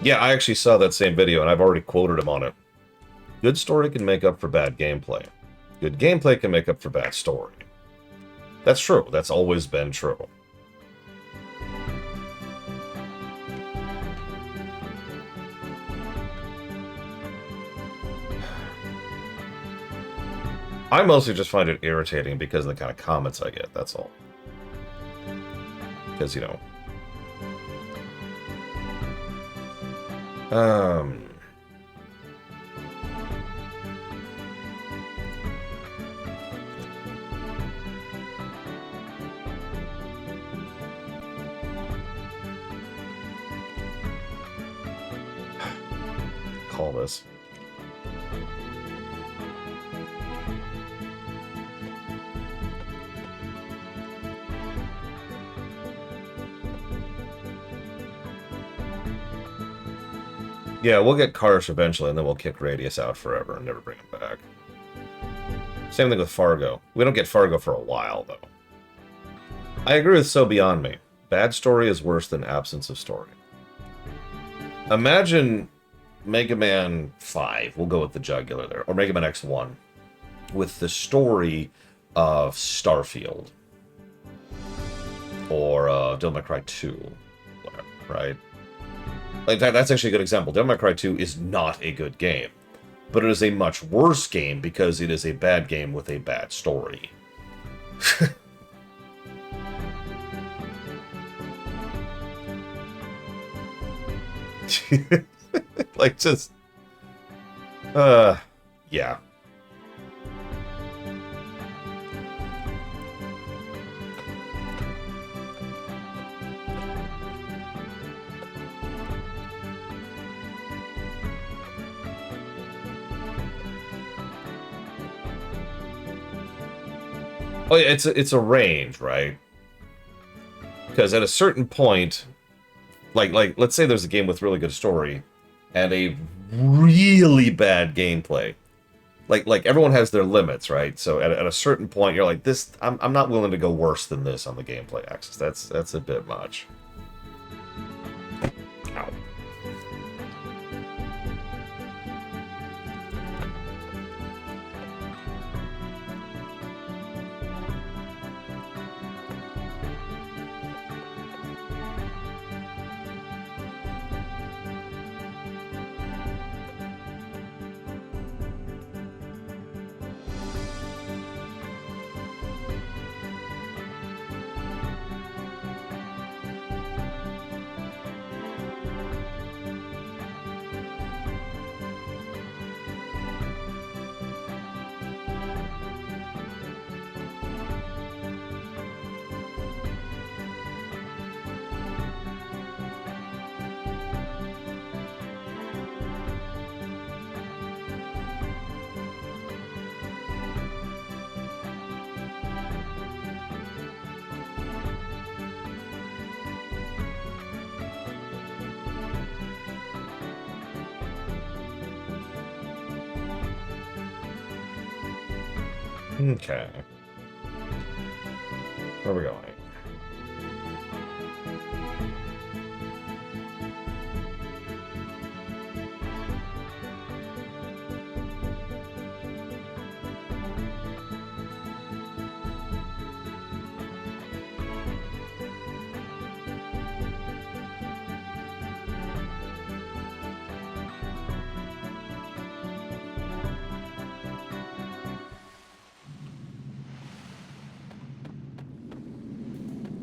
Yeah, I actually saw that same video, and I've already quoted him on it. Good story can make up for bad gameplay. Good gameplay can make up for bad story. That's true. That's always been true. I mostly just find it irritating because of the kind of comments I get, that's all. Because, you know... Call this. Yeah, we'll get Karsh eventually, and then we'll kick Radius out forever and never bring him back. Same thing with Fargo. We don't get Fargo for a while, though. I agree with So Beyond Me. Bad story is worse than absence of story. Imagine Mega Man 5, we'll go with the jugular there, or Mega Man X1, with the story of Starfield. Or Devil May Cry 2, whatever, right? Like that's actually a good example. Devil May Cry 2 is not a good game, but it is a much worse game because it is a bad game with a bad story. Like, just... yeah. Oh, yeah, it's a range, right? Because at a certain point, like let's say there's a game with really good story and a really bad gameplay. Like everyone has their limits, right? So at a certain point, you're like, this, I'm not willing to go worse than this on the gameplay axis. That's a bit much. Ow. Okay. Where are we going?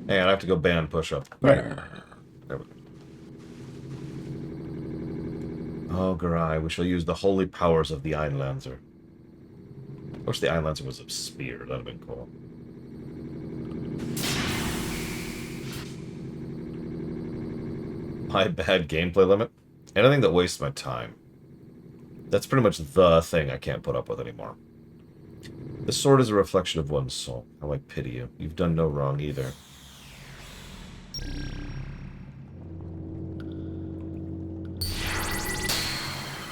And I have to go ban push-up. There we go. Oh, Garai, we shall use the holy powers of the Einlanzer. I wish the Einlanzer was a spear. That'd have been cool. My bad gameplay limit? Anything that wastes my time. That's pretty much the thing I can't put up with anymore. The sword is a reflection of one's soul. How I pity you. You've done no wrong either.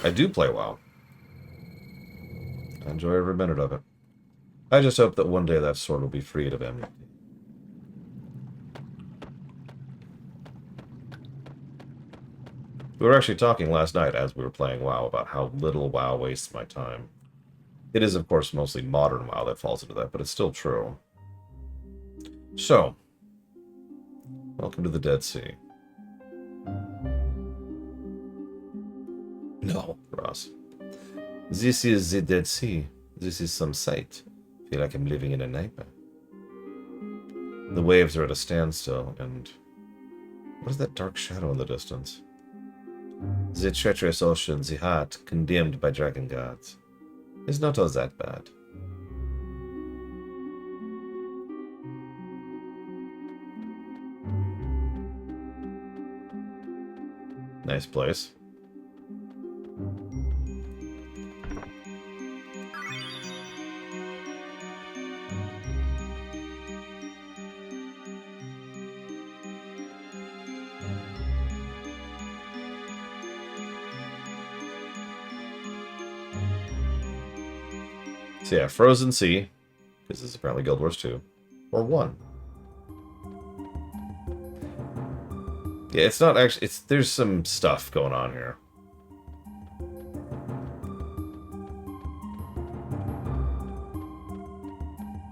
I do play WoW. I enjoy every minute of it. I just hope that one day that sword will be freed of enmity. We were actually talking last night as we were playing WoW about how little WoW wastes my time. It is, of course, mostly modern WoW that falls into that, but it's still true. So, welcome to the Dead Sea. No, Ross. This is the Dead Sea. This is some sight. Feel like I'm living in a nightmare. The waves are at a standstill, and... what is that dark shadow in the distance? The treacherous ocean, the heart, condemned by dragon gods. Is not all that bad. Nice place. So yeah, Frozen Sea, because this is apparently Guild Wars 2, or 1. Yeah, it's not actually, there's some stuff going on here.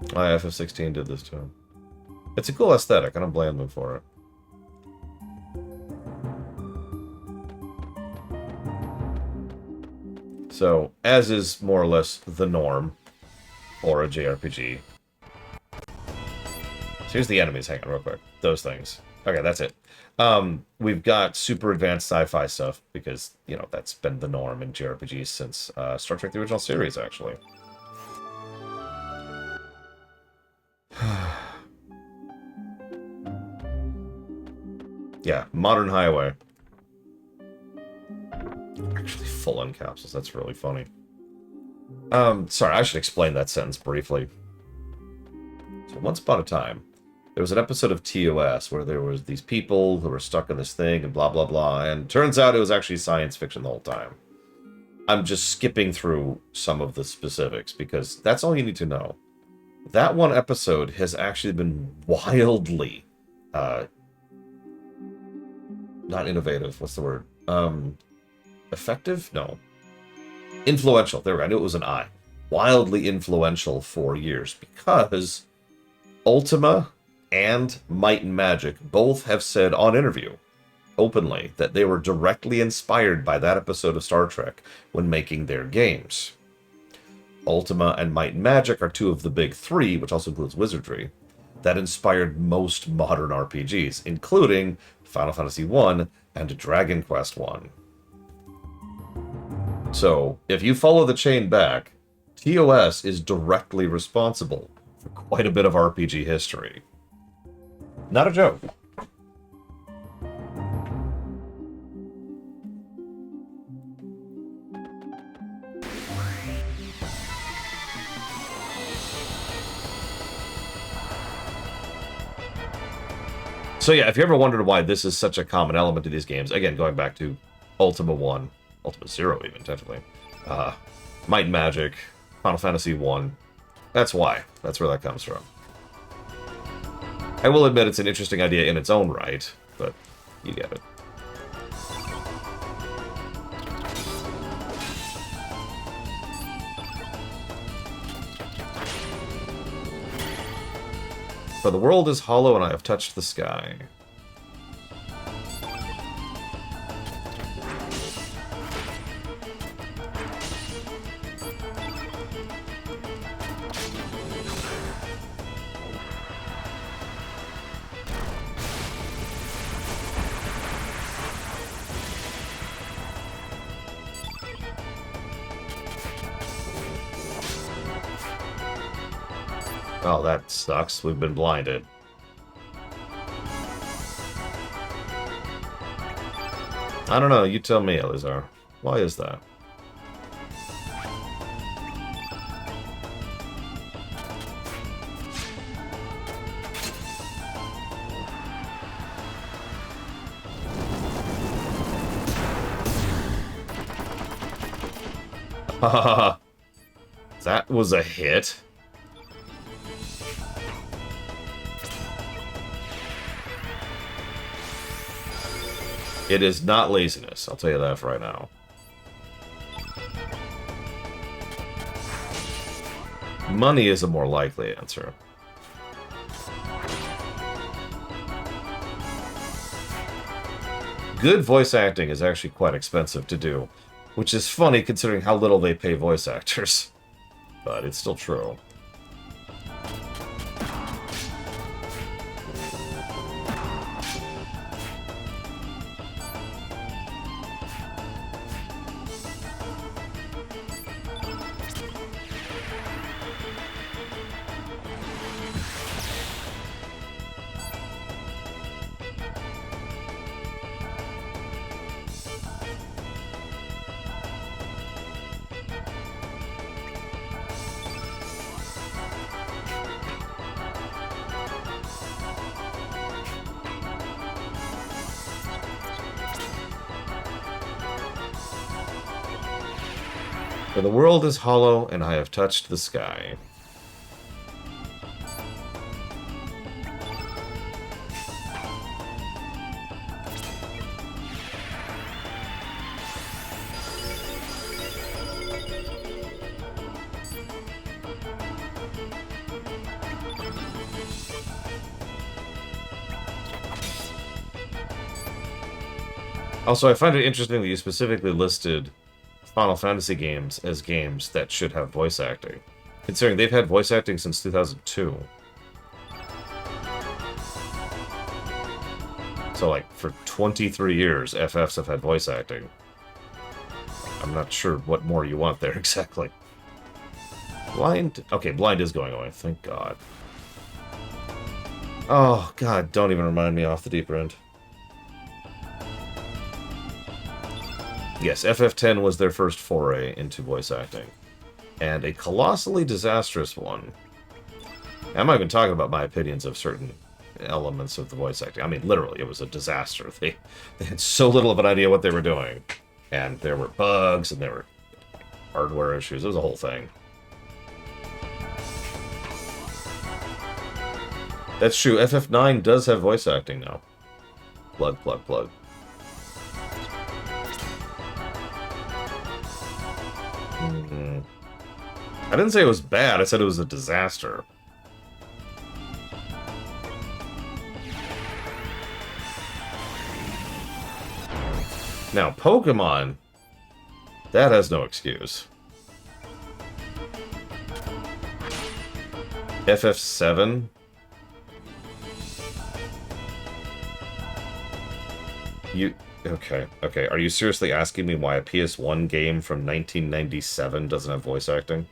FF16 did this too. It's a cool aesthetic, I don't blame them for it. So, as is more or less the norm, or a JRPG. So here's the enemies, hang on real quick. Those things. Okay, that's it. We've got super advanced sci-fi stuff, because, you know, that's been the norm in JRPGs since Star Trek the original series, actually. Yeah, Modern Highway. Actually, full end capsules, that's really funny. Sorry, I should explain that sentence briefly. So once upon a time, there was an episode of TOS where there was these people who were stuck in this thing and blah, blah, blah, and turns out it was actually science fiction the whole time. I'm just skipping through some of the specifics because that's all you need to know. That one episode has actually been wildly, not innovative, what's the word? Effective? No. Influential. There we go. I knew it was an I. Wildly influential for years because Ultima and Might and Magic both have said on interview openly that they were directly inspired by that episode of Star Trek when making their games. Ultima and Might and Magic are two of the big three, which also includes Wizardry, that inspired most modern RPGs, including Final Fantasy I and Dragon Quest I. So, if you follow the chain back, TOS is directly responsible for quite a bit of RPG history. Not a joke. So yeah, if you ever wondered why this is such a common element to these games, again, going back to Ultima 1, Ultima 0 even, technically, Might and Magic, Final Fantasy 1, that's why. That's where that comes from. I will admit it's an interesting idea in its own right, but you get it. For the world is hollow and I have touched the sky. Oh, that sucks. We've been blinded. I don't know. You tell me, Elizar. Why is that? That was a hit. It is not laziness, I'll tell you that for right now. Money is a more likely answer. Good voice acting is actually quite expensive to do, which is funny considering how little they pay voice actors. but it's still true. For the world is hollow, and I have touched the sky. Also, I find it interesting that you specifically listed Final Fantasy games as games that should have voice acting, considering they've had voice acting since 2002. So, like, for 23 years, FFs have had voice acting. I'm not sure what more you want there exactly. Blind? Okay, blind is going away, thank God. Oh, God, don't even remind me off the deeper end. Yes, FF10 was their first foray into voice acting. And a colossally disastrous one. I'm not even talking about my opinions of certain elements of the voice acting. I mean, literally, it was a disaster. They had so little of an idea what they were doing. And there were bugs, and there were hardware issues. It was a whole thing. That's true. FF9 does have voice acting now. Plug, plug, plug. I didn't say it was bad, I said it was a disaster. Now, Pokemon, that has no excuse. FF7? Okay. Are you seriously asking me why a PS1 game from 1997 doesn't have voice acting?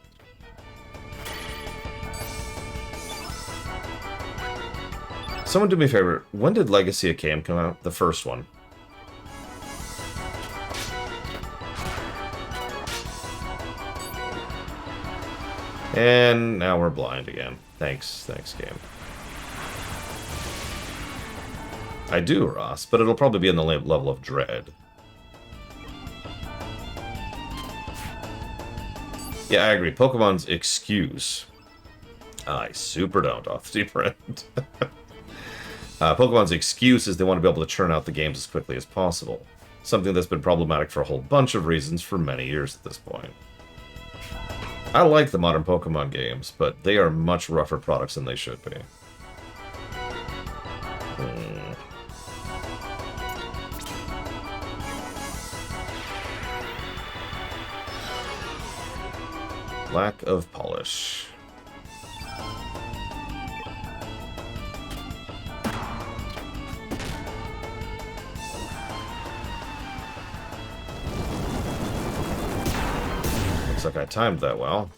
Someone do me a favor. When did Legacy of Kain come out? The first one. And now we're blind again. Thanks, game. I do, Ross, but it'll probably be in the level of Dread. Yeah, I agree. Pokemon's excuse. I super don't off the deeper end. Pokemon's excuse is they want to be able to churn out the games as quickly as possible. Something that's been problematic for a whole bunch of reasons for many years at this point. I like the modern Pokemon games, but they are much rougher products than they should be. Lack of polish. Looks like I timed that well.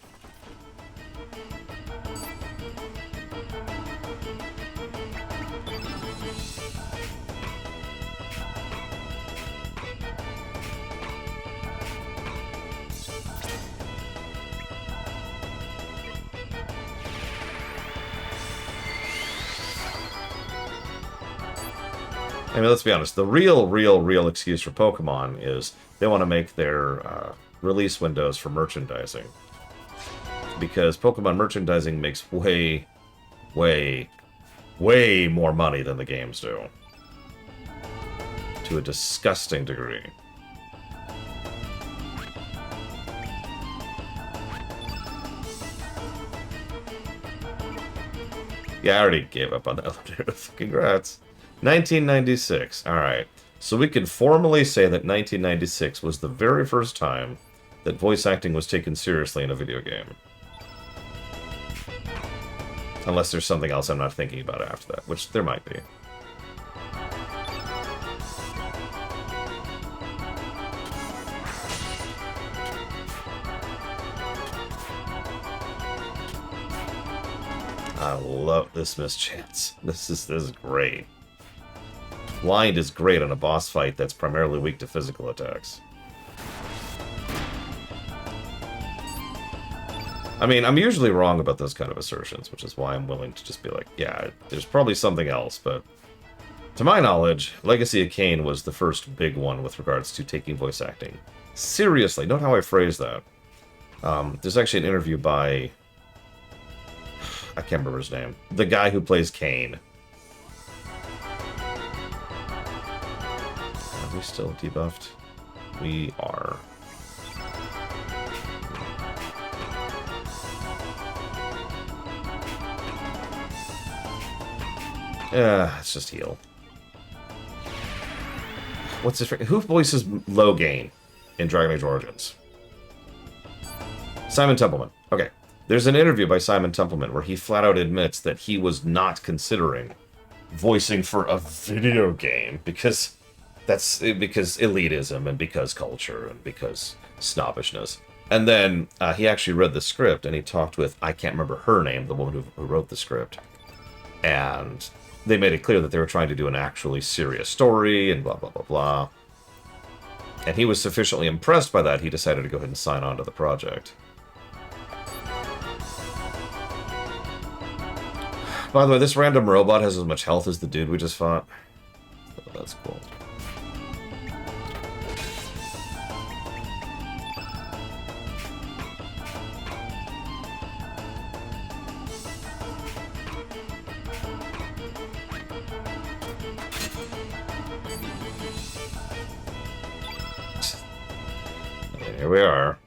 I mean, let's be honest. The real excuse for Pokemon is they want to make their release windows for merchandising. Because Pokemon merchandising makes way more money than the games do. To a disgusting degree. Yeah, I already gave up on that one. Congrats. 1996. Alright. So we can formally say that 1996 was the very first time that voice acting was taken seriously in a video game. Unless there's something else I'm not thinking about after that, which there might be. I love this mischance. This is great. Blind is great on a boss fight that's primarily weak to physical attacks. I mean, I'm usually wrong about those kind of assertions, which is why I'm willing to just be like, yeah, there's probably something else, but to my knowledge, Legacy of Kain was the first big one with regards to taking voice acting seriously. Note how I phrase that. There's actually an interview by... I can't remember his name. The guy who plays Kain. Are we still debuffed? We are. Yeah, it's just heal. What's his... Who voices Logain in Dragon Age Origins? Simon Templeman. Okay. There's an interview by Simon Templeman where he flat out admits that he was not considering voicing for a video game because elitism and because culture and because snobbishness. And then he actually read the script and he talked with, I can't remember her name, the woman who wrote the script. And they made it clear that they were trying to do an actually serious story and blah, blah, blah, blah. And he was sufficiently impressed by that, he decided to go ahead and sign on to the project. By the way, this random robot has as much health as the dude we just fought. Oh, that's cool. Here we are.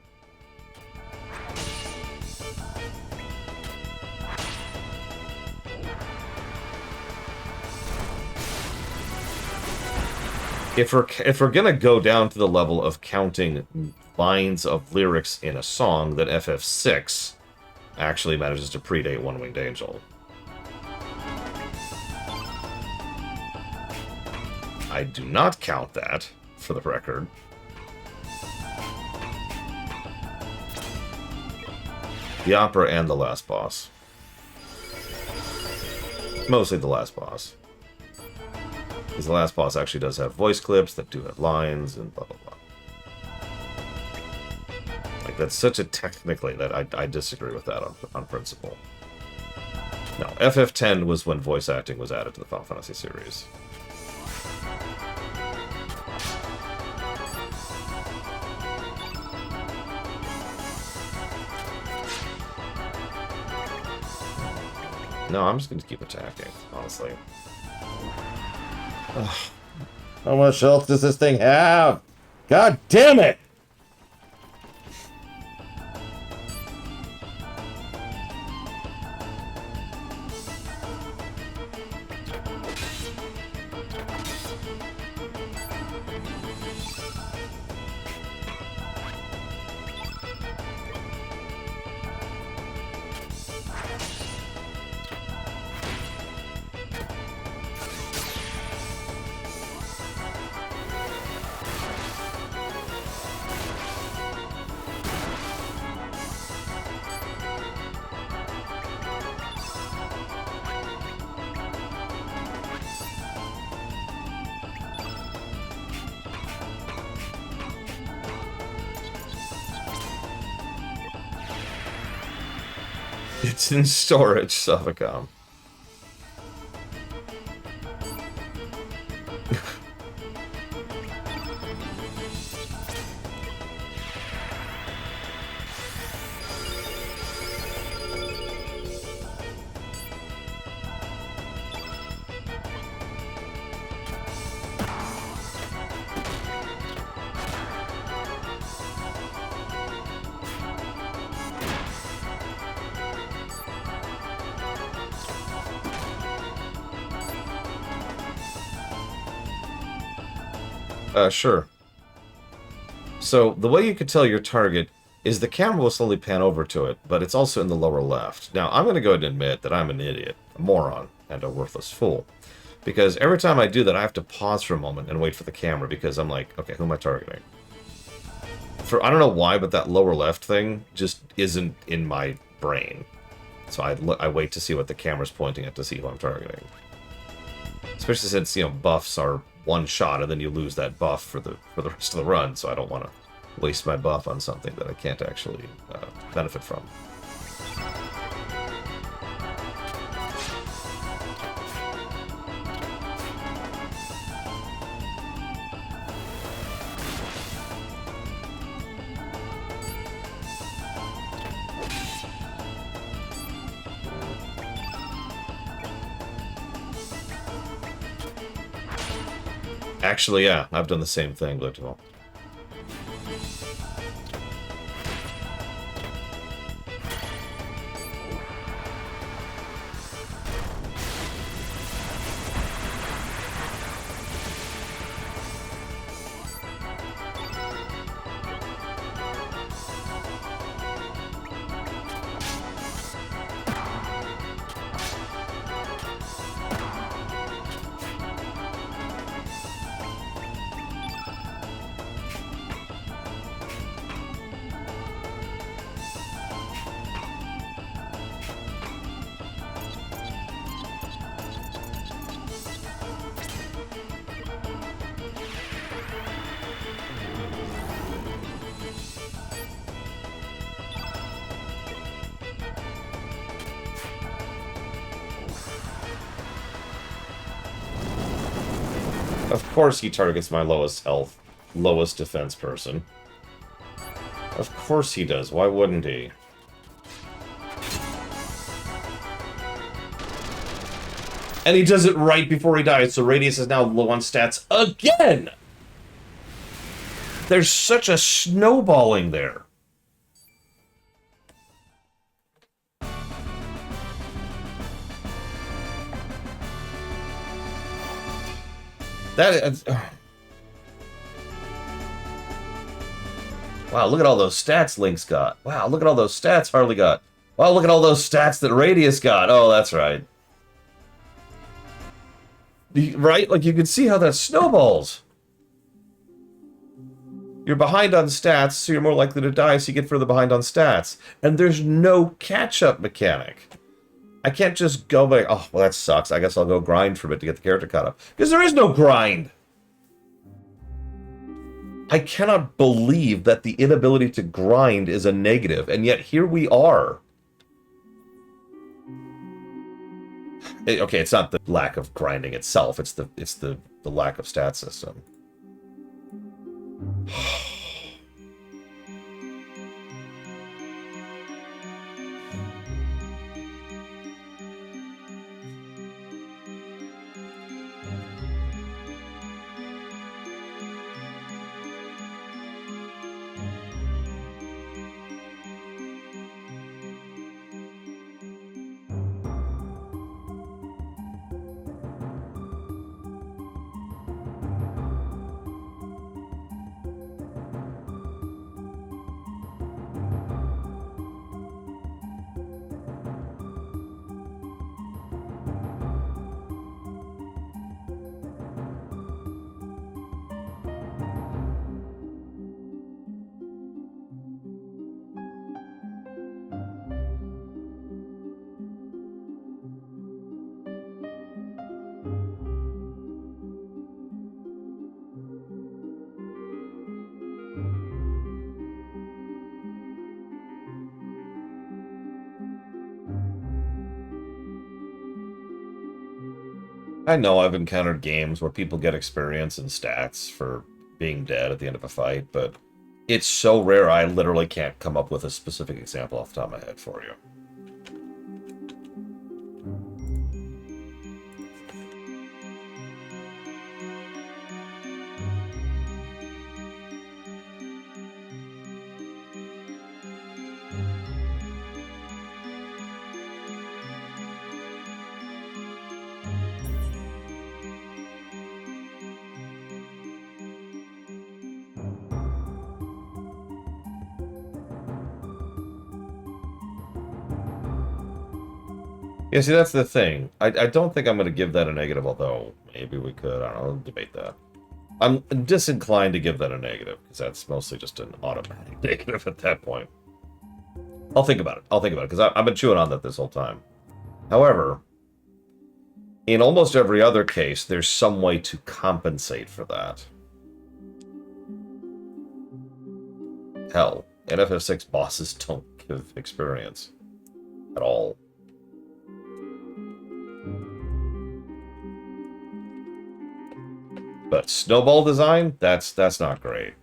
If we're gonna go down to the level of counting lines of lyrics in a song, then FF6 actually manages to predate One Winged Angel. I do not count that, for the record. The opera and the last boss. Mostly the last boss. Because the last boss actually does have voice clips that do have lines and blah, blah, blah. Like, that's such a technically that I disagree with that on principle. No, FF10 was when voice acting was added to the Final Fantasy series. No, I'm just going to keep attacking, honestly. Ugh. How much health does this thing have? God damn it! It's in storage, Suffocom. Sure. So, the way you could tell your target is the camera will slowly pan over to it, but it's also in the lower left. Now, I'm going to go ahead and admit that I'm an idiot, a moron, and a worthless fool. Because every time I do that, I have to pause for a moment and wait for the camera, because I'm like, okay, who am I targeting? I don't know why, but that lower left thing just isn't in my brain. So I wait to see what the camera's pointing at to see who I'm targeting. Especially since, you know, buffs are one shot, and then you lose that buff for the rest of the run, so I don't want to waste my buff on something that I can't actually benefit from. Actually, yeah, I've done the same thing, Glitchball. Of course he targets my lowest health, lowest defense person. Of course he does. Why wouldn't he? And he does it right before he dies, so Radius is now low on stats again! There's such a snowballing there. Wow, look at all those stats Link's got. Wow, look at all those stats Harley got. Wow, look at all those stats that Radius got. Oh, that's right. Right? Like, you can see how that snowballs. You're behind on stats, so you're more likely to die, so you get further behind on stats. And there's no catch-up mechanic. I can't just go by, oh, well, that sucks. I guess I'll go grind for a bit to get the character caught up. Because there is no grind! I cannot believe that the inability to grind is a negative, and yet here we are. Okay, it's not the lack of grinding itself, it's the lack of stat system. I know I've encountered games where people get experience and stats for being dead at the end of a fight, but it's so rare I literally can't come up with a specific example off the top of my head for you. Yeah, see, that's the thing. I don't think I'm going to give that a negative, although maybe we could. I don't know, debate that. I'm disinclined to give that a negative, because that's mostly just an automatic negative at that point. I'll think about it. I'll think about it, because I've been chewing on that this whole time. However, in almost every other case, there's some way to compensate for that. Hell, NFF6 bosses don't give experience at all. But snowball design, that's not great.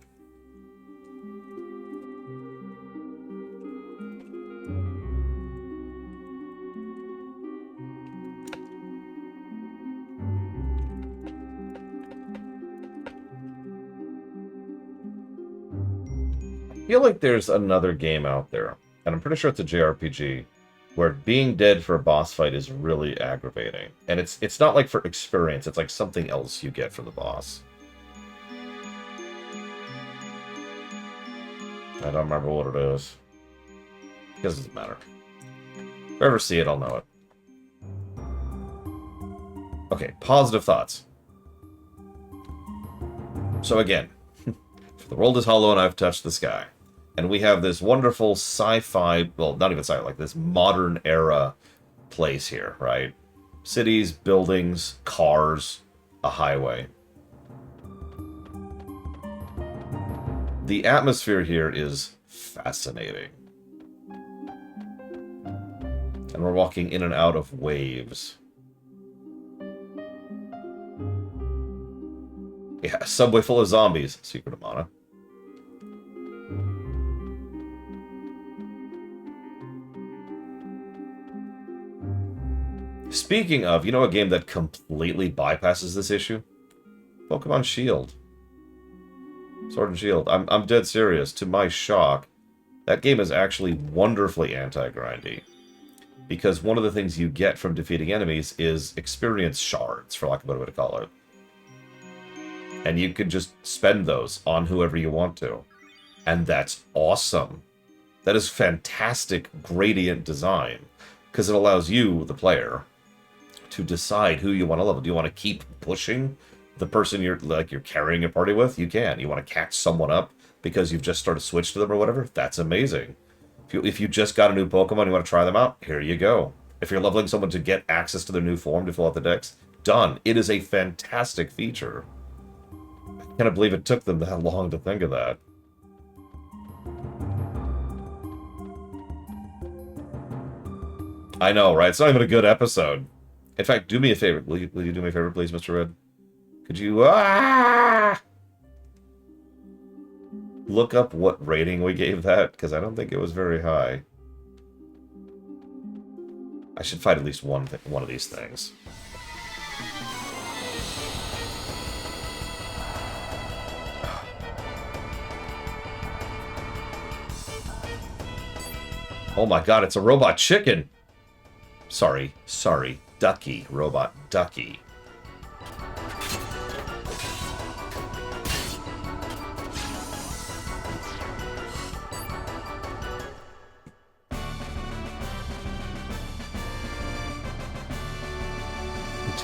I feel like there's another game out there, and I'm pretty sure it's a JRPG, where being dead for a boss fight is really aggravating. And it's not like for experience, it's like something else you get from the boss. I don't remember what it is. It doesn't matter. If I ever see it, I'll know it. Okay, positive thoughts. So again, the world is hollow and I've touched the sky. And we have this wonderful sci-fi, well, not even sci-fi, like this modern era place here, right? Cities, buildings, cars, a highway. The atmosphere here is fascinating. And we're walking in and out of waves. Yeah, a subway full of zombies. Secret of Mana. Speaking of, you know a game that completely bypasses this issue? Pokemon Shield. Sword and Shield. I'm dead serious. To my shock, that game is actually wonderfully anti-grindy. Because one of the things you get from defeating enemies is experience shards, for lack of a better way to call it. And you can just spend those on whoever you want to. And that's awesome. That is fantastic gradient design. Because it allows you, the player, to decide who you want to level. Do you want to keep pushing the person you're carrying your party with? You can. You want to catch someone up because you've just started to switch to them or whatever? That's amazing. If you just got a new Pokemon, you want to try them out, here you go. If you're leveling someone to get access to their new form to fill out the decks, done. It is a fantastic feature. I can't believe it took them that long to think of that. I know, right? It's not even a good episode. In fact, do me a favor. Will you do me a favor, please, Mr. Red? Could you look up what rating we gave that? Because I don't think it was very high. I should fight at least one of these things. Oh my god, it's a robot chicken! Sorry, Ducky. Robot Ducky.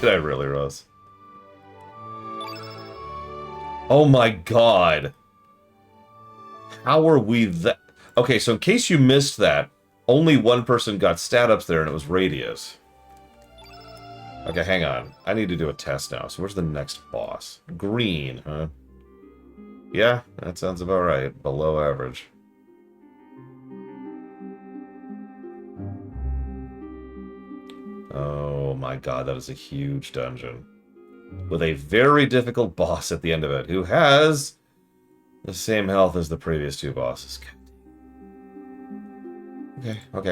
Did I really, Rose? Oh my god! How are we that... Okay, so in case you missed that, only one person got stat-ups there, and it was Radius. Okay, hang on. I need to do a test now. So where's the next boss? Green, huh? Yeah, that sounds about right. Below average. Oh my god, that is a huge dungeon. With a very difficult boss at the end of it, who has the same health as the previous two bosses. Okay.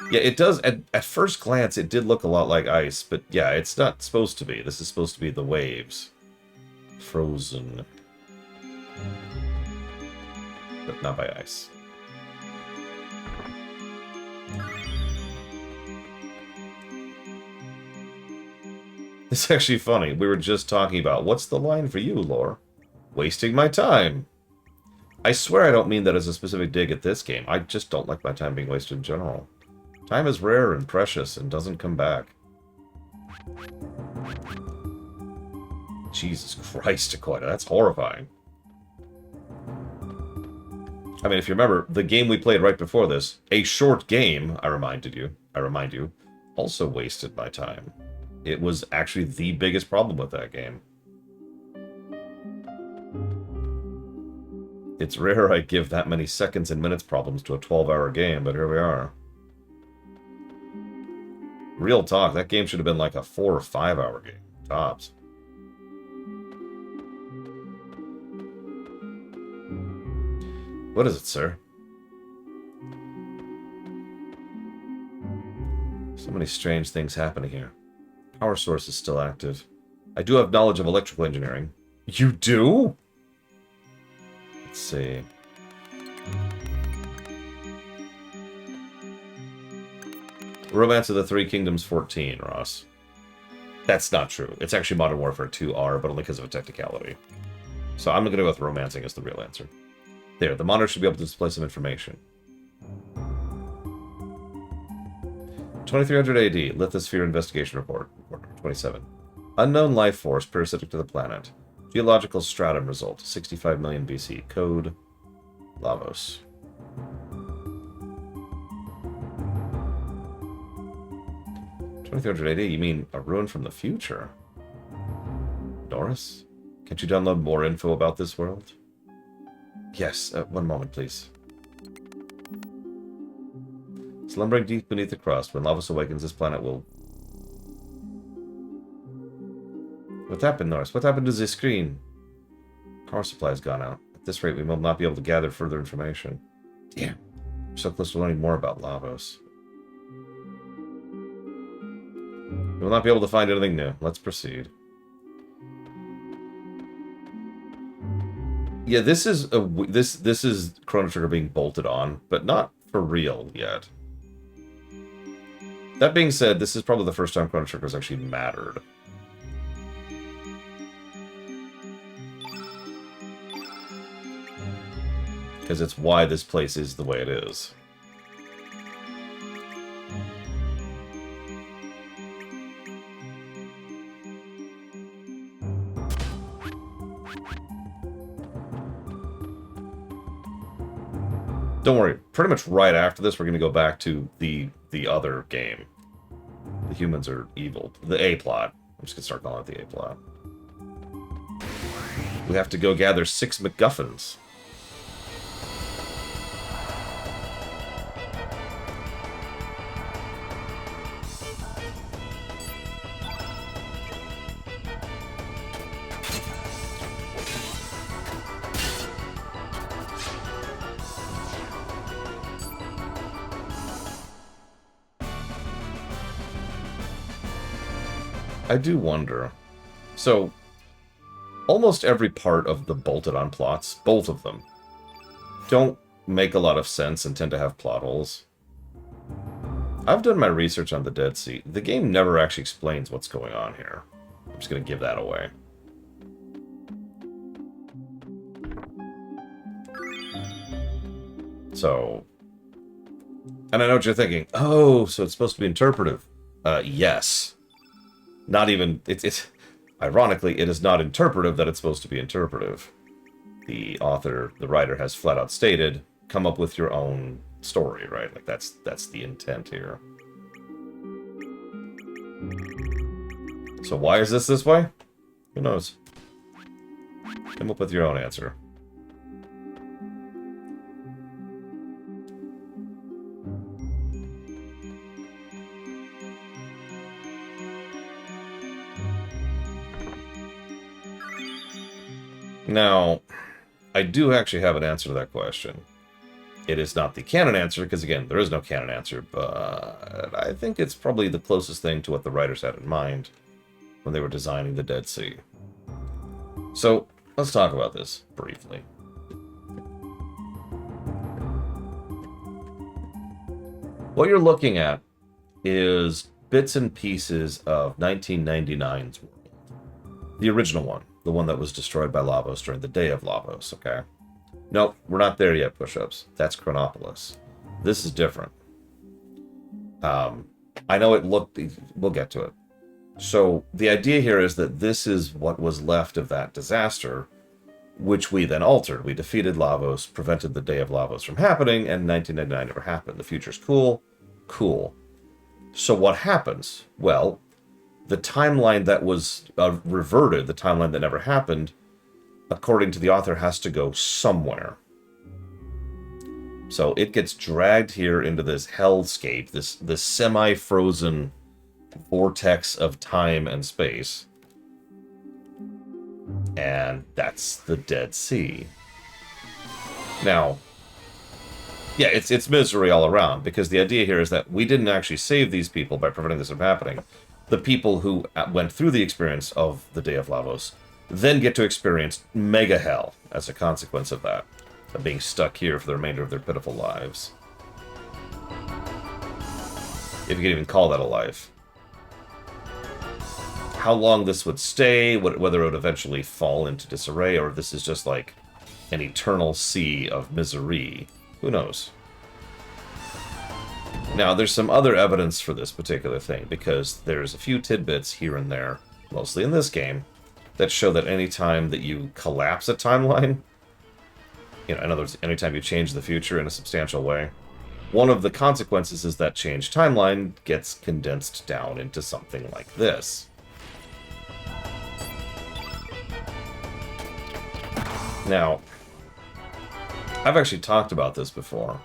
Yeah, it does, at first glance, it did look a lot like ice, but yeah, it's not supposed to be. This is supposed to be the waves. Frozen. But not by ice. It's actually funny. We were just talking about, what's the line for you, Lore? Wasting my time. I swear I don't mean that as a specific dig at this game. I just don't like my time being wasted in general. Time is rare and precious and doesn't come back. Jesus Christ, Dakota, that's horrifying. I mean, if you remember, the game we played right before this, a short game, I remind you, also wasted my time. It was actually the biggest problem with that game. It's rare I give that many seconds and minutes problems to a 12-hour game, but here we are. Real talk, that game should have been like a 4 or 5 hour game, tops. What is it, sir? So many strange things happening here. Power source is still active. I do have knowledge of electrical engineering. You do? Let's see. Romance of the Three Kingdoms 14, Ross. That's not true. It's actually Modern Warfare 2R, but only because of a technicality. So I'm going to go with romancing as the real answer. There, the monitor should be able to display some information. 2300 AD, lithosphere investigation report. 27. Unknown life force parasitic to the planet. Geological stratum result, 65 million BC. Code, Lavos. $2,300 AD, you mean a ruin from the future? Doris? Can't you download more info about this world? Yes, one moment, please. Slumbering deep beneath the crust, when Lavos awakens, this planet will... What happened, Norris? What happened to the screen? Power supply's gone out. At this rate, we will not be able to gather further information. Damn. We're so close to learning more about Lavos. We will not be able to find anything new. Let's proceed. Yeah, this is this is Chrono Trigger being bolted on, but not for real yet. That being said, this is probably the first time Chrono Trigger's actually mattered. Because it's why this place is the way it is. Don't worry, pretty much right after this, we're going to go back to the other game. The humans are evil. The A-plot. I'm just going to start calling it the A-plot. We have to go gather 6 MacGuffins. I do wonder. So, almost every part of the bolted-on plots, both of them, don't make a lot of sense and tend to have plot holes. I've done my research on the Dead Sea. The game never actually explains what's going on here. I'm just going to give that away. So, and I know what you're thinking. Oh, so it's supposed to be interpretive. Yes. Not even, it's ironically, it is not interpretive that it's supposed to be interpretive. The author, the writer has flat out stated, come up with your own story, right? Like that's the intent here. So why is this way? Who knows? Come up with your own answer. Now, I do actually have an answer to that question. It is not the canon answer, because again, there is no canon answer, but I think it's probably the closest thing to what the writers had in mind when they were designing the Dead Sea. So, let's talk about this briefly. What you're looking at is bits and pieces of 1999's world. The original one. The one that was destroyed by Lavos during the day of Lavos, okay? Nope, we're not there yet, Push-Ups. That's Chronopolis. This is different. I know it looked... We'll get to it. So, the idea here is that this is what was left of that disaster, which we then altered. We defeated Lavos, prevented the Day of Lavos from happening, and 1999 never happened. The future's cool? Cool. So what happens? Well, the timeline that was reverted, the timeline that never happened, according to the author, has to go somewhere. So it gets dragged here into this hellscape, this semi-frozen vortex of time and space. And that's the Dead Sea. Now, yeah, it's misery all around, because the idea here is that we didn't actually save these people by preventing this from happening. The people who went through the experience of the Day of Lavos then get to experience mega hell as a consequence of that, of being stuck here for the remainder of their pitiful lives. If you can even call that a life. How long this would stay, whether it would eventually fall into disarray, or if this is just like an eternal sea of misery, who knows? Now, there's some other evidence for this particular thing, because there's a few tidbits here and there, mostly in this game, that show that any time that you collapse a timeline, you know, in other words, anytime you change the future in a substantial way, one of the consequences is that changed timeline gets condensed down into something like this. Now, I've actually talked about this before.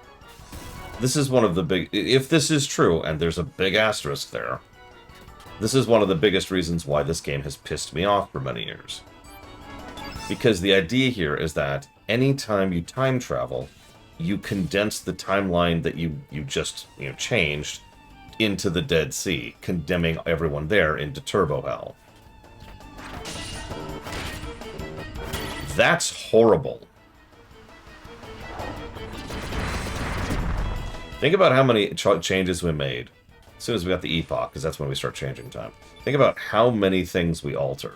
This is one of the big... If this is true, and there's a big asterisk there, this is one of the biggest reasons why this game has pissed me off for many years. Because the idea here is that anytime you time travel, you condense the timeline that you just changed into the Dead Sea, condemning everyone there into turbo hell. That's horrible. Think about how many changes we made as soon as we got the epoch, because that's when we start changing time. Think about how many things we alter.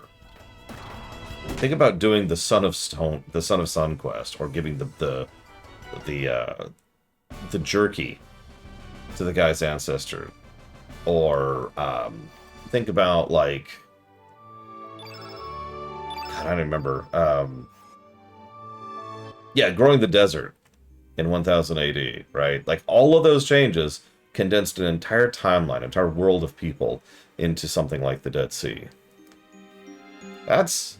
Think about doing the Son of Stone, the Son of Sun quest, or giving the jerky to the guy's ancestor, or think about like, God, I don't remember. Yeah, growing the desert in 1000 AD, right? Like, all of those changes condensed an entire timeline, entire world of people into something like the Dead Sea. That's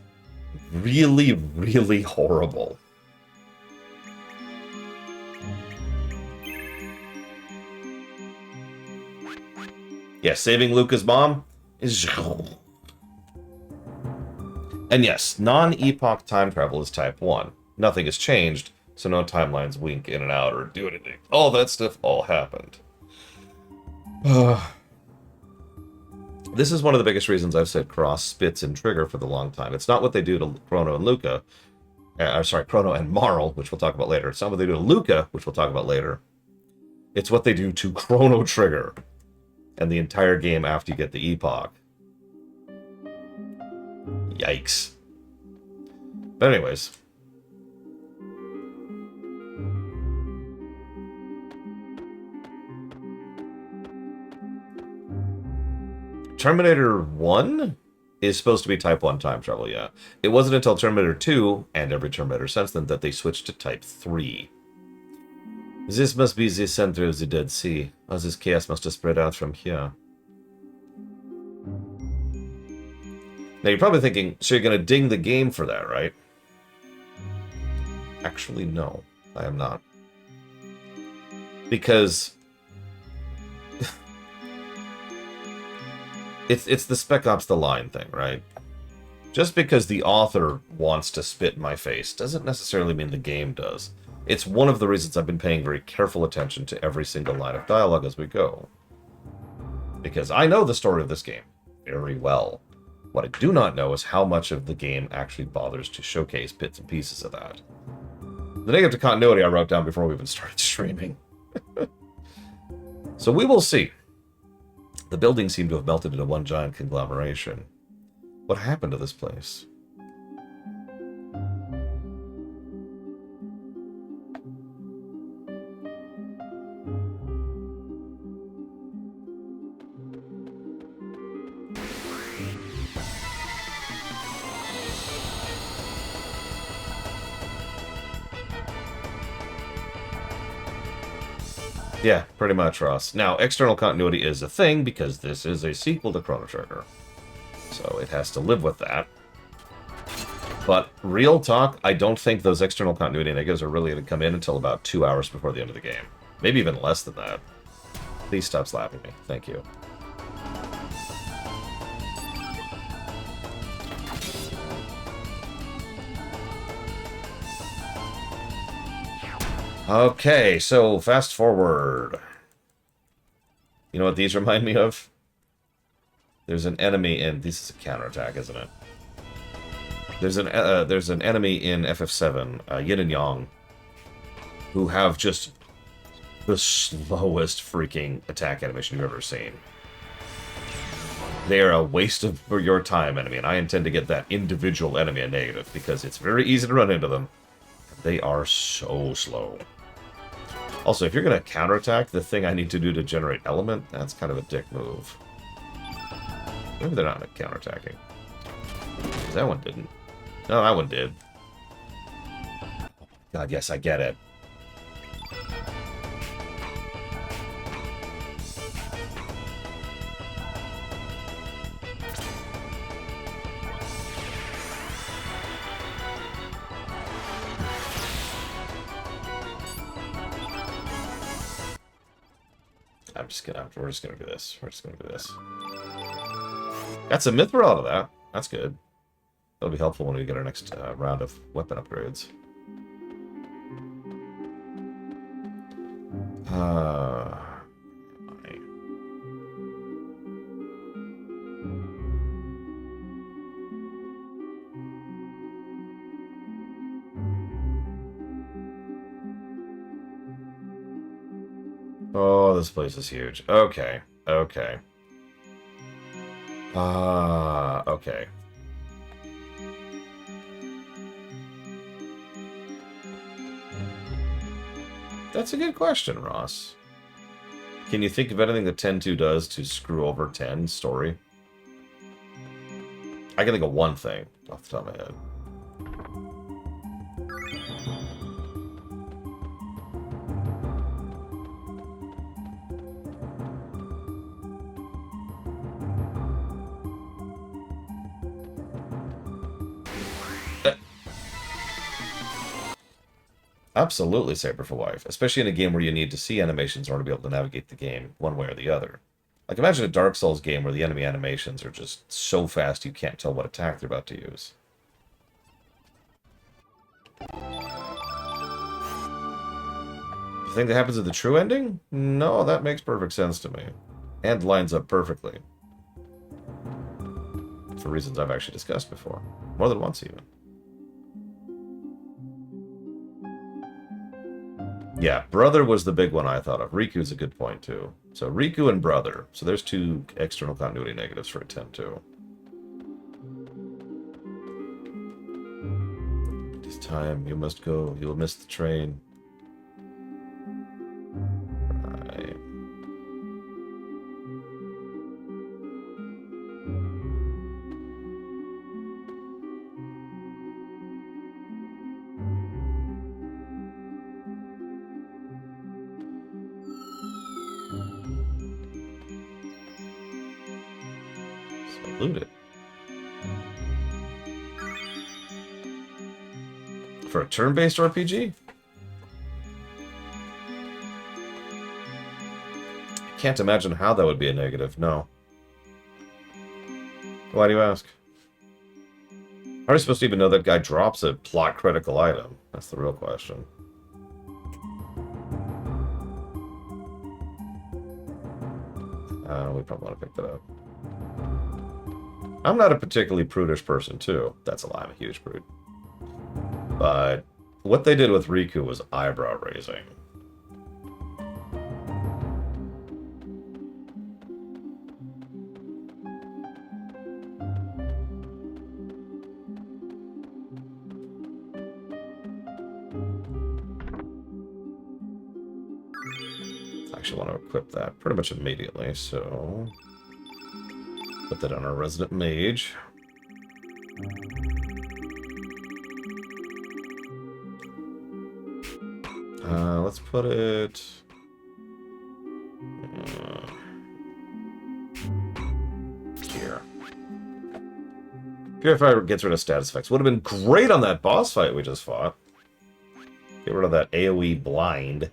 really, really horrible. Yeah, saving Luca's mom is... And yes, non-epoch time travel is type 1. Nothing has changed, so no timelines wink in and out or do anything. All that stuff all happened. This is one of the biggest reasons I've said cross, spits, and trigger for the long time. It's not what they do to Chrono and Luca. Chrono and Marl, which we'll talk about later. It's not what they do to Luca, which we'll talk about later. It's what they do to Chrono Trigger and the entire game after you get the epoch. Yikes. But anyways. Terminator 1 is supposed to be Type 1 time travel, yeah. It wasn't until Terminator 2, and every Terminator since then, that they switched to Type 3. This must be the center of the Dead Sea. All this chaos must have spread out from here. Now you're probably thinking, so you're going to ding the game for that, right? Actually, no. I am not. Because... It's the Spec Ops The Line thing, right? Just because the author wants to spit in my face doesn't necessarily mean the game does. It's one of the reasons I've been paying very careful attention to every single line of dialogue as we go. Because I know the story of this game very well. What I do not know is how much of the game actually bothers to showcase bits and pieces of that. The negative to continuity I wrote down before we even started streaming. So we will see. The buildings seem to have melted into one giant conglomeration. What happened to this place? Yeah, pretty much, Ross. Now, external continuity is a thing because this is a sequel to Chrono Trigger. So it has to live with that. But real talk, I don't think those external continuity negatives are really going to come in until about 2 hours before the end of the game. Maybe even less than that. Please stop slapping me. Thank you. Okay, so fast forward. You know what these remind me of? There's an enemy in... This is a counterattack, isn't it? There's an enemy in FF7, Yin and Yang, who have just the slowest freaking attack animation you've ever seen. They are a waste of your time enemy, and I intend to get that individual enemy a negative, because it's very easy to run into them. They are so slow. Also, if you're going to counterattack the thing I need to do to generate element, that's kind of a dick move. Maybe they're not counterattacking. That one didn't. No, that one did. God, yes, I get it. We're just gonna do this. We're just gonna do this. Got some Mithril out of that. That's good. That'll be helpful when we get our next round of weapon upgrades. Oh, this place is huge. Okay. Okay. Okay. That's a good question, Ross. Can you think of anything that 10-2 does to screw over 10's story? I can think of one thing off the top of my head. Absolutely Saber for Wife, especially in a game where you need to see animations in order to be able to navigate the game one way or the other. Like, imagine a Dark Souls game where the enemy animations are just so fast you can't tell what attack they're about to use. You think that happens at the true ending? No, that makes perfect sense to me. And lines up perfectly. For reasons I've actually discussed before. More than once, even. Yeah, Brother was the big one I thought of. Riku's a good point, too. So, Riku and Brother. So there's two external continuity negatives for a 10-2. It is time. You must go. You will miss the train. Right. Loot it. For a turn-based RPG? I can't imagine how that would be a negative, no. Why do you ask? How are you supposed to even know that guy drops a plot-critical item? That's the real question. We probably want to pick that up. I'm not a particularly prudish person, too. That's a lie, I'm a huge prude. But what they did with Riku was eyebrow-raising. I actually want to equip that pretty much immediately, so... Put that on our resident mage. Let's put it... Purifier gets rid of status effects. Would have been great on that boss fight we just fought. Get rid of that AoE blind.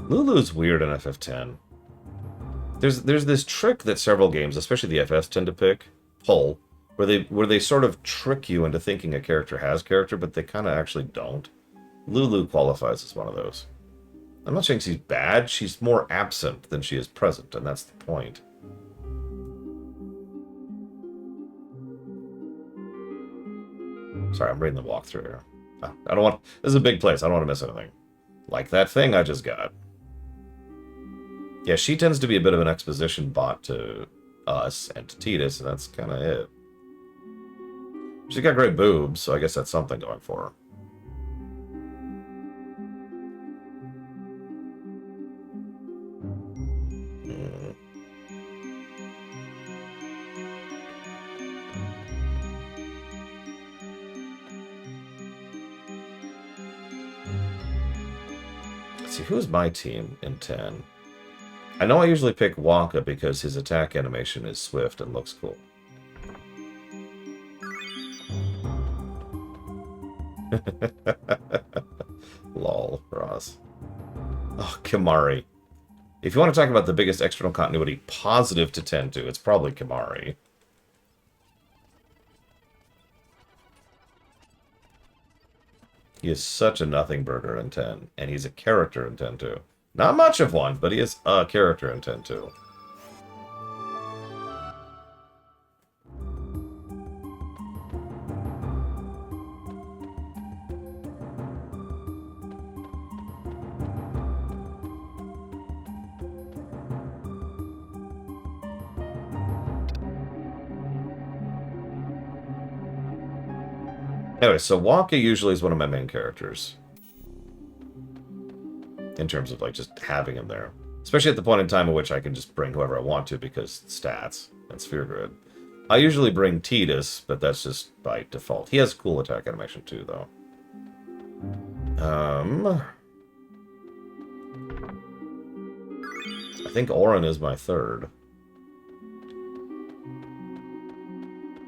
Lulu's weird in FF10. There's this trick that several games, especially the FS, tend to pull, where they sort of trick you into thinking a character has character, but they kind of actually don't. Lulu qualifies as one of those. I'm not saying she's bad, she's more absent than she is present, and that's the point. Sorry, I'm reading the walkthrough here. I don't want... This is a big place, I don't want to miss anything. Like that thing I just got. Yeah, she tends to be a bit of an exposition bot to us and to Tidus, and that's kind of it. She's got great boobs, so I guess that's something going for her. Let's see, who's my team in 10? I know I usually pick Wonka because his attack animation is swift and looks cool. Lol, Ross. Oh, Kimari. If you want to talk about the biggest external continuity positive to 10-2, it's probably Kimari. He is such a nothing burger in 10, and he's a character in 10-2. Not much of one, but he is a character in 10-2. Anyway, so Wonka usually is one of my main characters. In terms of, like, just having him there. Especially at the point in time in which I can just bring whoever I want to because stats and sphere grid. I usually bring Tidus, but that's just by default. He has cool attack animation too, though. I think Auron is my third.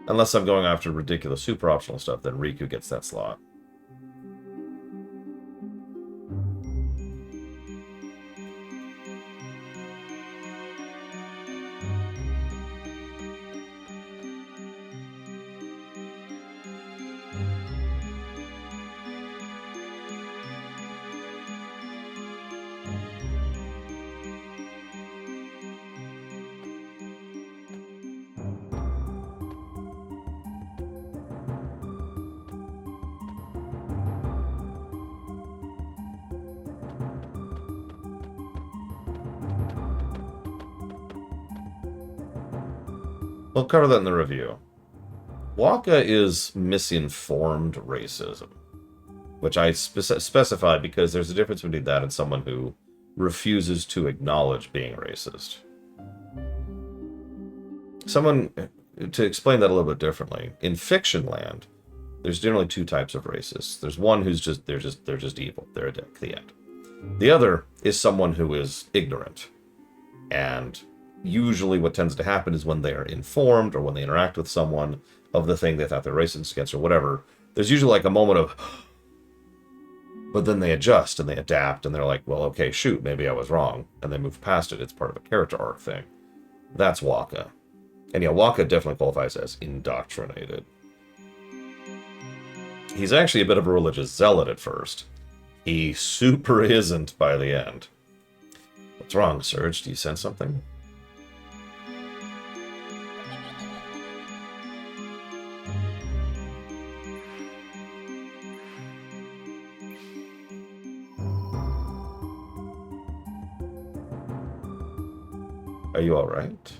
Unless I'm going after ridiculous super optional stuff, then Riku gets that slot. We'll cover that in the review. Waka is misinformed racism, which I specify because there's a difference between that and someone who refuses to acknowledge being racist. To explain that a little bit differently, in fiction land, there's generally two types of racists. There's one who's they're just evil. They're a dick. The end. The other is someone who is ignorant, and usually what tends to happen is when they are informed or when they interact with someone of the thing they thought they're racist against or whatever, there's usually like a moment of, but then they adjust and they adapt and they're like, well, okay, shoot, maybe I was wrong. And they move past it. It's part of a character arc thing. That's Waka. And yeah, Waka definitely qualifies as indoctrinated. He's actually a bit of a religious zealot at first. He super isn't by the end. What's wrong, Serge? Do you sense something? Are you all right?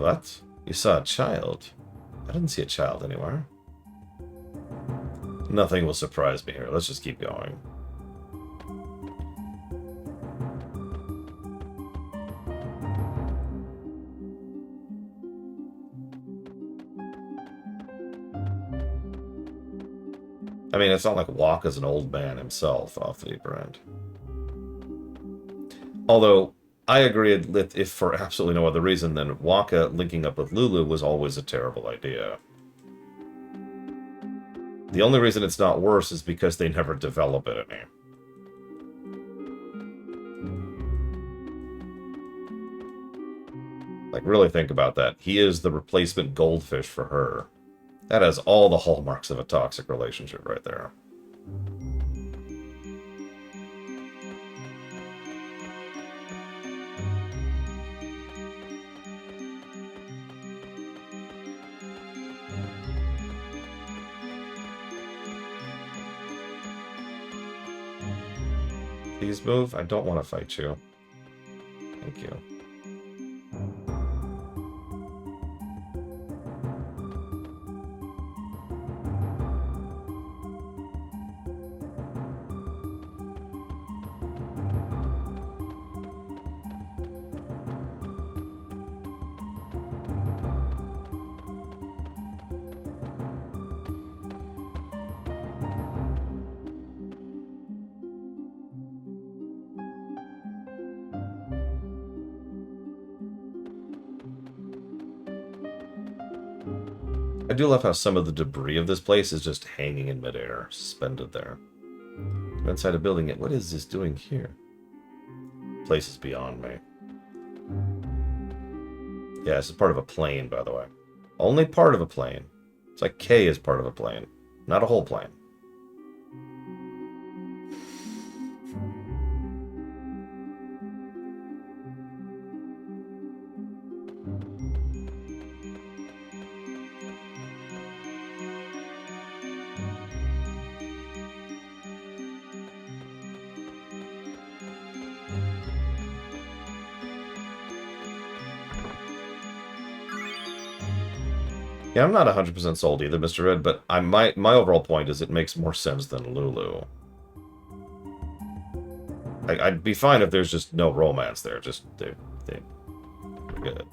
What? You saw a child? I didn't see a child anywhere. Nothing will surprise me here. Let's just keep going. I mean, it's not like Waka's an old man himself off the deeper end. Although, I agree that if for absolutely no other reason than Waka linking up with Lulu was always a terrible idea. The only reason it's not worse is because they never develop it any. Like, really think about that. He is the replacement goldfish for her. That has all the hallmarks of a toxic relationship right there. Please move. I don't want to fight you. Thank you. I do love how some of the debris of this place is just hanging in midair, suspended there. I'm inside a building yet. What is this doing here? Place is beyond me. Yeah, this is part of a plane, by the way. Only part of a plane. It's like K is part of a plane, not a whole plane. Yeah, I'm not 100% sold either, Mr. Red, but my overall point is it makes more sense than Lulu. I'd be fine if there's just no romance there. Just, they're good.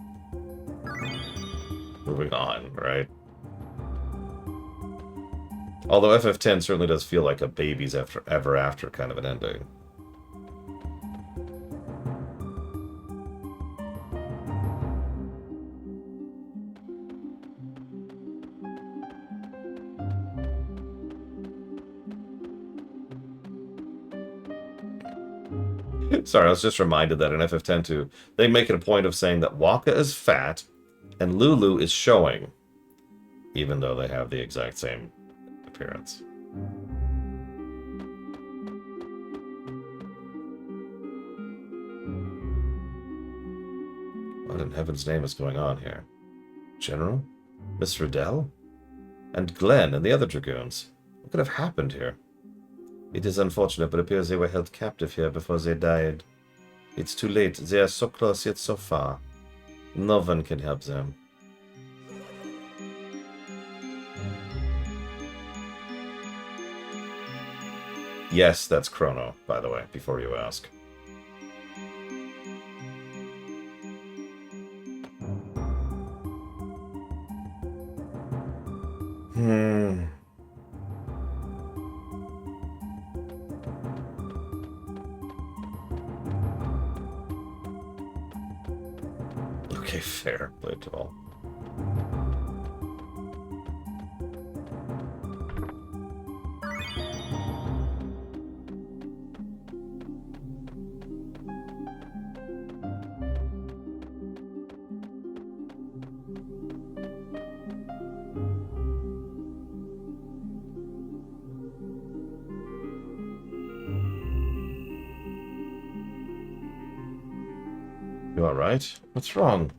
Moving on, right? Although FF10 certainly does feel like a baby's ever after kind of an ending. Sorry, I was just reminded that in FF10 too, they make it a point of saying that Waka is fat and Lulu is showing, even though they have the exact same appearance. What in heaven's name is going on here? General? Miss Riddell? And Glenn and the other Dragoons? What could have happened here? It is unfortunate, but it appears they were held captive here before they died. It's too late. They are so close yet so far. No one can help them. Yes, that's Chrono, by the way, before you ask. Okay, fair. Played it all. You alright? What's wrong?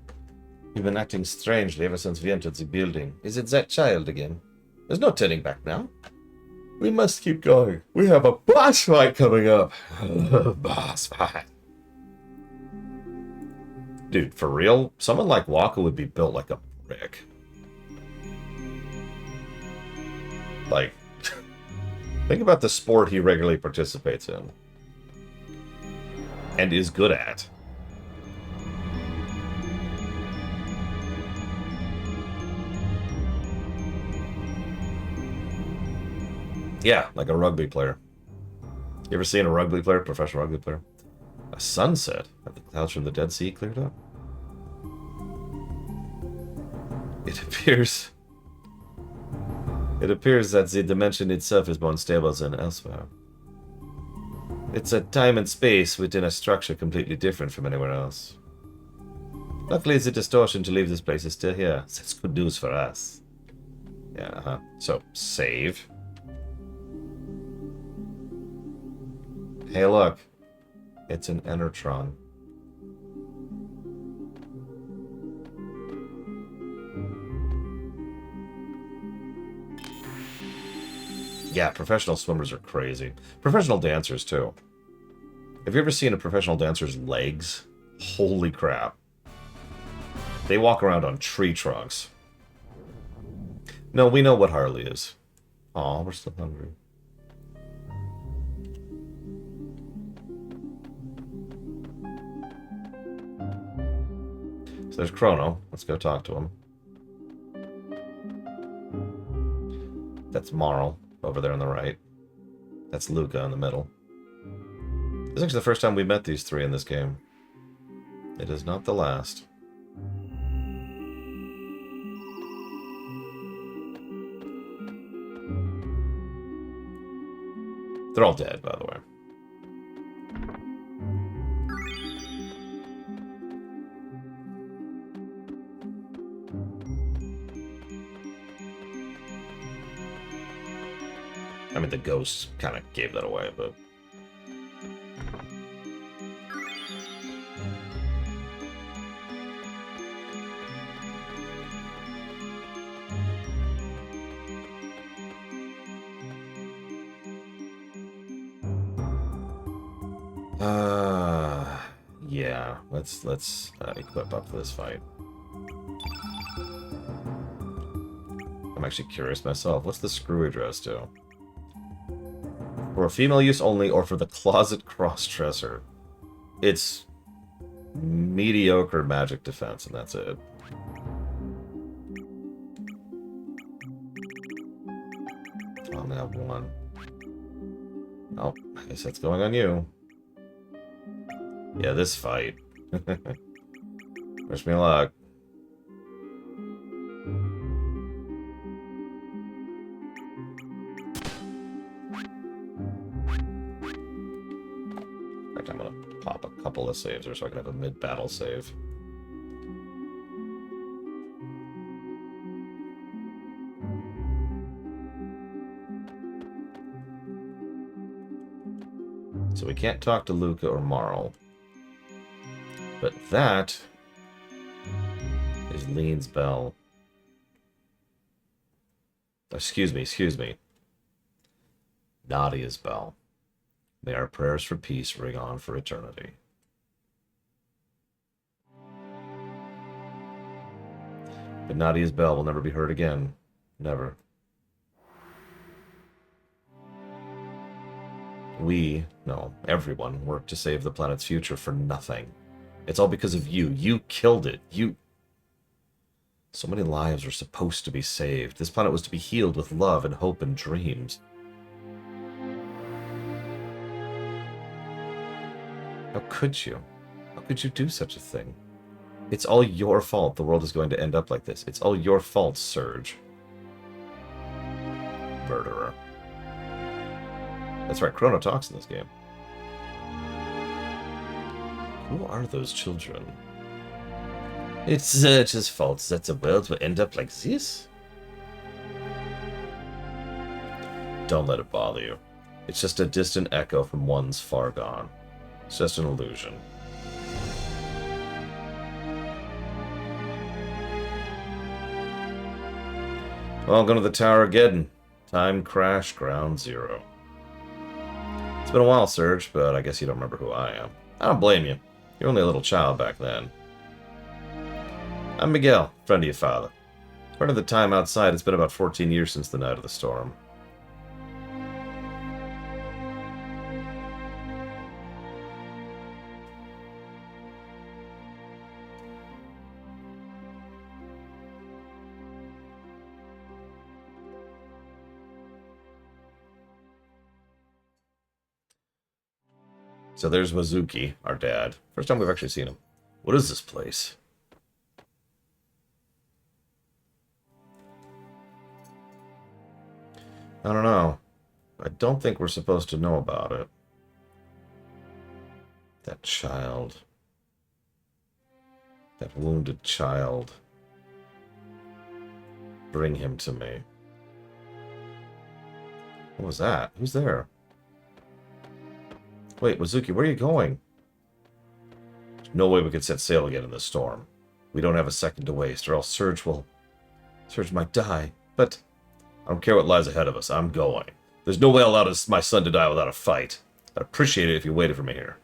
You've been acting strangely ever since we entered the building. Is it that child again? There's no turning back now. We must keep going. We have a boss fight coming up. Boss fight. Dude, for real? Someone like Waka would be built like a brick. Like, think about the sport he regularly participates in. And is good at. Yeah, like a rugby player. You ever seen a rugby player, professional rugby player? A sunset? Have the clouds from the Dead Sea cleared up? It appears that the dimension itself is more unstable than elsewhere. It's a time and space within a structure completely different from anywhere else. Luckily, the distortion to leave this place is still here. That's good news for us. Yeah, So, save. Hey, look. It's an Enertron. Yeah, professional swimmers are crazy. Professional dancers, too. Have you ever seen a professional dancer's legs? Holy crap. They walk around on tree trunks. No, we know what Harley is. Aw, we're still hungry. So there's Chrono. Let's go talk to him. That's Marl over there on the right. That's Luca in the middle. This is actually the first time we met these three in this game. It is not the last. They're all dead, by the way. I mean, the ghosts kind of gave that away, but... yeah, let's equip up for this fight. I'm actually curious myself. What's the screwy dress do? For female use only, or for the closet cross-dresser? It's mediocre magic defense, and that's it. I only have one. Oh, I guess that's going on you. Yeah, this fight. Wish me luck. In fact, I'm gonna pop a couple of saves or so I can have a mid-battle save. So we can't talk to Luca or Marl. But that is Lean's bell. Excuse me. Nadia's bell. May our prayers for peace ring on for eternity. But Nadia's bell will never be heard again. Never. Everyone worked to save the planet's future for nothing. It's all because of you. You killed it. So many lives were supposed to be saved. This planet was to be healed with love and hope and dreams. How could you? How could you do such a thing? It's all your fault the world is going to end up like this. It's all your fault, Surge. Murderer. That's right, Chrono talks in this game. Who are those children? It's Surge's fault that the world will end up like this. Don't let it bother you. It's just a distant echo from ones far gone. It's just an illusion. Welcome to the Tower of Geddon. Time crash ground zero. It's been a while, Surge, but I guess you don't remember who I am. I don't blame you. You're only a little child back then. I'm Miguel, friend of your father. Part of the time outside, it's been about 14 years since the night of the storm. So there's Wazuki, our dad. First time we've actually seen him. What is this place? I don't know. I don't think we're supposed to know about it. That child. That wounded child. Bring him to me. What was that? Who's there? Wait, Wazuki, where are you going? There's no way we could set sail again in this storm. We don't have a second to waste, or else Surge might die. But I don't care what lies ahead of us. I'm going. There's no way I'll allow my son to die without a fight. I'd appreciate it if you waited for me here.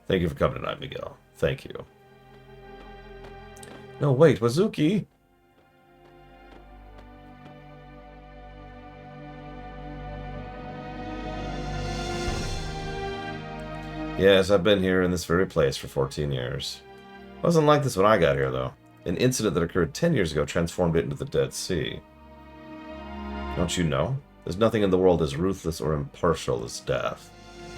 Thank you for coming tonight, Miguel. Thank you. No, wait, Wazuki! Yes, I've been here in this very place for 14 years. Wasn't like this when I got here, though. An incident that occurred 10 years ago transformed it into the Dead Sea. Don't you know? There's nothing in the world as ruthless or impartial as death.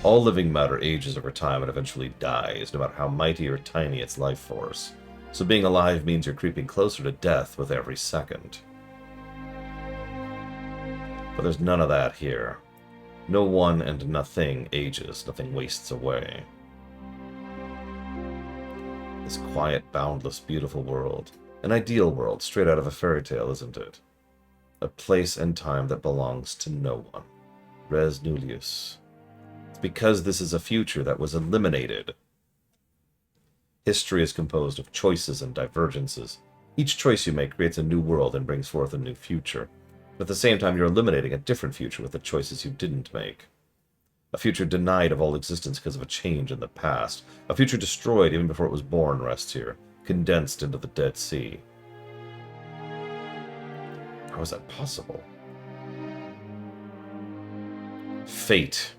All living matter ages over time and eventually dies, no matter how mighty or tiny its life force. So being alive means you're creeping closer to death with every second. But there's none of that here. No one and nothing ages, nothing wastes away. This quiet, boundless, beautiful world. An ideal world, straight out of a fairy tale, isn't it? A place and time that belongs to no one. Res nullius. It's because this is a future that was eliminated. History is composed of choices and divergences. Each choice you make creates a new world and brings forth a new future. But at the same time, you're eliminating a different future with the choices you didn't make. A future denied of all existence because of a change in the past. A future destroyed even before it was born rests here, condensed into the Dead Sea. How is that possible? Fate.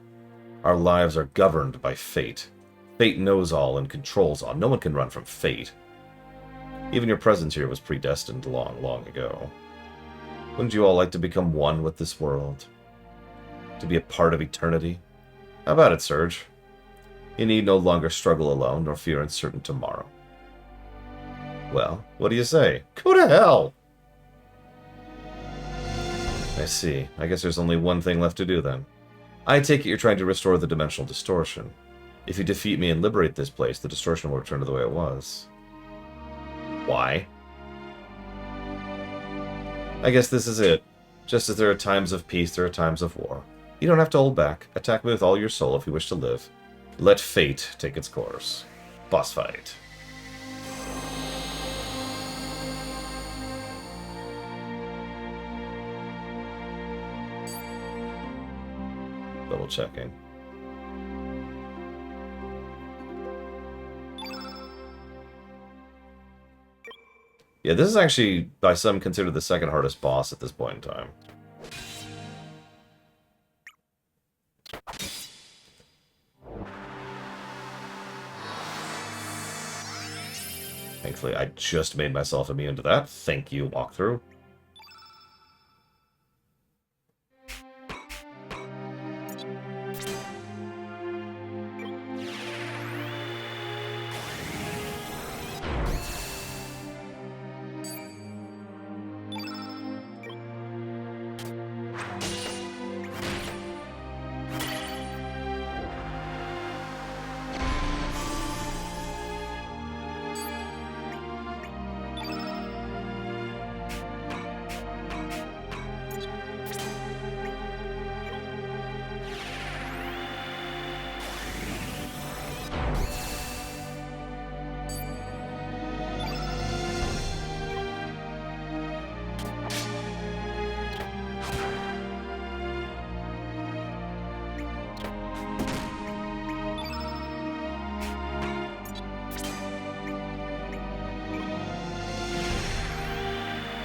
Our lives are governed by fate. Fate knows all and controls all. No one can run from fate. Even your presence here was predestined long, long ago. Wouldn't you all like to become one with this world? To be a part of eternity? How about it, Surge? You need no longer struggle alone, nor fear uncertain tomorrow. Well, what do you say? Go to hell! I see. I guess there's only one thing left to do, then. I take it you're trying to restore the dimensional distortion. If you defeat me and liberate this place, the distortion will return to the way it was. Why? I guess this is it. Just as there are times of peace, there are times of war. You don't have to hold back. Attack me with all your soul if you wish to live. Let fate take its course. Boss fight. Double checking. Yeah, this is actually, by some, considered the second hardest boss at this point in time. Thankfully, I just made myself immune to that. Thank you, walkthrough.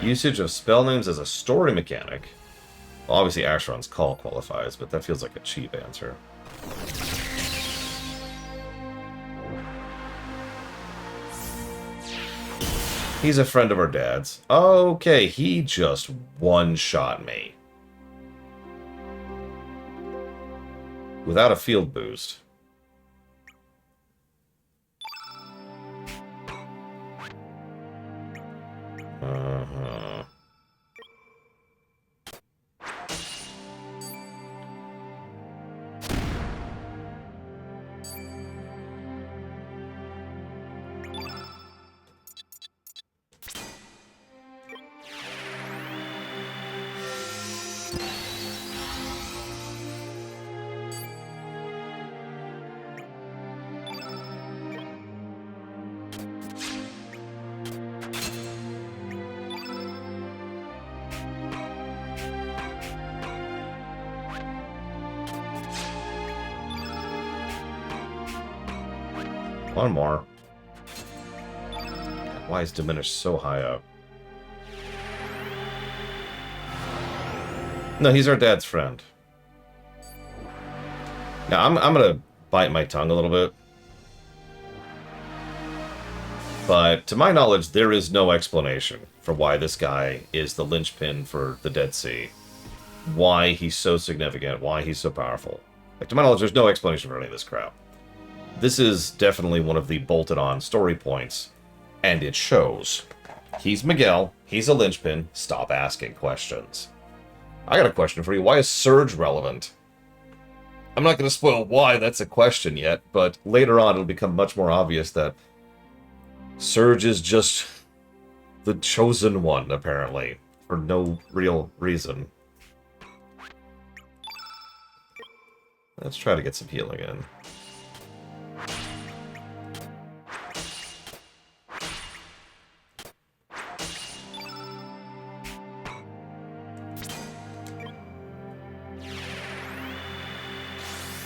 Usage of spell names as a story mechanic. Well, obviously Asheron's Call qualifies, but that feels like a cheap answer. He's a friend of our dad's. Okay, he just one-shot me. Without a field boost. Uh-huh. One more. Why is diminished so high up? No, he's our dad's friend. Now, I'm gonna bite my tongue a little bit. But, to my knowledge, there is no explanation for why this guy is the linchpin for the Dead Sea. Why he's so significant, why he's so powerful. Like, to my knowledge, there's no explanation for any of this crap. This is definitely one of the bolted-on story points, and it shows. He's Miguel, he's a linchpin, stop asking questions. I got a question for you. Why is Surge relevant? I'm not going to spoil why that's a question yet, but later on it'll become much more obvious that Surge is just the chosen one, apparently, for no real reason. Let's try to get some healing in.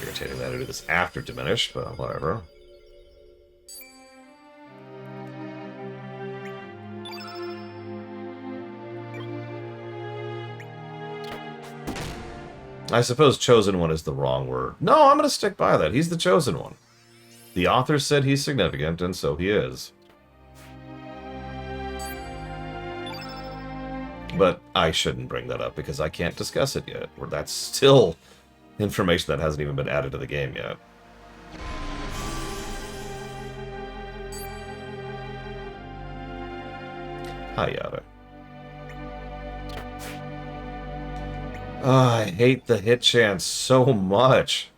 Irritating that I do this after Diminish, but whatever. I suppose chosen one is the wrong word. No, I'm going to stick by that. He's the chosen one. The author said he's significant, and so he is. But I shouldn't bring that up because I can't discuss it yet. Or that's still information that hasn't even been added to the game yet. Hi, Yada. Oh, I hate the hit chance so much.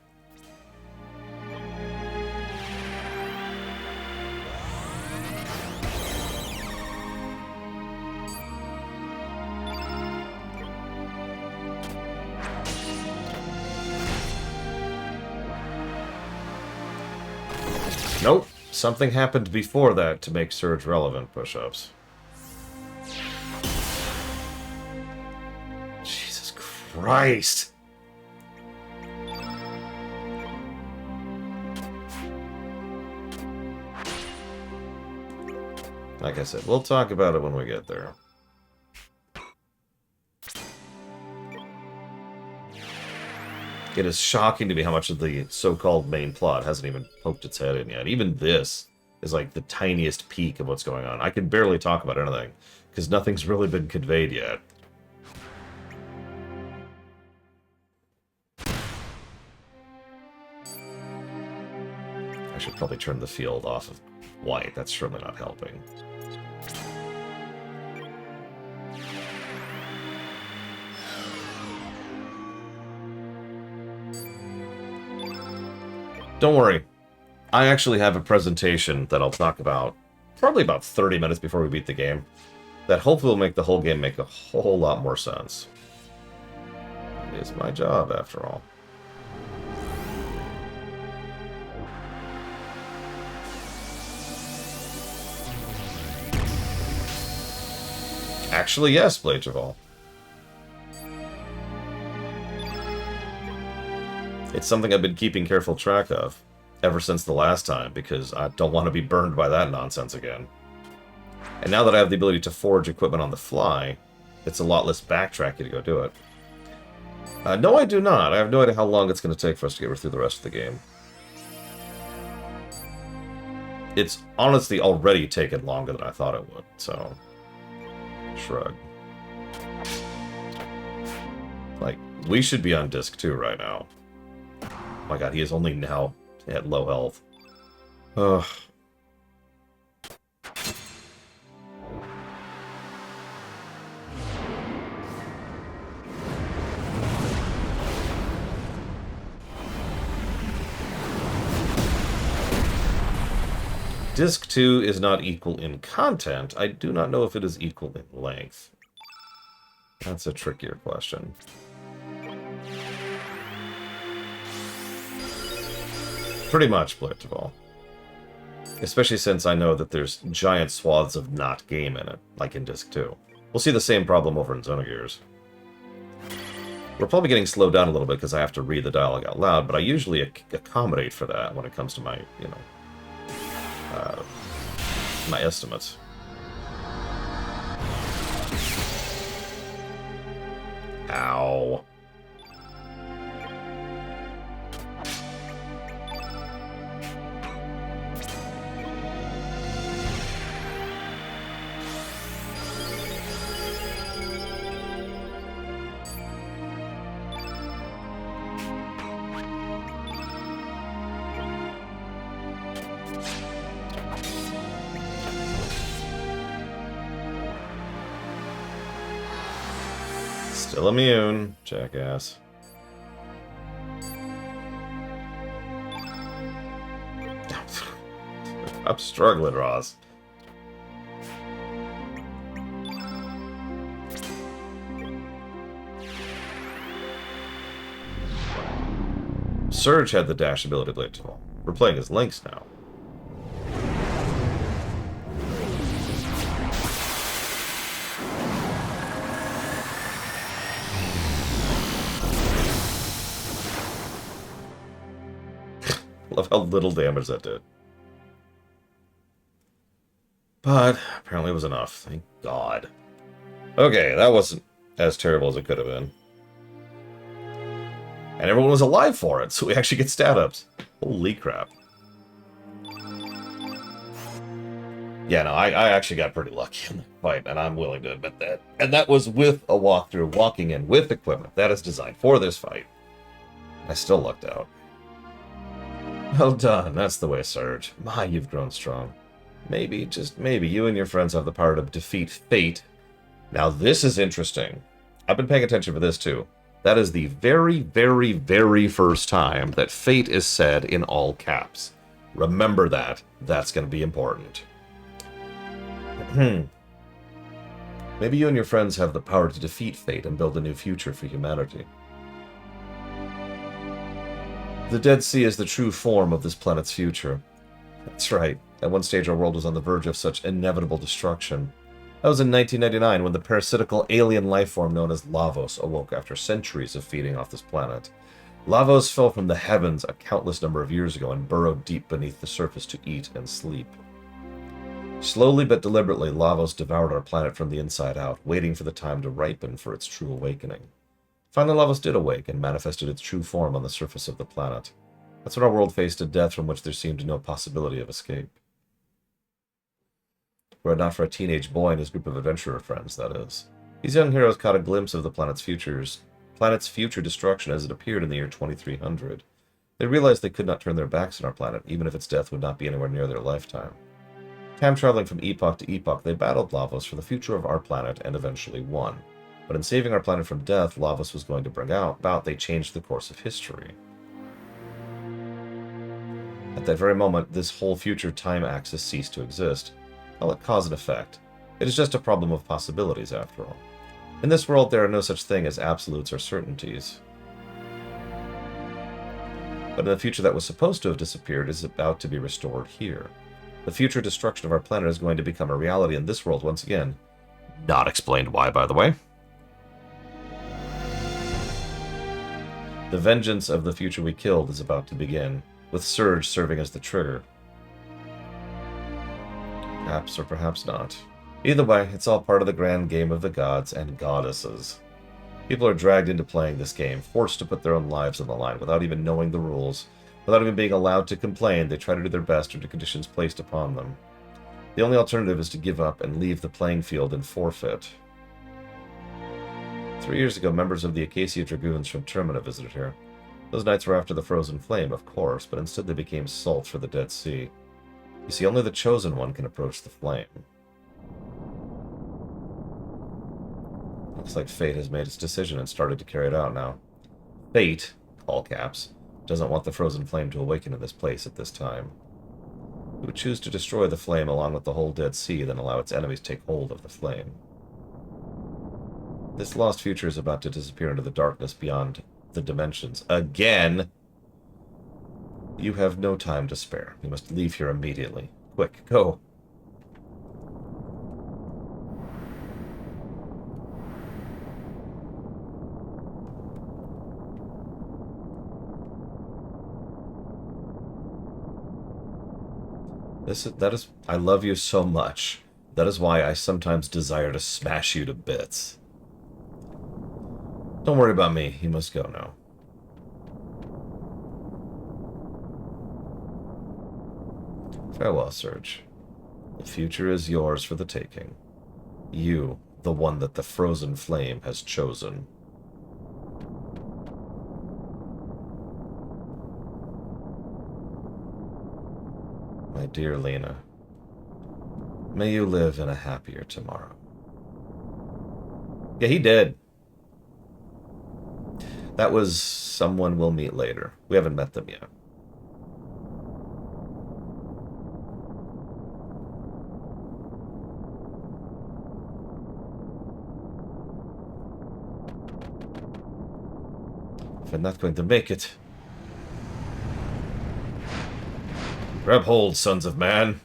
Nope. Something happened before that to make Surge relevant push-ups. Jesus Christ. Like I said, we'll talk about it when we get there. It is shocking to me how much of the so-called main plot hasn't even poked its head in yet. Even this is like the tiniest peak of what's going on. I can barely talk about anything, because nothing's really been conveyed yet. I should probably turn the field off of white. That's certainly not helping. Don't worry. I actually have a presentation that I'll talk about probably about 30 minutes before we beat the game that hopefully will make the whole game make a whole lot more sense. It's my job, after all. Actually, yes, Blade Javal. It's something I've been keeping careful track of ever since the last time, because I don't want to be burned by that nonsense again. And now that I have the ability to forge equipment on the fly, it's a lot less backtracking to go do it. No, I do not. I have no idea how long it's going to take for us to get through the rest of the game. It's honestly already taken longer than I thought it would, so... Shrug. Like, we should be on disc 2 right now. Oh my god, he is only now at low health. Ugh. Disc 2 is not equal in content. I do not know if it is equal in length. That's a trickier question. Pretty much, Blitterval. Especially since I know that there's giant swaths of not game in it, like in Disc 2. We'll see the same problem over in Xenogears. We're probably getting slowed down a little bit because I have to read the dialogue out loud, but I usually accommodate for that when it comes to my, you know, my estimates. Ow. Still immune, jackass. I'm struggling, Ross. Surge had the dash ability later tool. We're playing as Lynx now. Love how little damage that did. But apparently it was enough. Thank God. Okay, that wasn't as terrible as it could have been. And everyone was alive for it, so we actually get stat-ups. Holy crap. Yeah, no, I actually got pretty lucky in the fight, and I'm willing to admit that. And that was with a walkthrough, walking in with equipment that is designed for this fight. I still lucked out. Well done, that's the way, Surge. My, you've grown strong. Maybe, just maybe, you and your friends have the power to defeat Fate. Now this is interesting. I've been paying attention for this too. That is the very, very, very first time that Fate is said in all caps. Remember that. That's going to be important. Maybe you and your friends have the power to defeat Fate and build a new future for humanity. The Dead Sea is the true form of this planet's future. That's right. At one stage our world was on the verge of such inevitable destruction. That was in 1999 when the parasitical alien lifeform known as Lavos awoke after centuries of feeding off this planet. Lavos fell from the heavens a countless number of years ago and burrowed deep beneath the surface to eat and sleep. Slowly but deliberately, Lavos devoured our planet from the inside out, waiting for the time to ripen for its true awakening. Finally, Lavos did awake and manifested its true form on the surface of the planet. That's when our world faced a death from which there seemed no possibility of escape. Were it not for a teenage boy and his group of adventurer friends, that is. These young heroes caught a glimpse of the planet's future destruction as it appeared in the year 2300. They realized they could not turn their backs on our planet, even if its death would not be anywhere near their lifetime. Time traveling from epoch to epoch, they battled Lavos for the future of our planet and eventually won. But in saving our planet from death Lavos was going to bring about, they changed the course of history. At that very moment, this whole future time axis ceased to exist. Call it cause and effect. It is just a problem of possibilities, after all. In this world, there are no such thing as absolutes or certainties. But in the future that was supposed to have disappeared is about to be restored here. The future destruction of our planet is going to become a reality in this world once again. Not explained why, by the way. The vengeance of the future we killed is about to begin, with Surge serving as the trigger. Perhaps or perhaps not. Either way, it's all part of the grand game of the gods and goddesses. People are dragged into playing this game, forced to put their own lives on the line without even knowing the rules, without even being allowed to complain. They try to do their best under conditions placed upon them. The only alternative is to give up and leave the playing field and forfeit. 3 years ago, members of the Acacia Dragoons from Termina visited here. Those knights were after the Frozen Flame, of course, but instead they became salt for the Dead Sea. You see, only the Chosen One can approach the flame. Looks like fate has made its decision and started to carry it out now. Fate, all caps, doesn't want the Frozen Flame to awaken in this place at this time. It would choose to destroy the flame along with the whole Dead Sea, then allow its enemies to take hold of the flame. This lost future is about to disappear into the darkness beyond the dimensions. Again! You have no time to spare. You must leave here immediately. Quick, go! I love you so much. That is why I sometimes desire to smash you to bits. Don't worry about me. You must go now. Farewell, Surge. The future is yours for the taking. You, the one that the Frozen Flame has chosen. My dear Lena, may you live in a happier tomorrow. Yeah, he did. That was someone we'll meet later. We haven't met them yet. If I'm not going to make it. Grab hold, sons of man.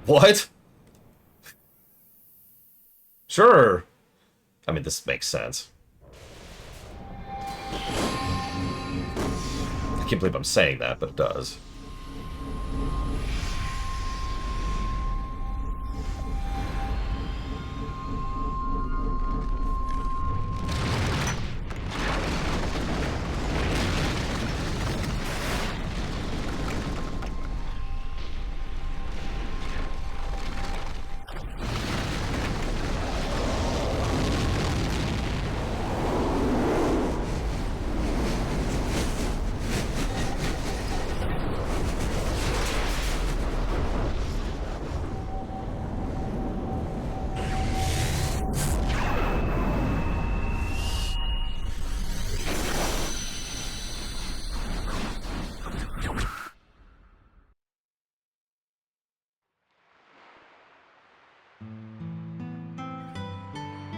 What? Sure. I mean, this makes sense. I can't believe I'm saying that, but it does.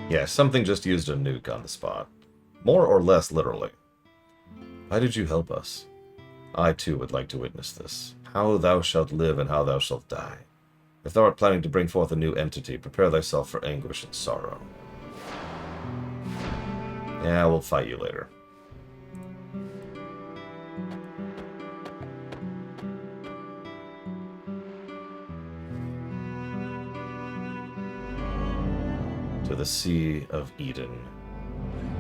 Yeah, something just used a nuke on the spot. More or less literally. Why did you help us? I too would like to witness this. How thou shalt live and how thou shalt die. If thou art planning to bring forth a new entity, prepare thyself for anguish and sorrow. Yeah, we'll fight you later. To the Sea of Eden.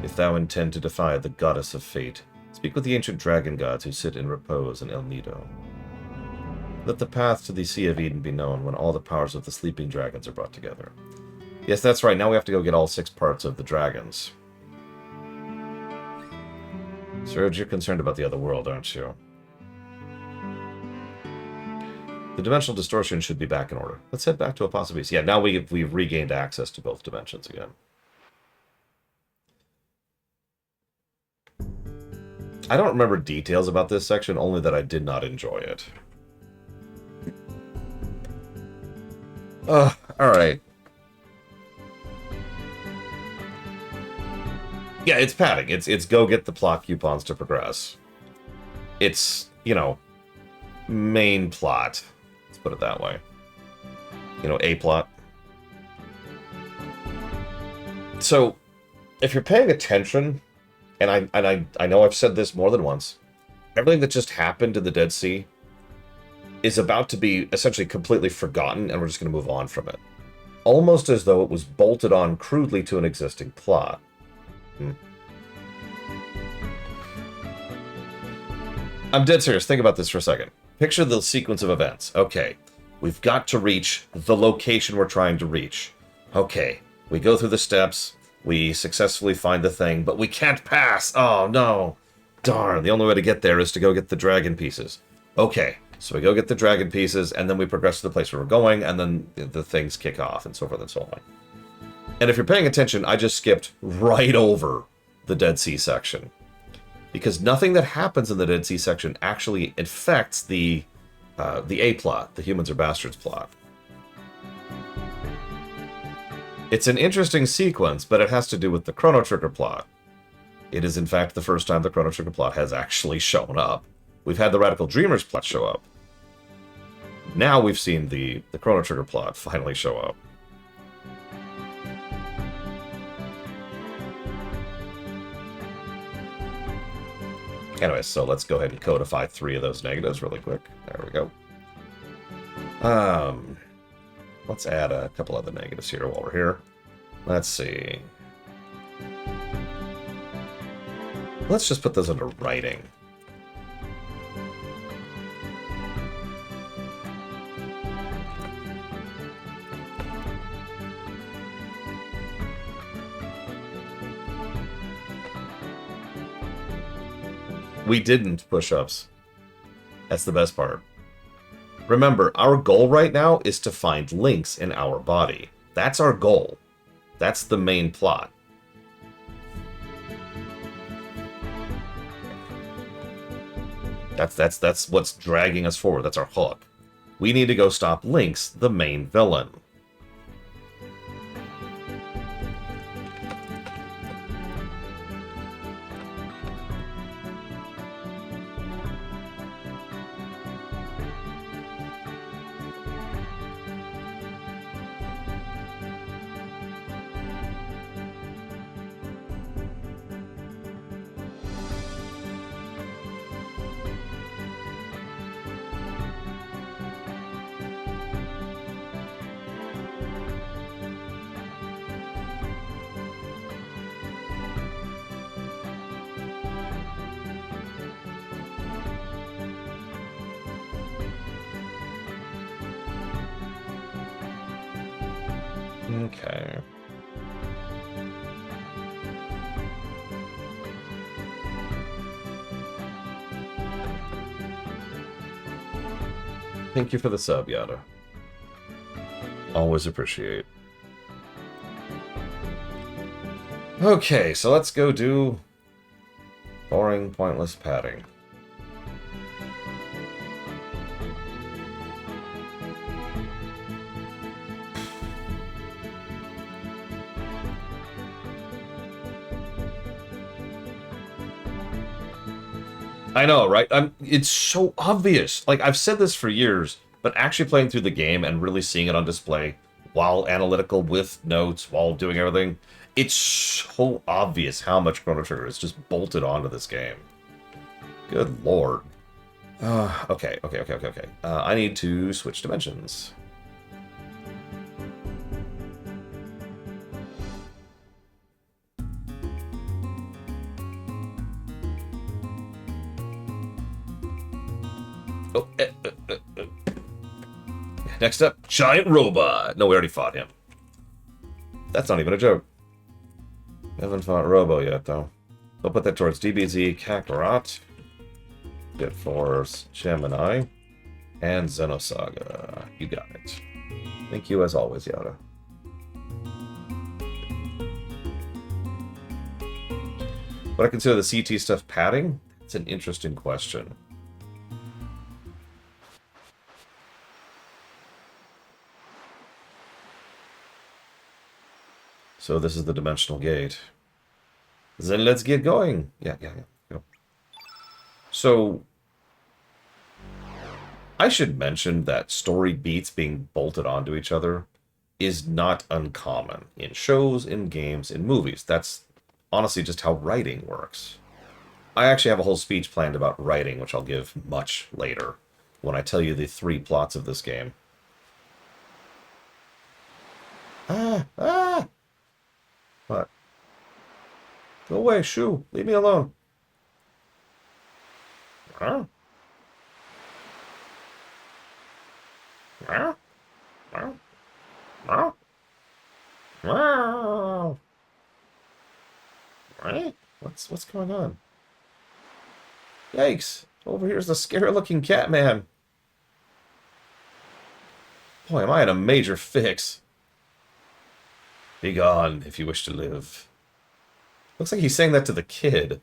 If thou intend to defy the goddess of fate, speak with the ancient dragon gods who sit in repose in El Nido. Let the path to the Sea of Eden be known when all the powers of the sleeping dragons are brought together. Yes, that's right, now we have to go get all 6 parts of the dragons. Surge, you're concerned about the other world, aren't you? The dimensional distortion should be back in order. Let's head back to Apophis. Yeah, now we've regained access to both dimensions again. I don't remember details about this section, only that I did not enjoy it. Alright. Yeah, it's padding. It's go get the plot coupons to progress. It's, you know, main plot. Let's put it that way. You know, A plot. So, if you're paying attention, and I know I've said this more than once, everything that just happened in the Dead Sea is about to be essentially completely forgotten, and we're just going to move on from it. almost as though it was bolted on crudely to an existing plot. Hmm. I'm dead serious. Think about this for a second. Picture the sequence of events. Okay, we've got to reach the location we're trying to reach. Okay, we go through the steps, we successfully find the thing, but we can't pass! Oh, no! Darn, the only way to get there is to go get the dragon pieces. Okay, so we go get the dragon pieces, and then we progress to the place where we're going, and then the things kick off, and so forth and so on. And if you're paying attention, I just skipped right over the Dead Sea section. Because nothing that happens in the Dead Sea section actually affects the A-plot, the Humans Are Bastards plot. It's an interesting sequence, but it has to do with the Chrono Trigger plot. It is, in fact, the first time the Chrono Trigger plot has actually shown up. We've had the Radical Dreamers plot show up. Now we've seen the Chrono Trigger plot finally show up. Anyway, so let's go ahead and codify 3 of those negatives really quick. There we go. Let's add a couple other negatives here while we're here. Let's see. Let's just put those under writing. We didn't push-ups. That's the best part. Remember, our goal right now is to find links in our body. That's our goal. That's the main plot. That's what's dragging us forward. That's our hook. We need to go stop Lynx, the main villain. Okay. Thank you for the sub, Yada. Always appreciate. Okay, so let's go do boring, pointless padding. I know, right? It's so obvious. Like, I've said this for years, but actually playing through the game and really seeing it on display while analytical with notes, while doing everything, it's so obvious how much Chrono Trigger is just bolted onto this game. Good lord. Okay. I need to switch dimensions. Oh, Next up, Giant Robot. No, we already fought him. That's not even a joke. We haven't fought Robo yet, though. We'll put that towards DBZ, Kakarot, Jet Force, Gemini, and Xenosaga. You got it. Thank you as always, Yada. Would I consider the CT stuff padding? It's an interesting question. So this is the dimensional gate. Then let's get going. Yeah. Go. So, I should mention that story beats being bolted onto each other is not uncommon in shows, in games, in movies. That's honestly just how writing works. I actually have a whole speech planned about writing, which I'll give much later when I tell you the 3 plots of this game. Ah! Ah! What? Go away, shoo! Leave me alone. Huh? Huh? Huh? Huh? Huh? Right? What's going on? Yikes! Over here's the scary-looking cat man. Boy, am I in a major fix. Be gone if you wish to live. Looks like he's saying that to the kid.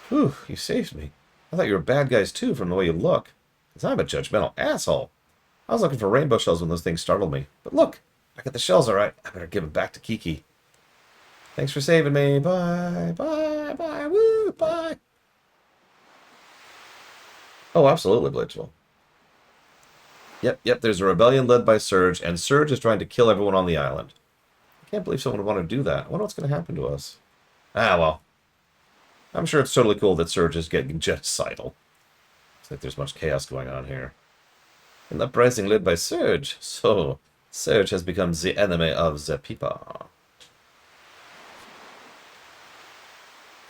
Whew, you saved me. I thought you were bad guys too from the way you look. Because I'm a judgmental asshole. I was looking for rainbow shells when those things startled me. But look, I got the shells alright. I better give them back to Kiki. Thanks for saving me. Bye, bye, bye, woo, bye. Oh, absolutely, Blitchel. Yep, there's a rebellion led by Surge, and Surge is trying to kill everyone on the island. I can't believe someone would want to do that. I wonder what's going to happen to us. Ah, well. I'm sure it's totally cool that Surge is getting genocidal. Looks like there's much chaos going on here. An uprising led by Surge. So, Surge has become the enemy of the people.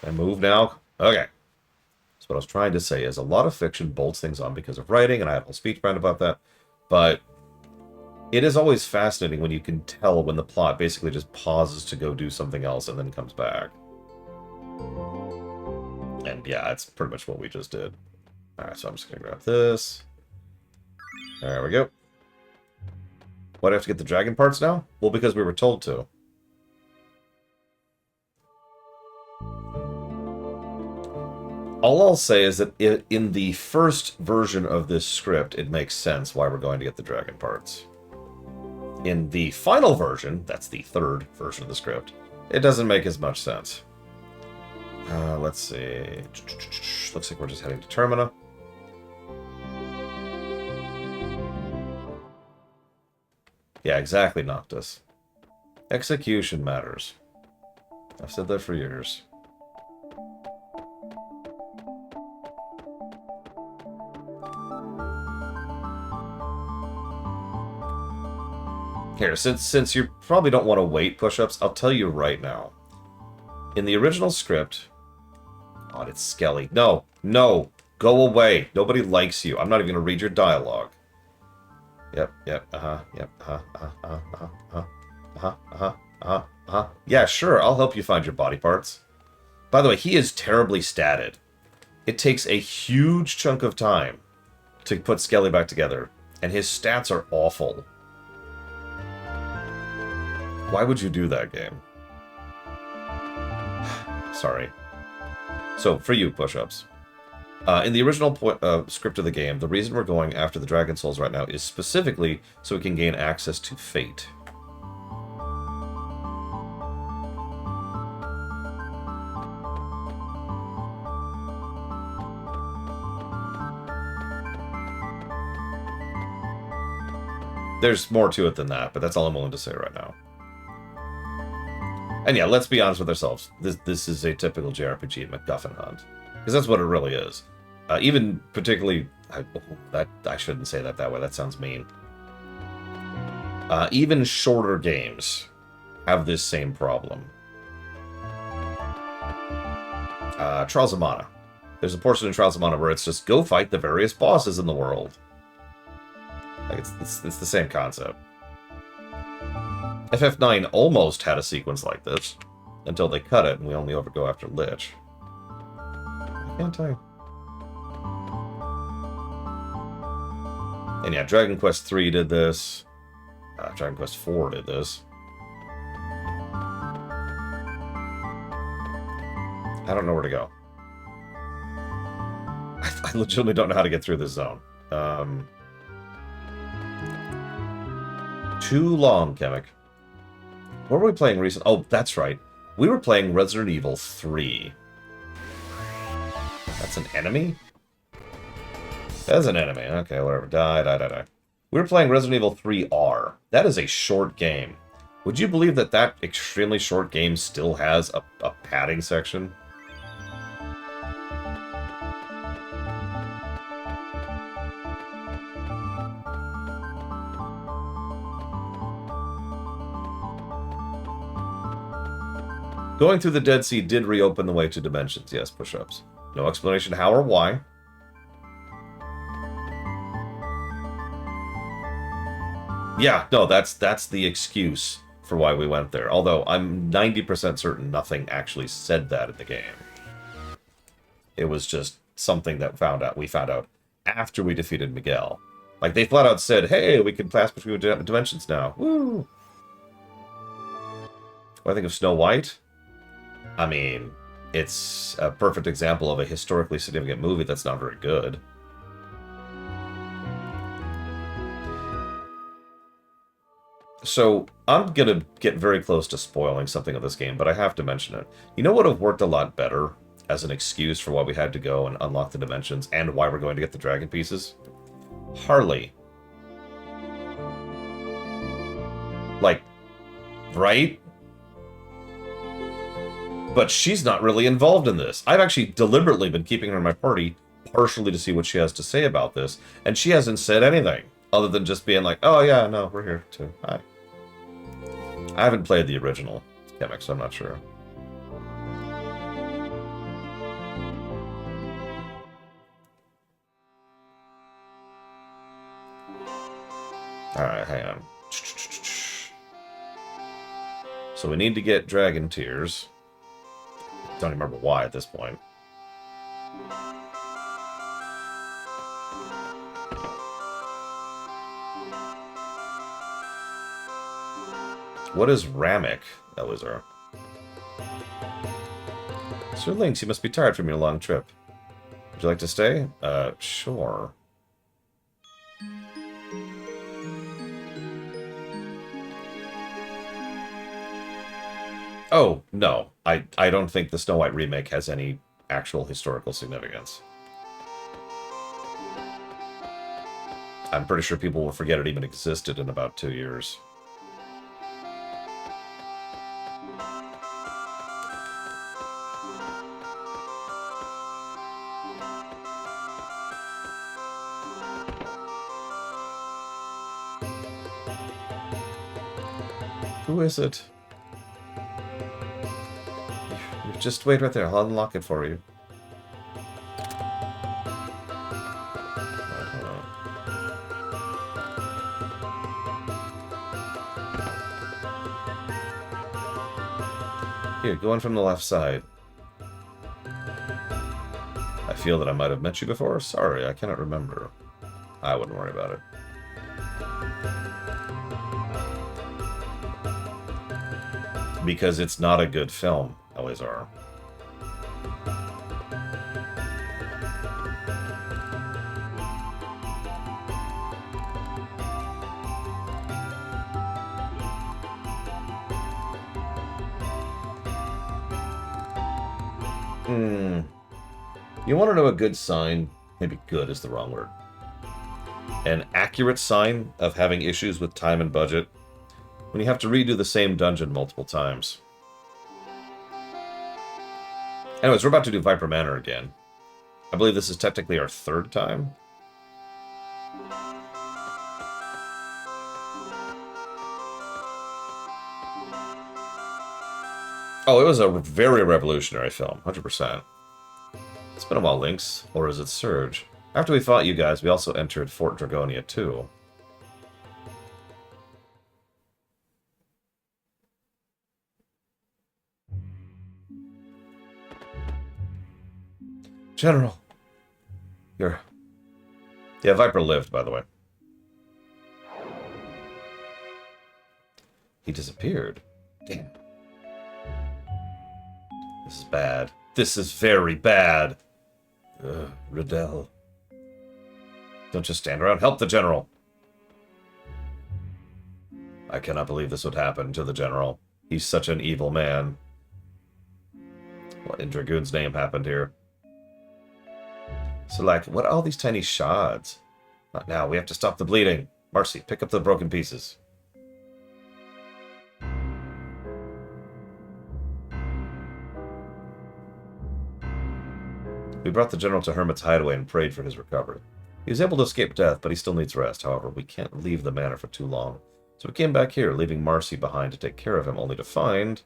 Can I move now? Okay. So what I was trying to say is a lot of fiction bolts things on because of writing, and I had a whole speech brand about that. But it is always fascinating when you can tell when the plot basically just pauses to go do something else and then comes back. And yeah, that's pretty much what we just did. Alright, so I'm just going to grab this. There we go. Why do I have to get the dragon parts now? Well, because we were told to. All I'll say is that in the first version of this script, it makes sense why we're going to get the dragon parts. In the final version, that's the third version of the script, it doesn't make as much sense. Let's see. Looks like we're just heading to Termina. Yeah, exactly, Noctis. Execution matters. I've said that for years. Here, since you probably don't want to wait push-ups, I'll tell you right now. In the original script... God, it's Skelly. No, go away. Nobody likes you. I'm not even going to read your dialogue. Yep, Yeah, sure, I'll help you find your body parts. By the way, he is terribly statted. It takes a huge chunk of time to put Skelly back together, and his stats are awful. Why would you do that, game? Sorry. So, for you, push-ups. In the original script of the game, the reason we're going after the Dragon Souls right now is specifically so we can gain access to Fate. There's more to it than that, but that's all I'm willing to say right now. And yeah, let's be honest with ourselves. This is a typical JRPG MacGuffin hunt. Because that's what it really is. Even particularly... I shouldn't say that way. That sounds mean. Even shorter games have this same problem. Trials of Mana. There's a portion in Trials of Mana where it's just go fight the various bosses in the world. Like it's the same concept. FF9 almost had a sequence like this, until they cut it and we only ever go after Lich. I can't tell you. And yeah, Dragon Quest III did this. Dragon Quest IV did this. I don't know where to go. I legitimately don't know how to get through this zone. Too long, Kemek. What were we playing recently? Oh, that's right. We were playing Resident Evil 3. That's an enemy? That's an enemy. Okay, whatever. Die. We were playing Resident Evil 3R. That is a short game. Would you believe that that extremely short game still has a padding section? Going through the Dead Sea did reopen the way to dimensions. Yes, push-ups. No explanation how or why. Yeah, no, that's the excuse for why we went there. Although I'm 90% certain nothing actually said that in the game. It was just something that we found out after we defeated Miguel. Like, they flat out said, hey, we can pass between dimensions now. Woo! What do I think of Snow White? I mean, it's a perfect example of a historically significant movie that's not very good. So, I'm going to get very close to spoiling something of this game, but I have to mention it. You know what would have worked a lot better as an excuse for why we had to go and unlock the dimensions and why we're going to get the dragon pieces? Harley. Like, right? But she's not really involved in this. I've actually deliberately been keeping her in my party, partially to see what she has to say about this, and she hasn't said anything, other than just being like, oh yeah, no, we're here too. Hi. I haven't played the original gimmick, so I'm not sure. Alright, hang on. So we need to get Dragon Tears. Don't even remember why at this point. What is Ramek, Elizar? Sir Lynx, you must be tired from your long trip. Would you like to stay? Sure. Oh, no. I don't think the Snow White remake has any actual historical significance. I'm pretty sure people will forget it even existed in about 2 years. Who is it? Just wait right there. I'll unlock it for you. Here, go in from the left side. I feel that I might have met you before. Sorry, I cannot remember. I wouldn't worry about it. Because it's not a good film, Elizar. You want to know a good sign? Maybe good is the wrong word. An accurate sign of having issues with time and budget? When you have to redo the same dungeon multiple times. Anyways, we're about to do Viper Manor again. I believe this is technically our 3rd time. Oh, it was a very revolutionary film, 100%. It's been a while, Lynx. Or is it Surge? After we fought you guys, we also entered Fort Dragonia, too. General! You're... Yeah, Viper lived, by the way. He disappeared. Damn. This is bad. This is very bad. Riddell. Don't just stand around. Help the General. I cannot believe this would happen to the General. He's such an evil man. What in Dragoon's name happened here? So, like, what are all these tiny shards? Not now. We have to stop the bleeding. Marcy, pick up the broken pieces. We brought the general to Hermit's hideaway and prayed for his recovery. He was able to escape death, but he still needs rest. However, we can't leave the manor for too long. So we came back here, leaving Marcy behind to take care of him, only to find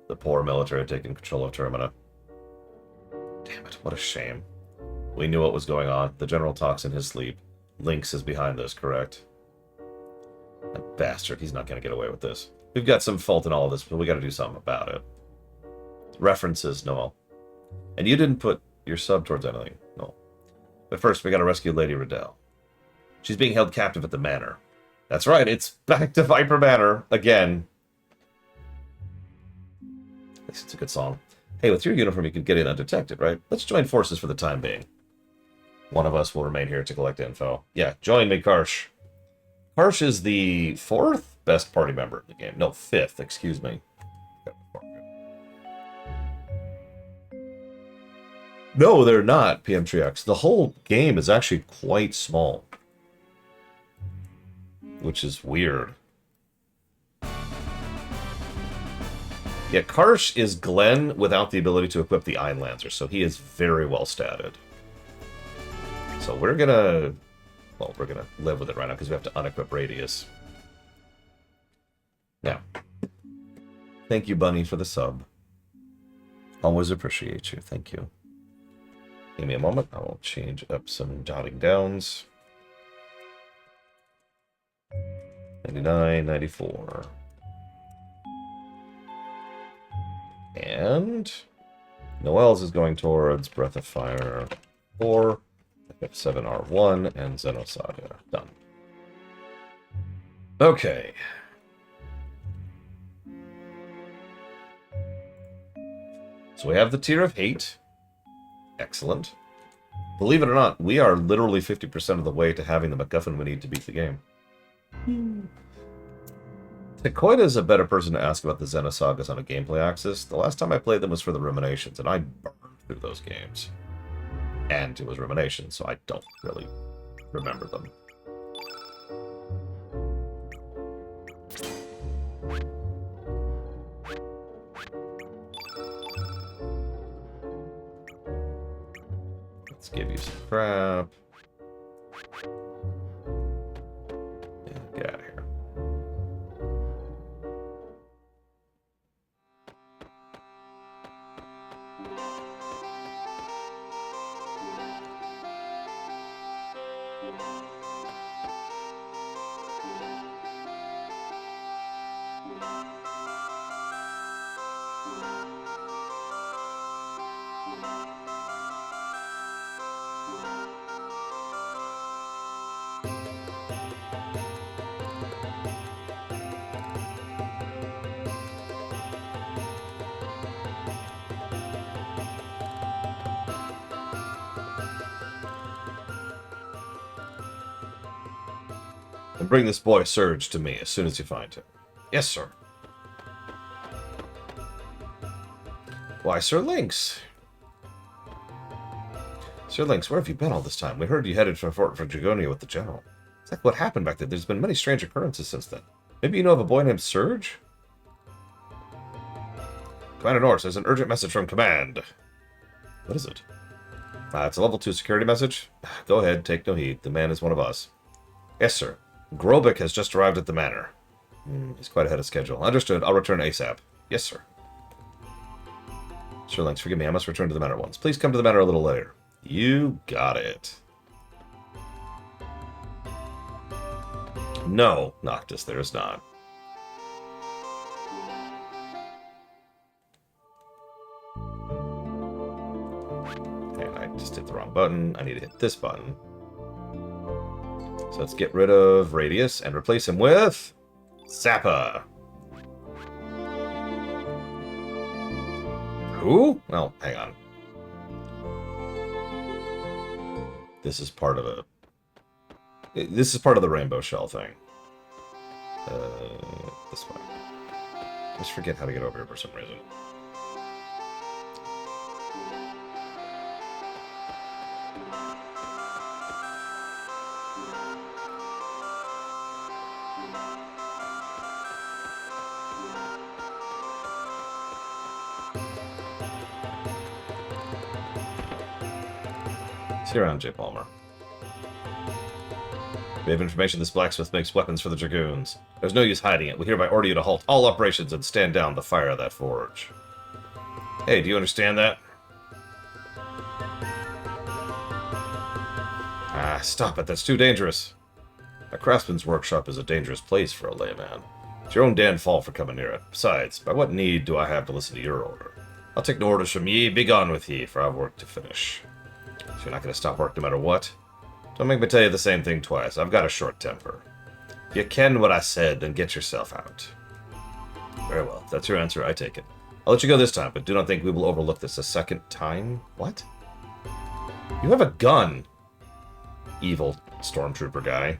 the poor military had taken control of Termina. Damn it, what a shame. We knew what was going on. The general talks in his sleep. Lynx is behind this, correct? That bastard, he's not going to get away with this. We've got some fault in all of this, but we got to do something about it. References, Noel. And you didn't put your sub towards anything, no. But first, we got to rescue Lady Riddell. She's being held captive at the manor. That's right, it's back to Viper Manor again. At least it's a good song. Hey, with your uniform, you could get in undetected, right? Let's join forces for the time being. One of us will remain here to collect info. Yeah, join me, Karsh. Karsh is the 4th best party member in the game. No, 5th, excuse me. No, they're not, PM Triox. The whole game is actually quite small. Which is weird. Yeah, Karsh is Glenn without the ability to equip the Einlancer, so he is very well statted. So we're gonna... Well, we're gonna live with it right now because we have to unequip Radius. Now, thank you, Bunny, for the sub. Always appreciate you. Thank you. Give me a moment. I will change up some jotting downs. 99, 94. And Noel's is going towards Breath of Fire 4, F7R1, and Xenosaga. Done. Okay. So we have the Tier of Hate. Excellent. Believe it or not, we are literally 50% of the way to having the MacGuffin we need to beat the game. Tekoida is a better person to ask about the Xenosagas on a gameplay axis. The last time I played them was for the Ruminations, and I burned through those games. And it was Ruminations, so I don't really remember them. Let's give you some crap. Yeah, get out of here. And bring this boy Surge to me as soon as you find him. Yes, sir. Why, Sir Lynx? Sir Lynx, where have you been all this time? We heard you headed for Fort Dragonia with the General. It's like what happened back there. There's been many strange occurrences since then. Maybe you know of a boy named Surge? Commander Norse, there's an urgent message from Command. What is it? It's a level 2 security message. Go ahead, take no heed. The man is one of us. Yes, sir. Grobik has just arrived at the manor. He's quite ahead of schedule. Understood. I'll return ASAP. Yes, sir. Sir Lynx, forgive me. I must return to the manor once. Please come to the manor a little later. You got it. No, Noctis, there is not. And I just hit the wrong button. I need to hit this button. So let's get rid of Radius and replace him with Zappa. Who? Well, hang on. This is part of a... This is part of the Rainbow Shell thing. This way. I just forget how to get over here for some reason. See you around, J. Palmer. We have information this blacksmith makes weapons for the Dragoons. There's no use hiding it. We hereby order you to halt all operations and stand down the fire of that forge. Hey, do you understand that? Ah, stop it. That's too dangerous. A craftsman's workshop is a dangerous place for a layman. It's your own damn fault for coming near it. Besides, by what need do I have to listen to your order? I'll take no orders from ye. Be gone with ye, for I've work to finish. So you're not going to stop work no matter what? Don't make me tell you the same thing twice. I've got a short temper. If you ken what I said, then get yourself out. Very well. If that's your answer, I take it. I'll let you go this time, but do not think we will overlook this a second time. What? You have a gun, evil stormtrooper guy.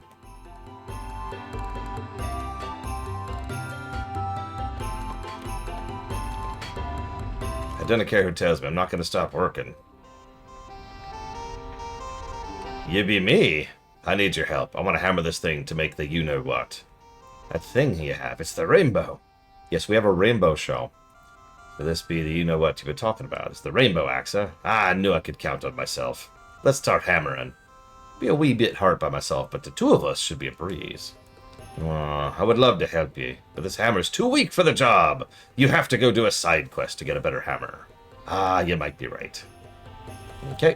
I don't care who tells me. I'm not going to stop working. You be me. I need your help. I want to hammer this thing to make the you-know-what. That thing you have, it's the rainbow. Yes, we have a rainbow show. Will this be the you-know-what you've been talking about? It's the rainbow axe, huh? Ah, I knew I could count on myself. Let's start hammering. Be a wee bit hard by myself, but the two of us should be a breeze. I would love to help you, but this hammer's too weak for the job. You have to go do a side quest to get a better hammer. Ah, you might be right. Okay.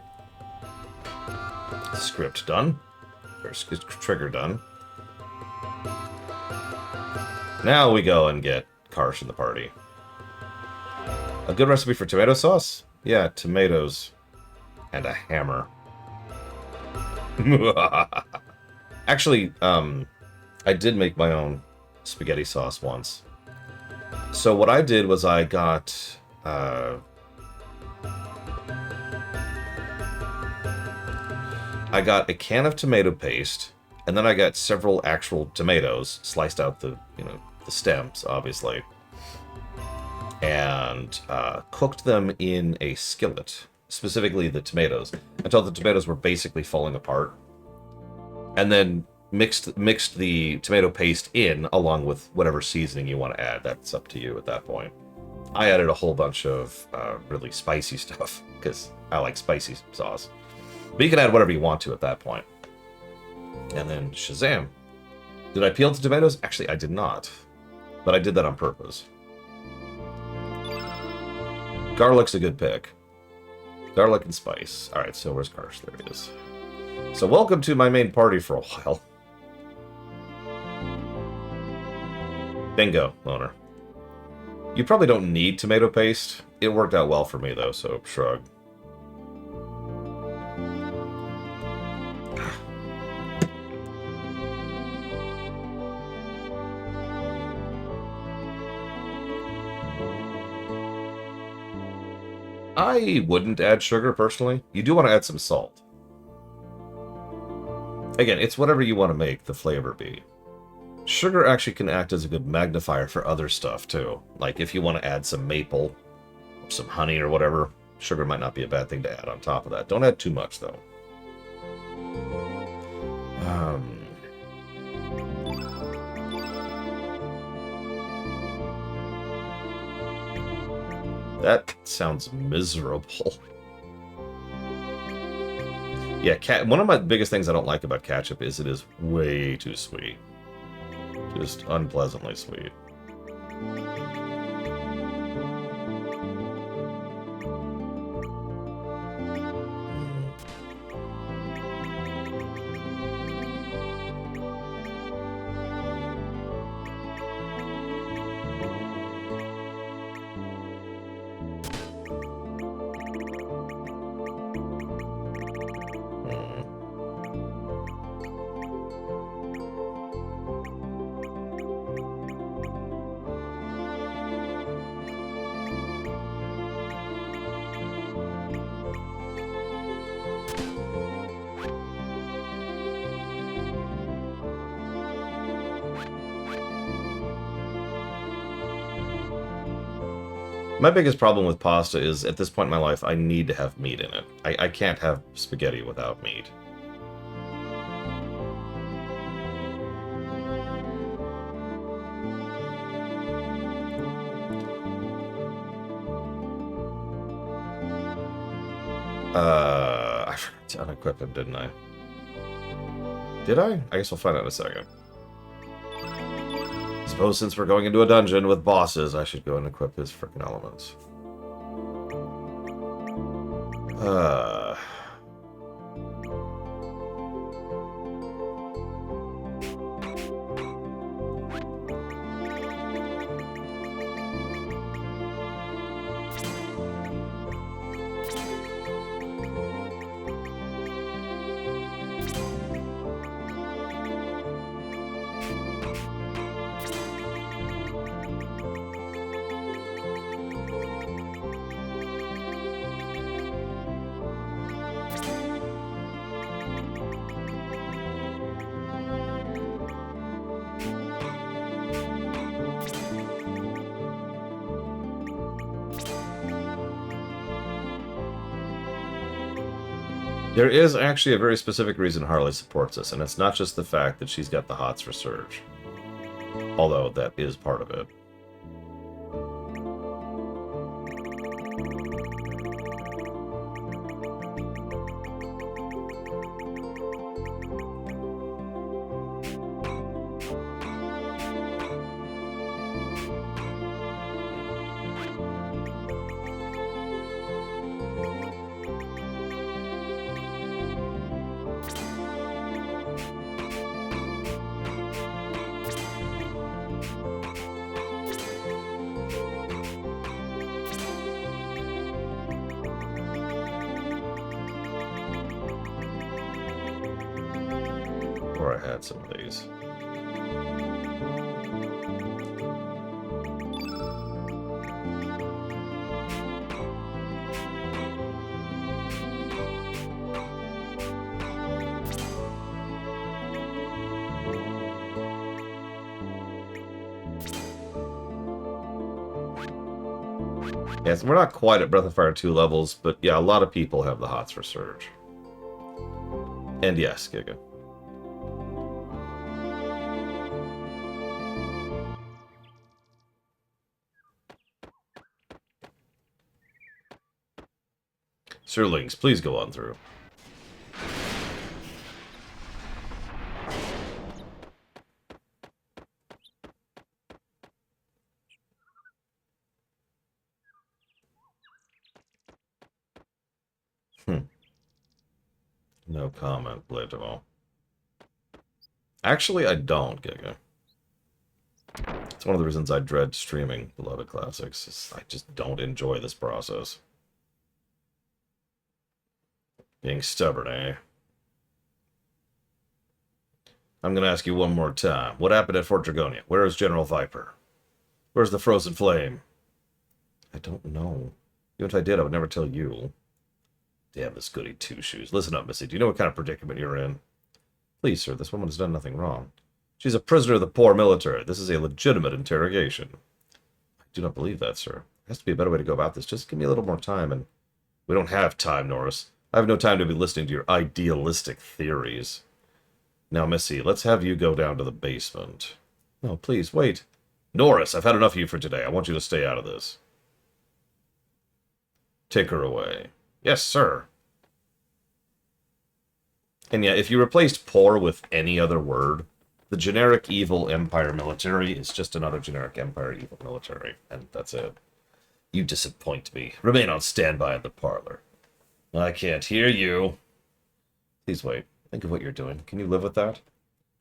Script done. Or trigger done. Now we go and get Karsh in the party. A good recipe for tomato sauce? Yeah, tomatoes. And a hammer. Actually, I did make my own spaghetti sauce once. So what I did was I got... I got a can of tomato paste, and then I got several actual tomatoes, sliced out the stems, obviously, and cooked them in a skillet, specifically the tomatoes, until the tomatoes were basically falling apart, and then mixed the tomato paste in along with whatever seasoning you want to add. That's up to you at that point. I added a whole bunch of really spicy stuff, because I like spicy sauce. But you can add whatever you want to at that point. And then Shazam. Did I peel the tomatoes? Actually, I did not. But I did that on purpose. Garlic's a good pick. Garlic and spice. Alright, so where's Karsh? There he is. So welcome to my main party for a while. Bingo, Loner. You probably don't need tomato paste. It worked out well for me, though, so shrug. I wouldn't add sugar, personally. You do want to add some salt. Again, it's whatever you want to make the flavor be. Sugar actually can act as a good magnifier for other stuff, too. Like, if you want to add some maple, or some honey or whatever, sugar might not be a bad thing to add on top of that. Don't add too much, though. That sounds miserable. Yeah, one of my biggest things I don't like about ketchup is it is way too sweet. Just unpleasantly sweet. My biggest problem with pasta is, at this point in my life, I need to have meat in it. I can't have spaghetti without meat. I forgot to unequip him, didn't I? Did I? I guess we'll find out in a second. Suppose since we're going into a dungeon with bosses, I should go and equip his frickin' elements. There is actually a very specific reason Harley supports us, and it's not just the fact that she's got the hots for Surge. Although that is part of it. Or I had some of these. Yes, we're not quite at Breath of Fire 2 levels, but yeah, a lot of people have the hots for Surge. And yes, Giga. Sir Lynx, please go on through. No comment, Blade-Devil. Actually, I don't, Giga. It's one of the reasons I dread streaming Beloved Classics. I just don't enjoy this process. Being stubborn, eh? I'm gonna ask you one more time. What happened at Fort Dragonia? Where is General Viper? Where's the Frozen Flame? I don't know. Even if I did, I would never tell you. Damn this goody two-shoes. Listen up, Missy. Do you know what kind of predicament you're in? Please, sir, this woman has done nothing wrong. She's a prisoner of the poor military. This is a legitimate interrogation. I do not believe that, sir. There has to be a better way to go about this. Just give me a little more time, and... We don't have time, Norris. I have no time to be listening to your idealistic theories. Now, Missy, let's have you go down to the basement. No, please, wait. Norris, I've had enough of you for today. I want you to stay out of this. Take her away. Yes, sir. And yeah, if you replaced poor with any other word, the generic evil Empire military is just another generic Empire evil military, and that's it. You disappoint me. Remain on standby in the parlor. I can't hear you. Please wait. Think of what you're doing. Can you live with that?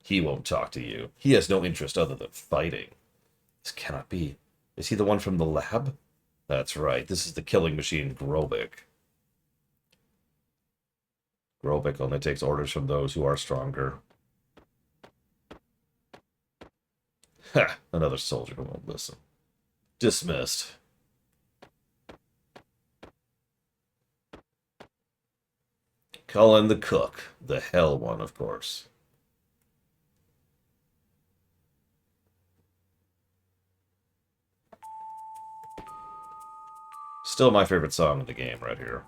He won't talk to you. He has no interest other than fighting. This cannot be. Is he the one from the lab? That's right. This is the killing machine Grobik. Grobik only takes orders from those who are stronger. Ha! Another soldier who won't listen. Dismissed. Cullen the cook. The hell one, of course. Still my favorite song in the game right here.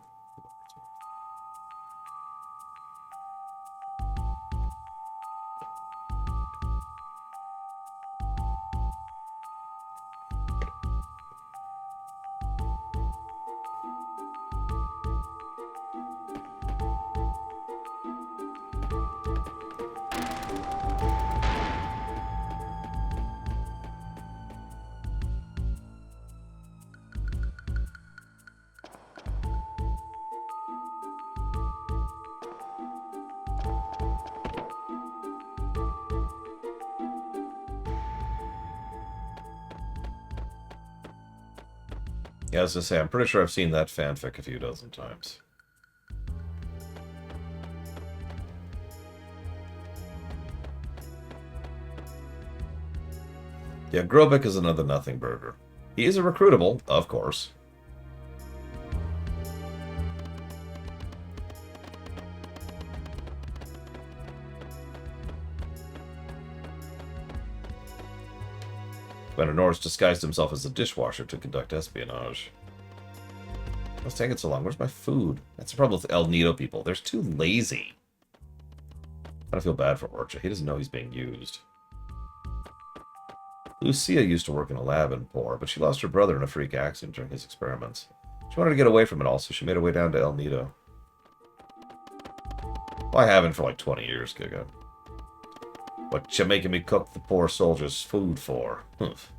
Yeah, as I say, I'm pretty sure I've seen that fanfic a few dozen times. Yeah, Grobek is another nothing burger. He is a recruitable, of course. Commander Norris disguised himself as a dishwasher to conduct espionage. What's taking so long? Where's my food? That's the problem with El Nido people. They're too lazy. I don't feel bad for Orcha. He doesn't know he's being used. Lucia used to work in a lab in Por, but she lost her brother in a freak accident during his experiments. She wanted to get away from it all, so she made her way down to El Nido. Well, I haven't for like 20 years, Giga. What you making me cook the poor soldiers' food for? Humph.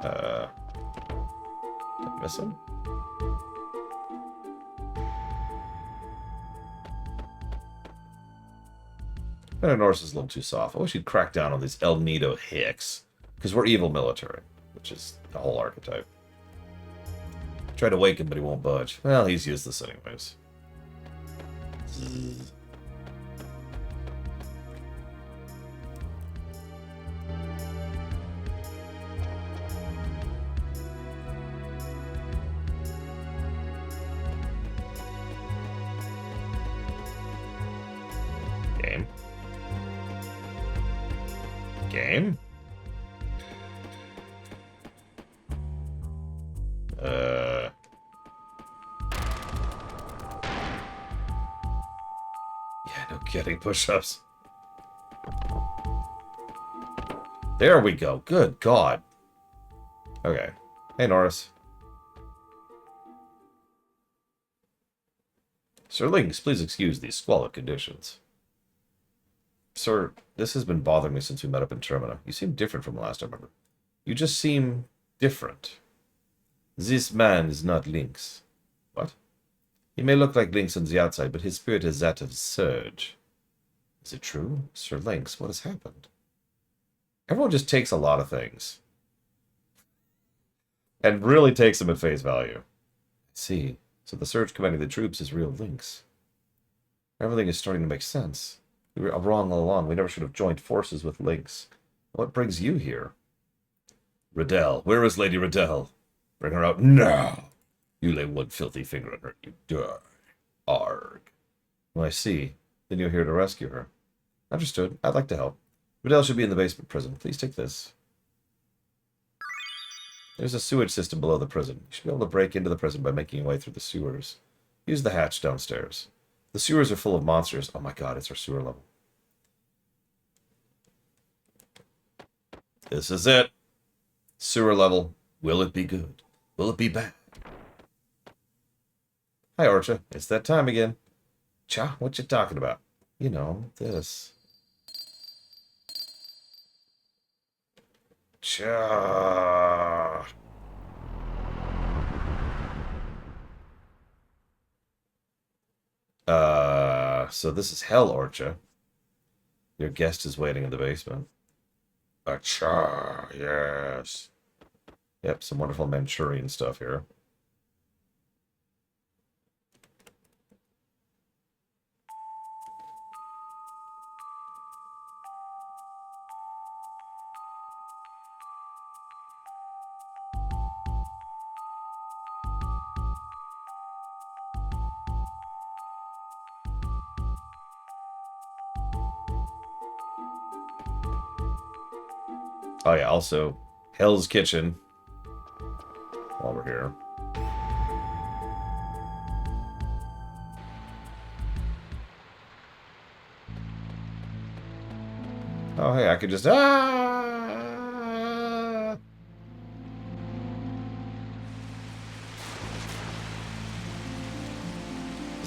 Did I miss him? Norris is a little too soft. I wish he'd crack down on these El Nido hicks. Because we're evil military, which is the whole archetype. Try to wake him, but he won't budge. Well, he's useless anyways. Game. Game? Yeah, no kidding. Push-ups. There we go. Good God. Okay. Hey, Norris. Sir Links, please excuse these squalid conditions. Sir, this has been bothering me since we met up in Termina. You seem different from last I remember. You just seem different. This man is not Lynx. What? He may look like Lynx on the outside, but his spirit is that of Surge. Is it true? Sir Lynx, what has happened? Everyone just takes a lot of things. And really takes them at face value. I see. So the Surge commanding the troops is real Lynx. Everything is starting to make sense. We were wrong all along. We never should have joined forces with Lynx. What brings you here? Riddell. Where is Lady Riddell? Bring her out now. You lay one filthy finger on her, you die. Arg. Well, I see. Then you're here to rescue her. Understood. I'd like to help. Riddell should be in the basement prison. Please take this. There's a sewage system below the prison. You should be able to break into the prison by making your way through the sewers. Use the hatch downstairs. The sewers are full of monsters. Oh my god, it's our sewer level. This is it. Sewer level. Will it be good? Will it be bad? Hi, Orcha. It's that time again. Cha, what you talking about? You know, this. Cha. So this is hell, Orcha. Your guest is waiting in the basement. Acha, yes. Yep, some wonderful Manchurian stuff here. Oh yeah, also Hell's Kitchen. While we're here. Oh hey, I could just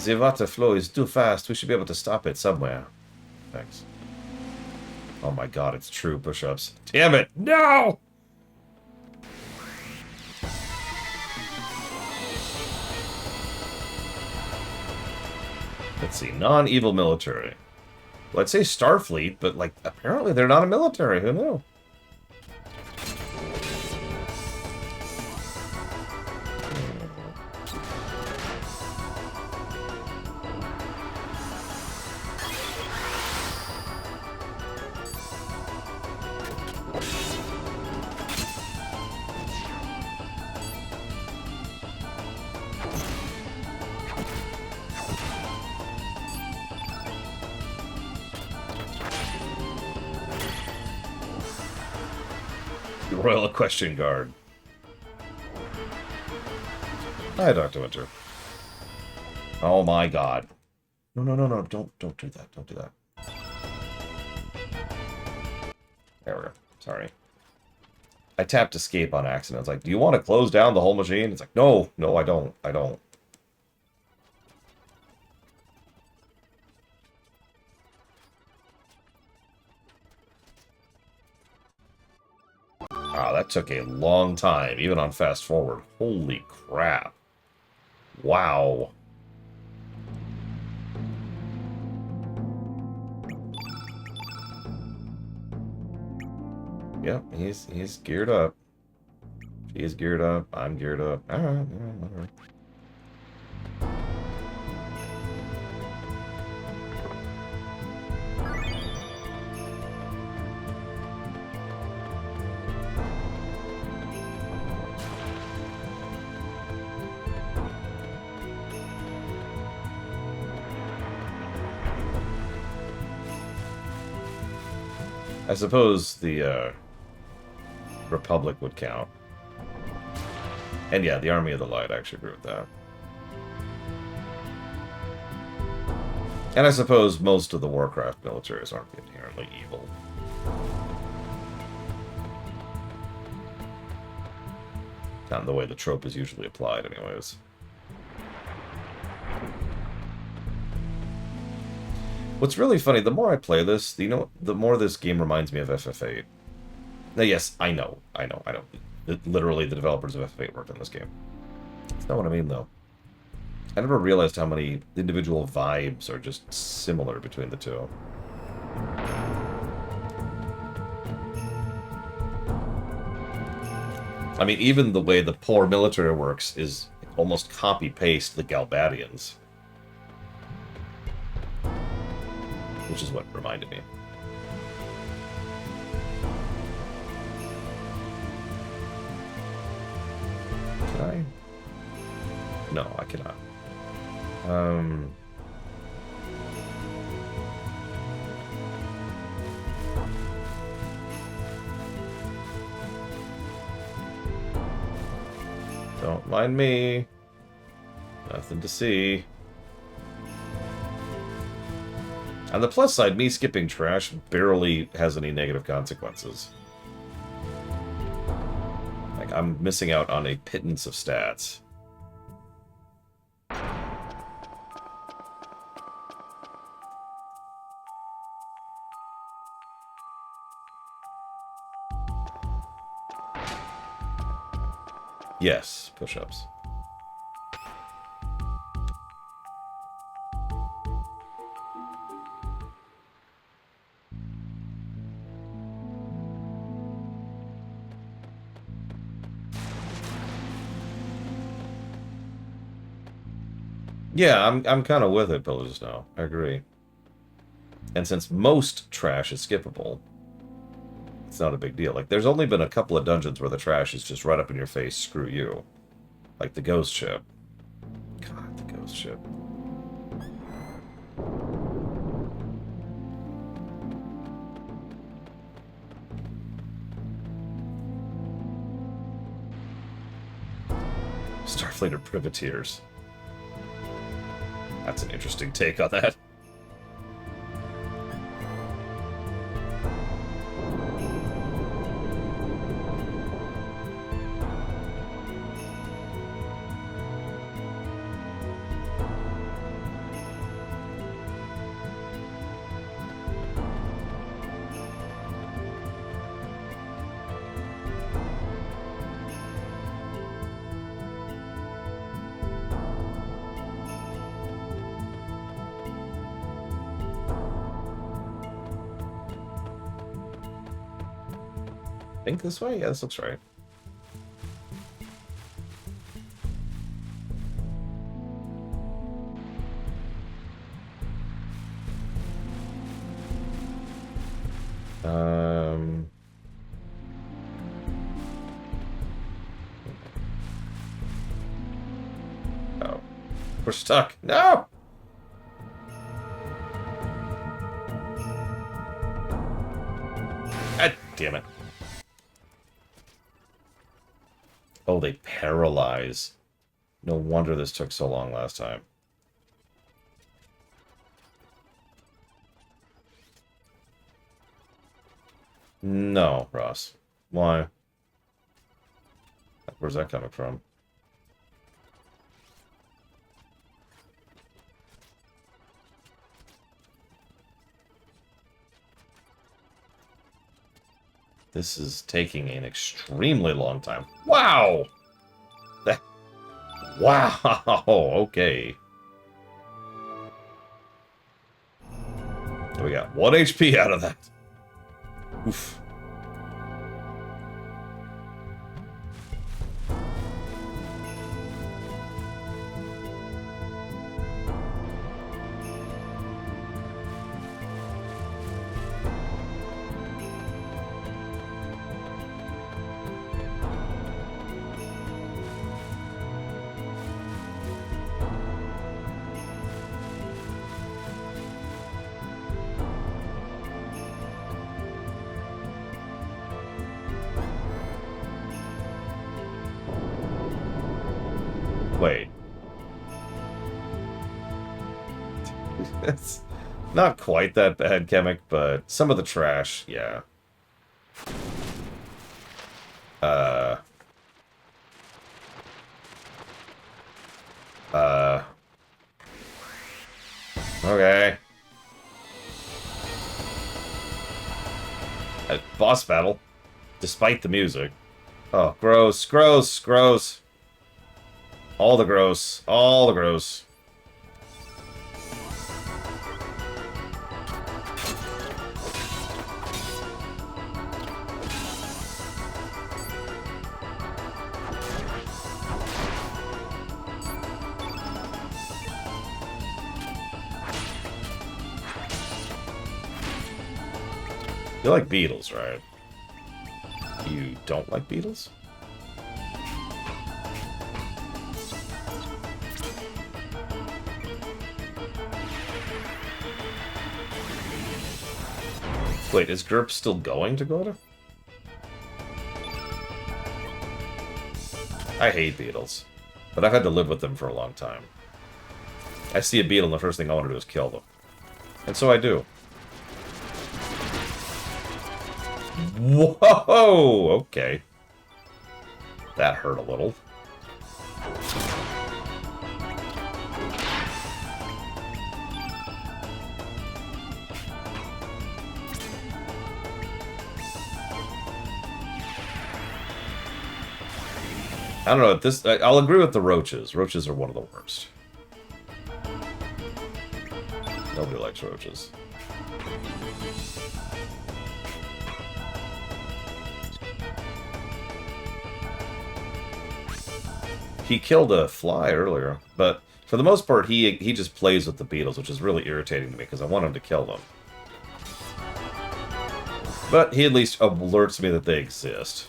The water flow is too fast. We should be able to stop it somewhere. Thanks. Oh my god, it's true. Push-ups. Damn it! No! Let's see. Non-evil military. Well, I'd say Starfleet, but, like, apparently they're not a military. Who knew? Royal Equestrian Guard. Hi, Dr. Winter. Oh my god. No, no, no, no, don't do that. Don't do that. There we go. Sorry. I tapped escape on accident. It's like, do you want to close down the whole machine? It's like, no, no, I don't. I don't. Wow, that took a long time, even on fast forward. Holy crap. Wow. Yep, he's geared up. She's geared up. I'm geared up. All right, whatever. I suppose the Republic would count. And yeah, the Army of the Light, I actually agree with that. And I suppose most of the Warcraft militaries aren't inherently evil. Not in the way the trope is usually applied, anyways. What's really funny, the more I play this, the more this game reminds me of FF8. Now, yes, I know. Literally, the developers of FF8 worked on this game. That's not what I mean, though. I never realized how many individual vibes are just similar between the two. I mean, even the way the poor military works is almost copy-paste the Galbadians. Which is what reminded me. Can I? No, I cannot. Don't mind me. Nothing to see. On the plus side, me skipping trash barely has any negative consequences. Like, I'm missing out on a pittance of stats. Yes, push-ups. Yeah, I'm kind of with it, Pillars now. I agree. And since most trash is skippable, it's not a big deal. Like, there's only been a couple of dungeons where the trash is just right up in your face, screw you. Like the ghost ship. God, the ghost ship. Starfleet privateers. That's an interesting take on that. think this way? Yeah, this looks right. Oh. We're stuck. No! God damn it. Oh, they paralyze. No wonder this took so long last time. No, Ross. Why? Where's that coming from? This is taking an extremely long time. Wow! Wow! Okay. We got 1 HP out of that. Oof. Wait. It's not quite that bad, Chemic, but some of the trash, yeah. Okay. A boss battle, despite the music. Oh, gross, gross, gross. All the gross. All the gross. You like beetles, right? You don't like beetles? Wait, is GURP still going to Gota? I hate beetles, but I've had to live with them for a long time. I see a beetle and the first thing I want to do is kill them. And so I do. Whoa! Okay. That hurt a little. I don't know, this I'll agree with the roaches. Roaches are one of the worst. Nobody likes roaches. He killed a fly earlier, but for the most part, he just plays with the beetles, which is really irritating to me because I want him to kill them. But he at least alerts me that they exist.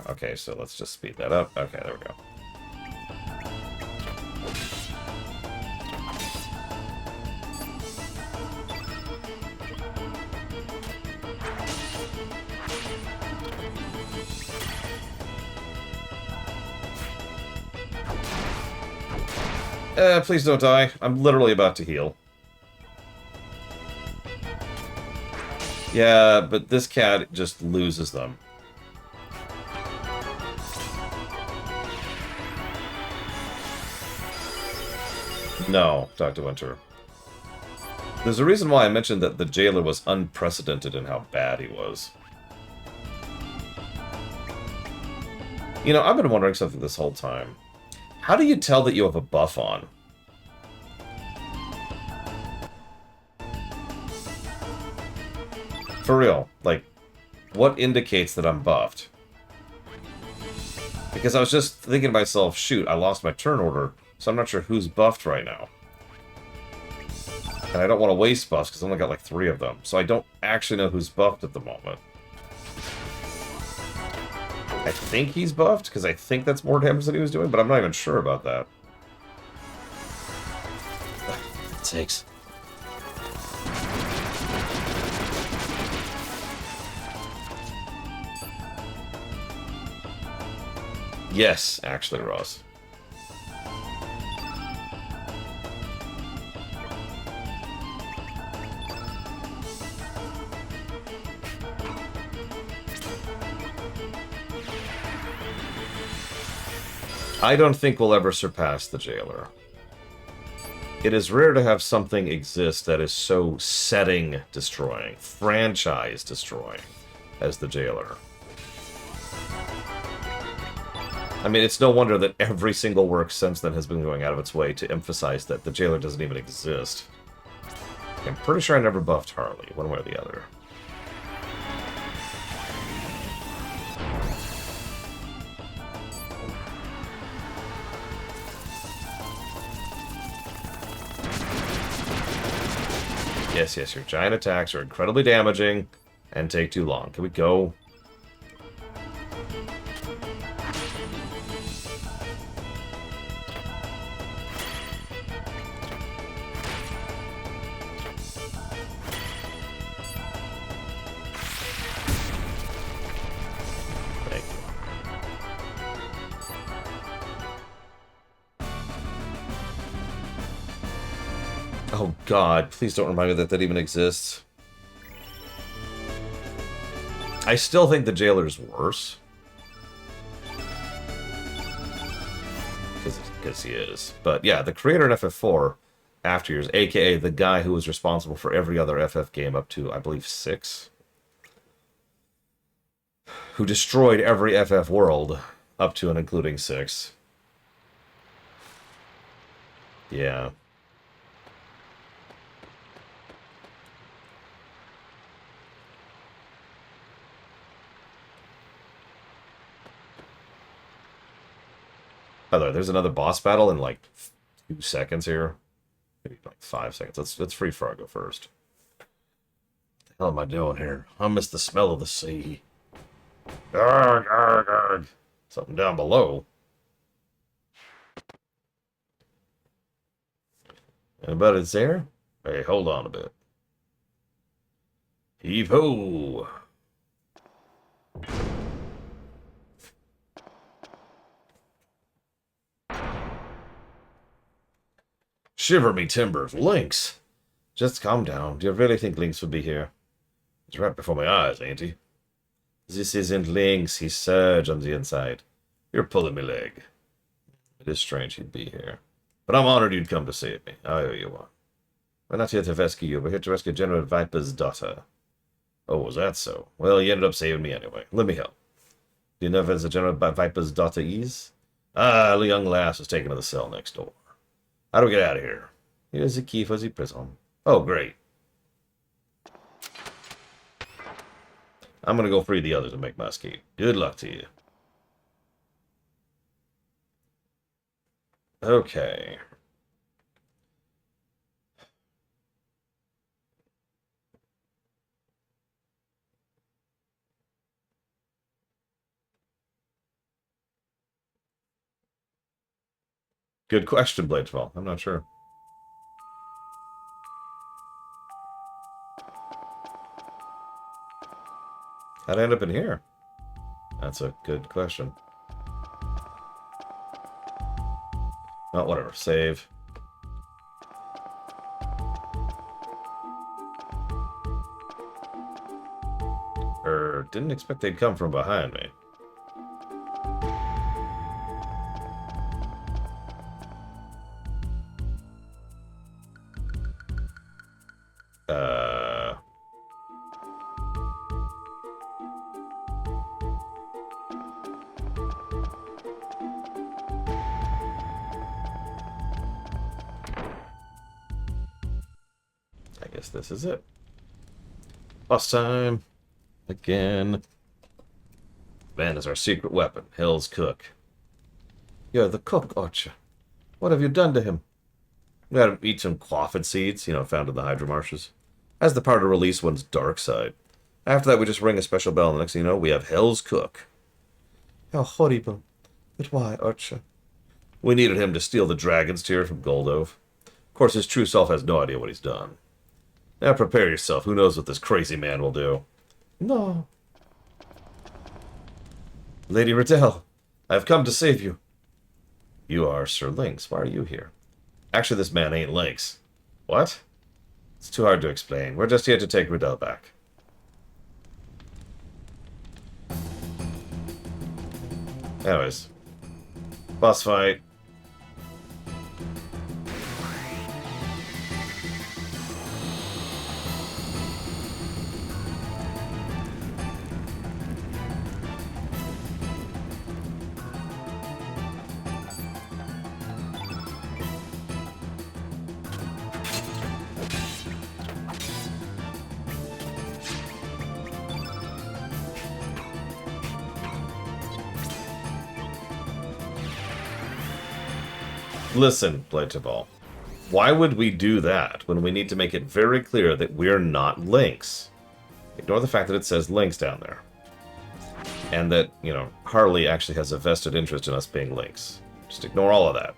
Okay, so let's just speed that up. Okay, there we go. Please don't die. I'm literally about to heal. Yeah, but this cat just loses them. No, Dr. Winter. There's a reason why I mentioned that the jailer was unprecedented in how bad he was. You know, I've been wondering something this whole time. How do you tell that you have a buff on? For real. Like, What indicates that I'm buffed? Because I was just thinking to myself, shoot, I lost my turn order, so I'm not sure who's buffed right now. And I don't want to waste buffs, because I only got like 3 of them. So I don't actually know who's buffed at the moment. I think he's buffed, because I think that's more damage than he was doing, but I'm not even sure about that. It takes. Yes, actually, Ross. I don't think we'll ever surpass the Jailer. It is rare to have something exist that is so setting-destroying, franchise-destroying as the Jailer. I mean, it's no wonder that every single work since then has been going out of its way to emphasize that the Jailer doesn't even exist. I'm pretty sure I never buffed Harley, one way or the other. Yes, yes, your giant attacks are incredibly damaging and take too long. Can we go? Thank you. Oh god, please don't remind me that that even exists. I still think the Jailer's worse. Because he is. But yeah, the creator in FF4, after years, aka the guy who was responsible for every other FF game up to, I believe, 6. Who destroyed every FF world up to and including 6. Yeah. By the way, there's another boss battle in like 2 seconds here. Maybe like 5 seconds. Let's free Fargo first. What the hell am I doing here? I miss the smell of the sea. Arg, arg, arg. Something down below. Anybody's there? Hey, hold on a bit. Heave-ho! Shiver me timbers. Lynx! Just calm down. Do you really think Lynx would be here? He's right before my eyes, ain't he? This isn't Lynx. He's Surge on the inside. You're pulling me leg. It is strange he'd be here. But I'm honored you'd come to save me. I owe you one. We're not here to rescue you. We're here to rescue General Viper's daughter. Oh, was that so? Well, he ended up saving me anyway. Let me help. Do you know where the General Viper's daughter is? Ah, the young lass was taken to the cell next door. How do we get out of here? Here's the key for the prison. Oh, great. I'm gonna go free the others and make my escape. Good luck to you. Okay. Good question, Bladefall. I'm not sure. How'd I end up in here? That's a good question. Oh, whatever. Save. Didn't expect they'd come from behind me. I guess this is it. Boss time. Again. Man is our secret weapon, Hell's Cook. You're the cook, Archer. What have you done to him? We had him eat some quaffin seeds, found in the Hydra Marshes. As the part to release one's dark side. After that, we just ring a special bell, and the next thing you know, we have Hell's Cook. How horrible. But why, Archer? We needed him to steal the dragon's tear from Goldove. Of course, his true self has no idea what he's done. Now prepare yourself. Who knows what this crazy man will do? No. Lady Riddell, I have come to save you. You are Sir Lynx. Why are you here? Actually, this man ain't Lynx. What? It's too hard to explain. We're just here to take Riddell back. Anyways. Boss fight. Listen, Blightable. Why would we do that when we need to make it very clear that we're not Lynx? Ignore the fact that it says Lynx down there. And that, Harley actually has a vested interest in us being Lynx. Just ignore all of that.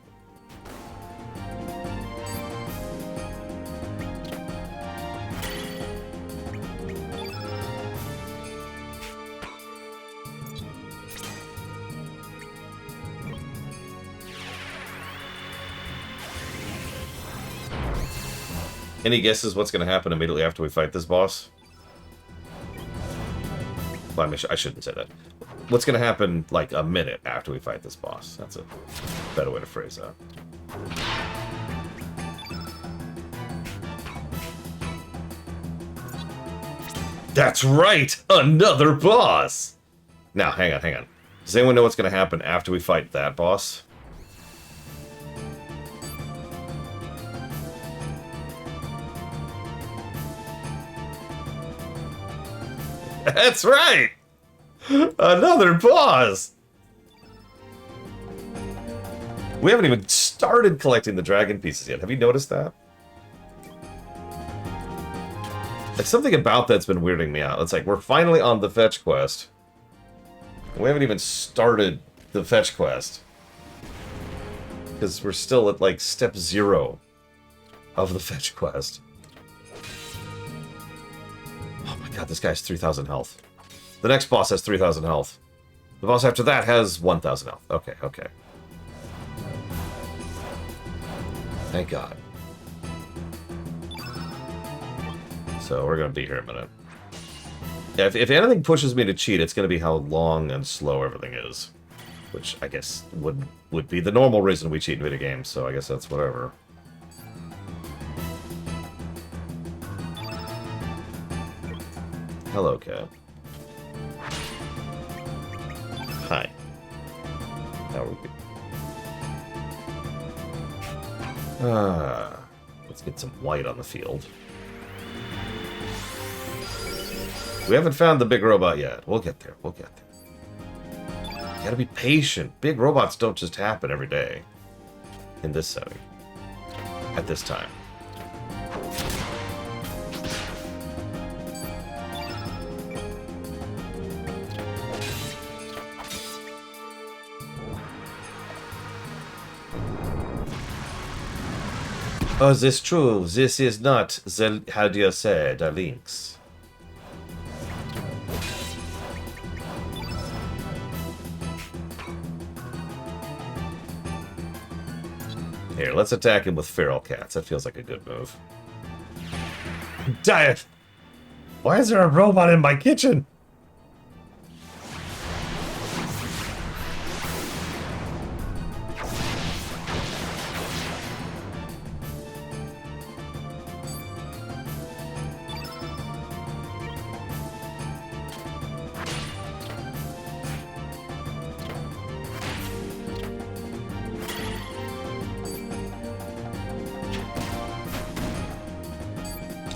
Any guesses what's going to happen immediately after we fight this boss? Well, I shouldn't say that. What's going to happen, like, a minute after we fight this boss? That's a better way to phrase that. That's right! Another boss! Now, hang on. Does anyone know what's going to happen after we fight that boss? That's right! Another boss! We haven't even started collecting the dragon pieces yet. Have you noticed that? Like, something about that's been weirding me out. It's like, we're finally on the fetch quest. We haven't even started the fetch quest. Because we're still at, like, step 0 of the fetch quest. Oh my god, this guy has 3,000 health. The next boss has 3,000 health. The boss after that has 1,000 health. Okay. Thank god. So we're going to be here a minute. Yeah, if anything pushes me to cheat, it's going to be how long and slow everything is. Which I guess would be the normal reason we cheat in video games, so I guess that's whatever. Hello, cat. Hi. How are we? Let's get some white on the field. We haven't found the big robot yet. We'll get there. You gotta be patient. Big robots don't just happen every day. In this setting. At this time. Oh, this true. This is not the, how do you say, the Lynx. Here, let's attack him with feral cats. That feels like a good move. Diet! Why is there a robot in my kitchen?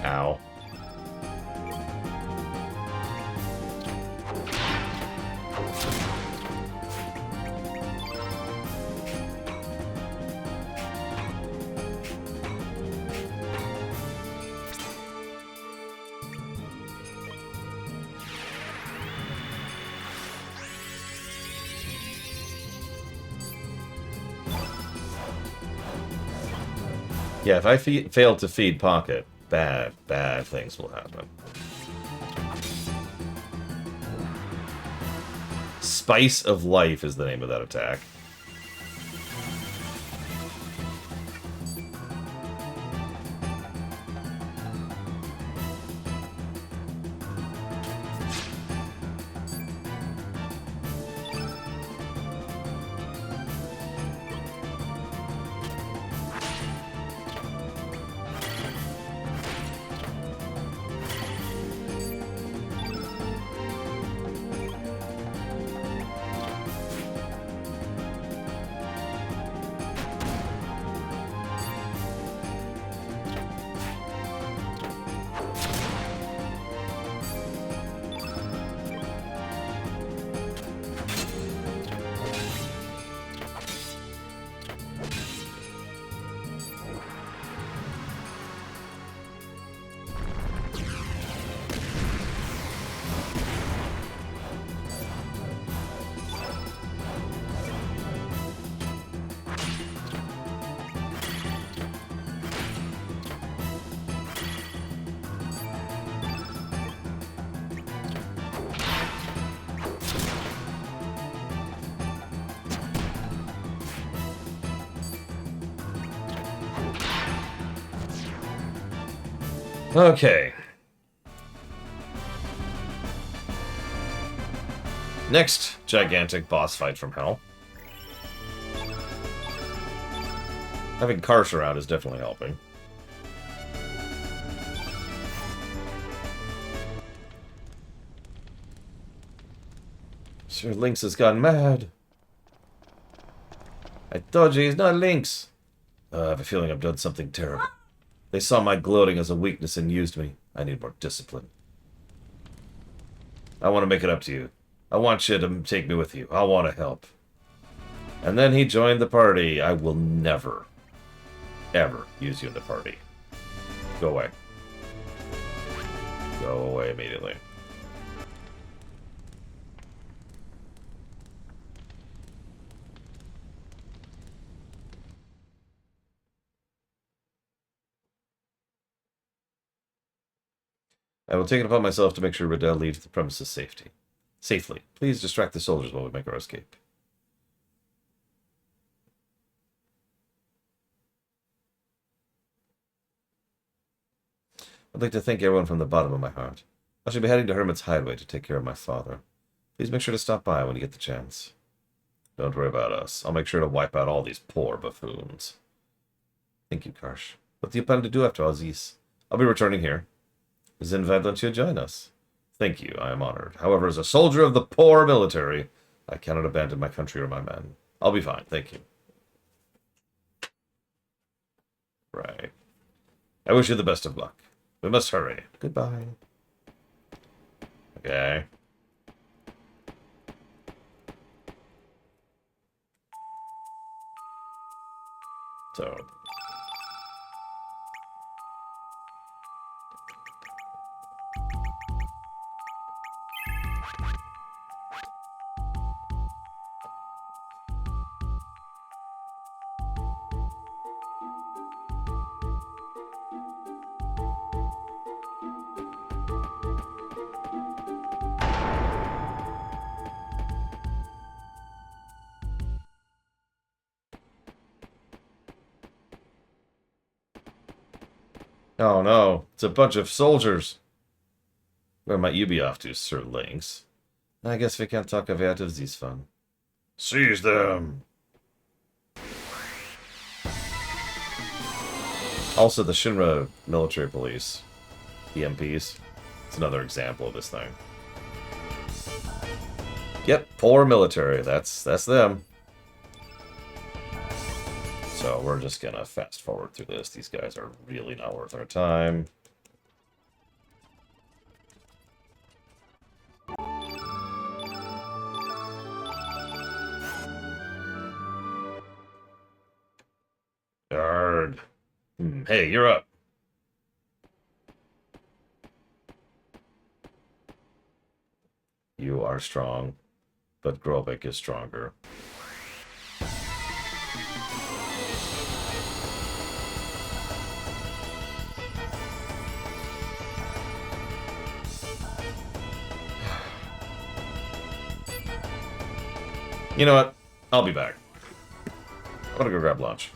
Ow. Yeah, if I fail to feed Pocket, bad things will happen. Spice of Life is the name of that attack. Okay. Next gigantic boss fight from hell. Having Karsh around is definitely helping. Sir Lynx has gone mad. I told you he's not Lynx. I have a feeling I've done something terrible. They saw my gloating as a weakness and used me. I need more discipline. I want to make it up to you. I want you to take me with you. I want to help. And then he joined the party. I will never, ever use you in the party. Go away. Go away immediately. I will take it upon myself to make sure Riddell leaves the premises safely. Please distract the soldiers while we make our escape. I'd like to thank everyone from the bottom of my heart. I shall be heading to Hermit's Hideaway to take care of my father. Please make sure to stop by when you get the chance. Don't worry about us. I'll make sure to wipe out all these poor buffoons. Thank you, Karsh. What do you plan to do after all this? I'll be returning here. Then why don't you join us? Thank you, I am honored. However, as a soldier of the poor military, I cannot abandon my country or my men. I'll be fine, thank you. Right. I wish you the best of luck. We must hurry. Goodbye. Okay. So... Oh no, it's a bunch of soldiers. Where might you be off to, Sir Lynx? I guess we can't talk away out of this fun. Seize them! Also, the Shinra military police, EMPs, it's another example of this thing. Yep, poor military, that's them. So we're just gonna fast forward through this. These guys are really not worth our time. Guard. Hey, you're up. You are strong, but Grobik is stronger. You know what? I'll be back. I'm gonna go grab lunch.